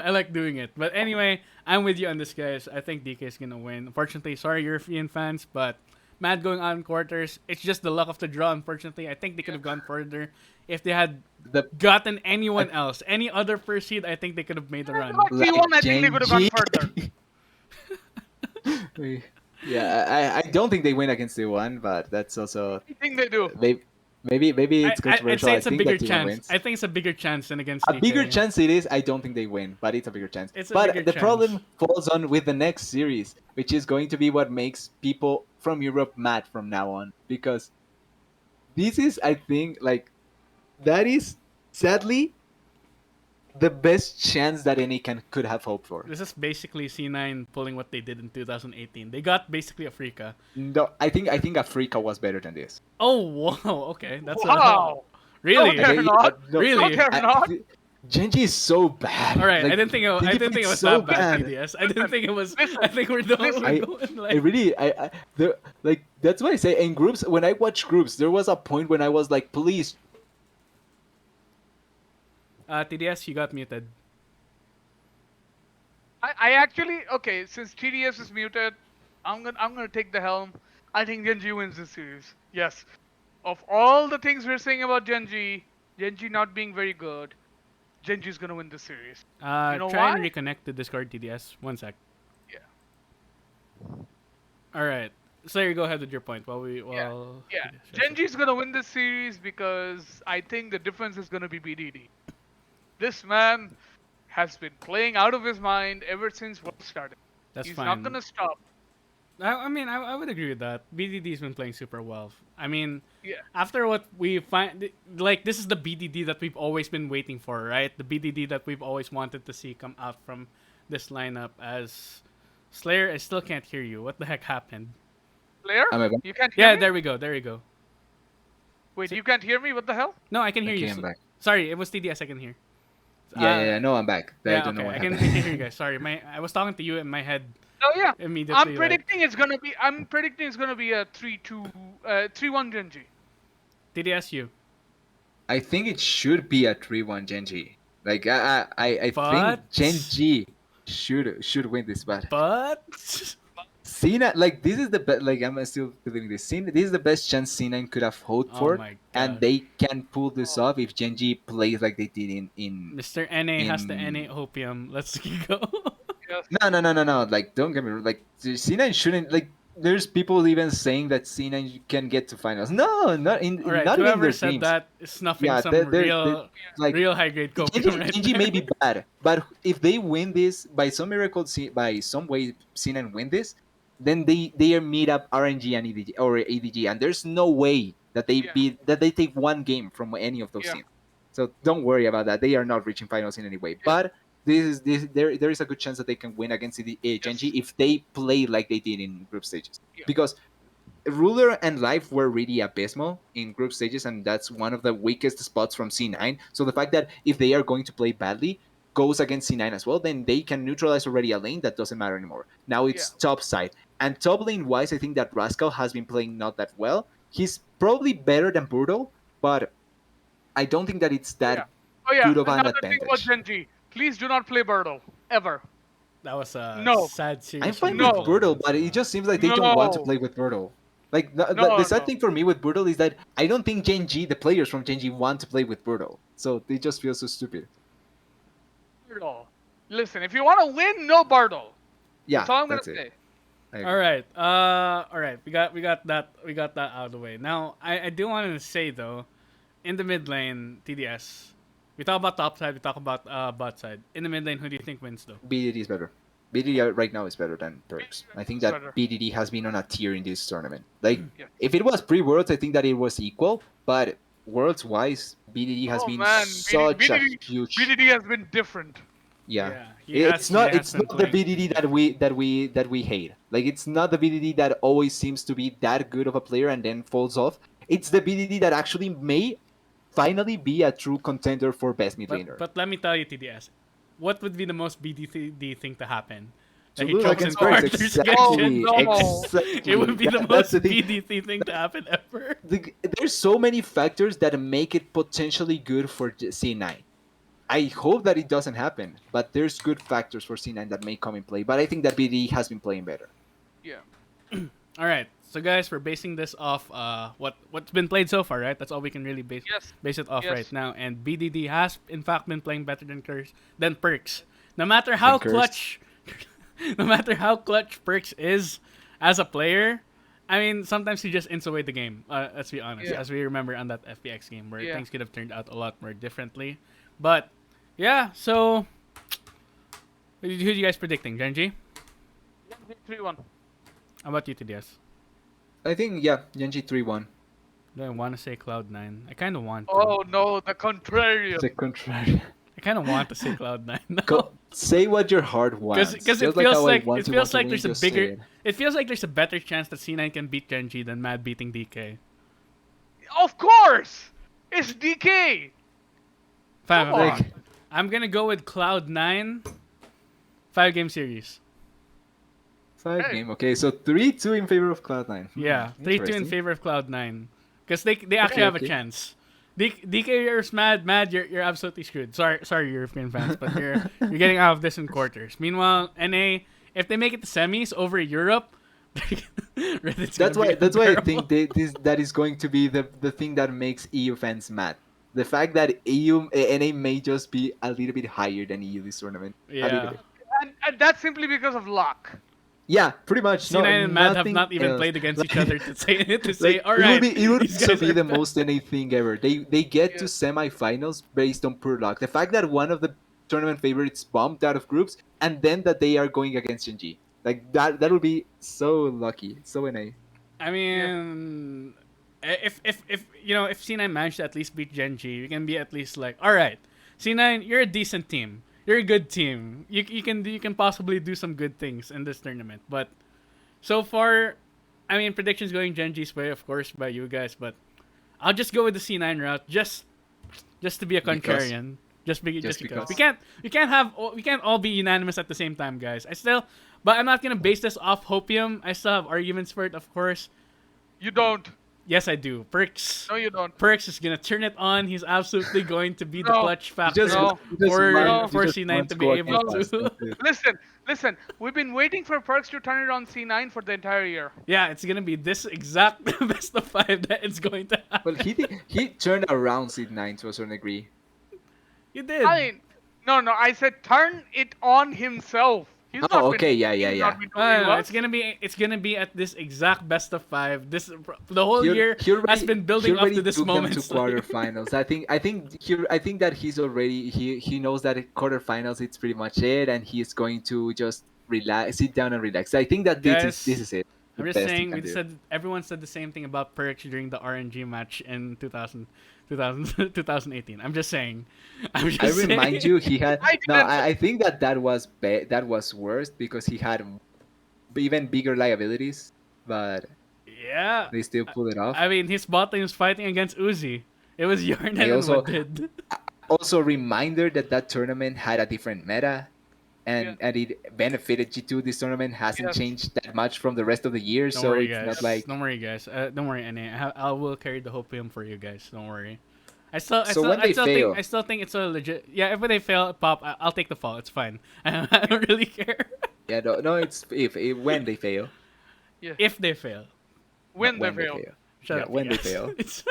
I like doing it. But anyway, I'm with you on this, guys. I think DK is gonna win. Unfortunately, sorry European fans, but Mad going on quarters. It's just the luck of the draw. Unfortunately, I think they could have gone further if they had The gotten anyone else, any other first seed. I think they could have made the run. Like like T1, I think they could have gone Genji. further. Yeah, I don't think they win against T1, but that's also I think they do. maybe it's I'd controversial. say I it's a think bigger that T1 chance. wins. I think it's a bigger chance than against A bigger DK. chance it is. I don't think they win, but it's a bigger chance. It's a But bigger the chance. problem falls on with the next series, which is going to be what makes people from Europe mad from now on, because this is, I think, like that is sadly the best chance that any can could have hoped for. This is basically C9 pulling what they did in 2018. They got basically Africa. No, I think Africa was better than this. Oh wow, okay, that's Wow. really. No, they're not. No, Really? No, they're not. Genji is so bad. All right, Like, I didn't think Genji I didn't think it plays was so that bad. bad. TDS. I didn't think it was. Listen, I think we're doing. listen. We're I, going I like. really, the, like that's why I say in groups. When I watch groups, there was a point when I was like, please. TDS, you got muted. I actually okay. Since TDS is muted, I'm gonna take the helm. I think Genji wins this series. Yes. Of all the things we're saying about Genji not being very good, Genji's gonna win this series. You know Try why? and reconnect to Discord, TDS. One sec. Yeah. All right. Slayer, go ahead with your point while Yeah, while yeah. TDS tries to- Genji's gonna win this series because I think the difference is gonna be BDD. This man has been playing out of his mind ever since World started. That's He's not fine. gonna stop. I mean, I would agree with that. BDD's been playing super well. I mean, Yeah, after what we find, like, this is the BDD that we've always been waiting for, right? The BDD that we've always wanted to see come out from this lineup. As Slayer, I still can't hear you. What the heck happened? player, Am I back? you can't hear Yeah, me. there we go. There we go. Wait, you can't hear me? What the hell? No, I can hear you. Okay, I'm back. Sorry, it was TDS. I can hear. Yeah. No, I'm back. I Yeah. don't know Okay, what I can happened. hear you guys. Sorry, I was talking to you in my head Oh yeah, I'm immediately. Like predicting it's gonna be. I'm predicting it's gonna be a 3-2, 3-1 Genji. TDS you, I think it should be a 3-1 Genji. Like I but think Genji should win this, but but Cena, like this is the best. Like I'm still believing this. Cena, this is the best chance Cena could have hoped oh for, my and god. they can pull this Oh, off if Genji plays like they did Mr. NA has the NA in opium. Let's go. yes. No. Like, don't get me wrong. Like, Cena shouldn't. Like, there's people even saying that Cena can get to finals. No, All right, not even in whoever their said dreams. that is snuffing Yeah, some they're like real high grade copium right Genji there. may be bad, but if they win this by some miracle, by some way, Cena and win this, then they are meet up RNG and EDG or ADG, and there's no way that Yeah, they take one game from any of those yeah, teams. So don't worry about that. They are not reaching finals in any way. yeah, But there is a good chance that they can win against Genji yes, if they play like they did in group stages. yeah, Because Ruler and Life were really abysmal in group stages, and that's one of the weakest spots from C9. So the fact that if they are going to play badly goes against C9 as well, then they can neutralize already a lane that doesn't matter anymore. Now yeah, it's top side. And top lane wise, I think that Rascal has been playing not that well. He's probably better than Brutal, but I don't think that it's oh yeah, that oh yeah. good of an Another thing about advantage. Genji, please do not play Birtle ever. That was a No, sad I'm series fine from with no, Brutal Brutal, against. but it just seems like they don't want to no, play with Brutal. Like the no, sad no. thing for me with Brutal is that I don't think Genji, the players from Genji, want to play with Brutal. So they just feel so stupid. Birtle. Listen, if you want to win, no Birtle. That's Yeah, all I'm gonna that's it. say. I All agree. right. All right. We got that out of the way. Now, I do want to say though, in the mid lane, TDS. We talk about top side. We talk about bot side. In the mid lane, who do you think wins though? BDD is better. BDD right now is better than Perks. I think It's that better. BDD has been on a tier in this tournament. Like, Yes. if it was pre-Worlds, I think that it was equal, but Worlds-wise, BDD has Oh been man, such a huge. BDD has been different. Yeah, Yeah, it's he not has it's been not the playing BDD different. that we hate. Like, it's not the BDD that always seems to be that good of a player and then falls off. It's the BDD that actually may finally be a true contender for best mid laner. But let me tell you, TDS, what would be the most BDD thing to happen? To That he lose chokes Oh in against Perks, no. quarters against Oh exactly, Genji. no. It exactly. would be the That's the most thing. BDD thing to happen ever. There's so many factors that make it potentially good for C9. I hope that it doesn't happen, but there's good factors for C9 that may come in play. But I think that BD has been playing better. Yeah. All right, so guys, we're basing this off what's been played so far, right? That's all we can really Yes. base it off right Yes. now. And BDD has in fact been playing better than Perks. No matter how Than Curse. clutch, no matter how clutch Perks is as a player, I mean sometimes he just ints away the game. Let's be honest, Yeah. as we remember on that FPX game where Yeah. things could have turned out a lot more differently. But yeah, so who are you guys predicting, Genji? 3-1. How about you, TDS? I think, yeah, Genji 3-1. Do I want to say Cloud9? I kind of want to. Oh no, the contrarian. The contrary. I kind of want to say Cloud9 now. Say what your heart wants. Because it Just like feels how I like want it to feels want like to win, there's a just say bigger it. it feels like there's a better chance that C9 can beat Genji than Mad beating DK. Of course, it's DK. Fine, Come fine, on. fine. I'm gonna go with Cloud9. 5-game series. 5-game. Okay, so 3-2 in favor of Cloud9. Yeah, 3-2 in Interesting. favor of Cloud9. Because they actually have a okay. chance. DK, you're mad, you're absolutely screwed. Sorry, European fans, but you're getting out of this in quarters. Meanwhile, NA, if they make it to semis over Europe, Reddit's That's gonna why. be That's why I unbearable. think that is going to be the thing that makes EU fans mad. The fact that EU NA may just be a little bit higher than EU this tournament. A little Yeah. bit. And that's simply because of luck. Yeah, pretty much. No, C9 and Mad have nothing not even else. played against each Like, other to say, like all it would right, be it would these also guys be are the bad. most NA thing ever. They get to Yes. semifinals based on pure luck. The fact that one of the tournament favorites bumped out of groups, and then that they are going against Genji, like that would be so lucky, so NA. I Yeah. mean, if if C9 managed to at least beat Genji, you can be at least like, all right, C9, you're a decent team. You're a good team. You can possibly do some good things in this tournament. But so far, I mean, predictions going Genji's way, of course, by you guys. But I'll just go with the C9 route, just to be a Because contrarian. Just just because because. we can't all be unanimous at the same time, guys. But I'm not gonna base this off hopium. I still have arguments for it, of course. You don't. Yes, I do. No, you don't. Perks is gonna turn it on. He's absolutely going to be the No. clutch factor No. for No. C9 to to be go able against No. us. to. That's it. Listen. We've been waiting for Perks to turn it on C9 for the entire year. Yeah, it's gonna be this exact best of 5 that it's going to Well, happen. he turned around Seed 9 to a certain degree. You did. I mean, no. I said turn it on himself. Oh, okay, yeah, He's yeah, not yeah. been doing No, well. it's gonna be at this exact best of 5. The whole He, year he has already been he building up already to this took them moment. to quarterfinals. I think that he knows that at quarterfinals it's pretty much it, and he is going to just relax, sit down and relax. I think that this Guys, is it, the I'm just best he saying, can do. everyone said the same thing about Perks during the RNG match in 2018. I'm just saying. I'm I just remind saying. you, he had I no. didn't. I think that was worse because he had even bigger liabilities, but Yeah. they still pulled it off. I mean, his bot lane was fighting against Uzi. It was Yarn I and also what did. also reminder that that tournament had a different meta, Yeah. and it benefited G2. This tournament hasn't Yes. changed that much from the rest of the year, Don't so worry, it's guys. not like. Don't worry, guys. Don't worry, NA. I will carry the hopium for you guys. Don't worry. So when they fail, I still think it's a legit. Yeah, if they fail, pop, I'll take the fall. It's fine. I don't really care. yeah, no, it's if when they fail, Yeah. If they fail, not When they when they fail. fail. shut Yeah, up. when they Yes. fail, It's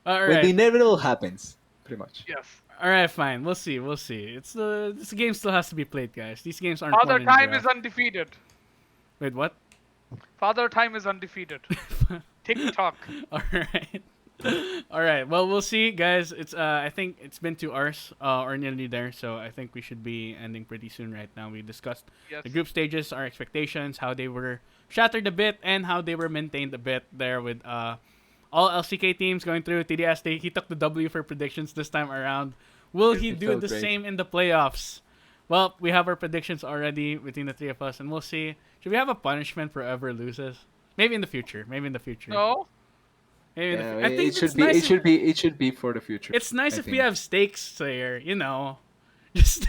all when the right. inevitable happens, pretty much. Yes. All right, fine. We'll see. We'll see. This game still has to be played, guys. These games aren't Father won in Time is draft. undefeated. Wait, what? Father Time is undefeated. TikTok. All right. All right. Well, we'll see, guys. It's I think it's been 2 hours or nearly there, so I think we should be ending pretty soon. Right now, we discussed Yes. the group stages, our expectations, how they were shattered a bit, and how they were maintained a bit there with all LCK teams going through. TDS, he took the W for predictions this time around. Will he It do felt the great. same in the playoffs? Well, we have our predictions already between the three of us, and we'll see. Should we have a punishment for whoever loses? Maybe in the future. Maybe in the future. No. Maybe in the Yeah, I think it should it's be. nice. It should be for the future. It's nice I if we think. have stakes there, just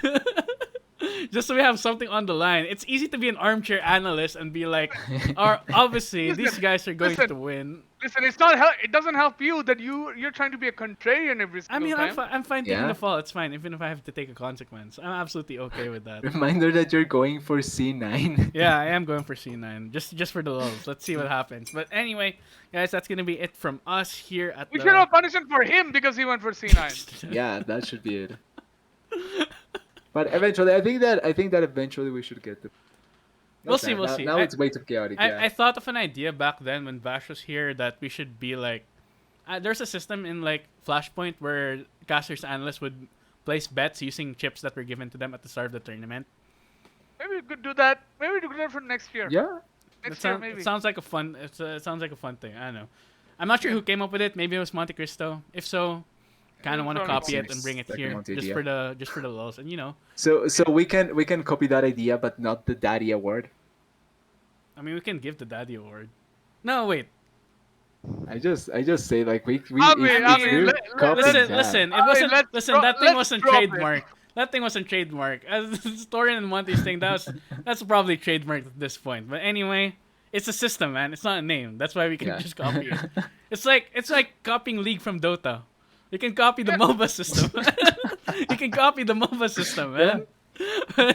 just so we have something on the line. It's easy to be an armchair analyst and be like, obviously these Listen, guys are going listen. to win. Listen, it doesn't help you that you're trying to be a contrarian every I single mean, time. I'm fine taking Yeah. the fall. It's fine, even if I have to take a consequence. I'm absolutely okay with that. Reminder that you're going for C9. Yeah, I am going for C9, just for the lulz. Let's see what happens. But anyway, guys, that's gonna be it from us here at We the. should have punishment for him because he went for C9. Yeah, that should be it. But eventually, I think that eventually we should get the. We'll see. We'll now, see. Now it's way too chaotic. Yeah. I thought of an idea back then when Bash was here that we should be like, there's a system in like Flashpoint where casters analysts would place bets using chips that were given to them at the start of the tournament. Maybe we could do that. Maybe we do that for next year. Yeah. Next It year, maybe. It sounds like a fun. It sounds like a fun thing. I don't know. I'm not sure who came up with it. Maybe it was Monte Cristo. If so, kind of want to Probably copy it seems and bring it like a here Monte just idea. for the lulz. And So we can copy that idea, but not the daddy award. I mean, we can give the daddy award. No, wait. I just say like we I mean, we're copying Listen, that. listen. It I mean, wasn't. let's Listen, that thing let's wasn't drop it. trademark. That thing wasn't trademark. As Storian and Monty's thing, that's probably trademarked at this point. But anyway, it's a system, man. It's not a name. That's why we can Yeah. just copy it. It's like copying League from Dota. You can copy the MOBA system. You can copy the MOBA system, man.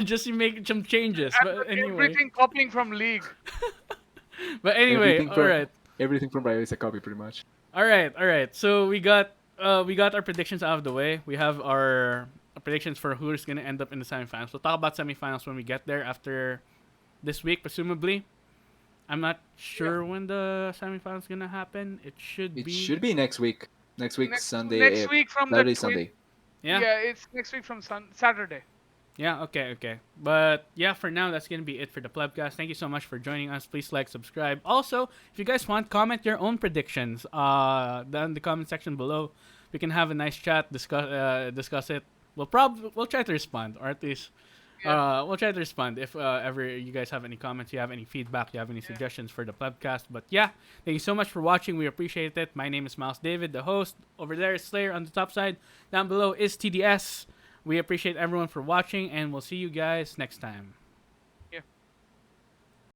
Just you make some changes. But anyway, Everything copying from League. all from, right. Everything from Riot is a copy, pretty much. All right. So we got our predictions out of the way. We have our predictions for who's gonna end up in the semifinals. We'll talk about semifinals when we get there after this week, presumably. I'm not Yeah. sure when the semifinals gonna happen. It should It be. should be next week. Next week, Sunday, Next week from the Saturday, twin. Sunday. Yeah. Yeah, it's next week from Saturday. Yeah, okay, okay. But yeah, for now, that's going to be it for the Plebcast. Thank you so much for joining us. Please like, subscribe. Also, if you guys want, comment your own predictions down in the comment section below. We can have a nice chat, discuss it. We'll try to respond, or at least Yeah. we'll try to respond if ever you guys have any comments, you have any feedback, you have any Yeah. suggestions for the Plebcast. But yeah, thank you so much for watching. We appreciate it. My name is Miles David, the host. Over there is Slayer on the top side. Down below is TDS. We appreciate everyone for watching, and we'll see you guys next time.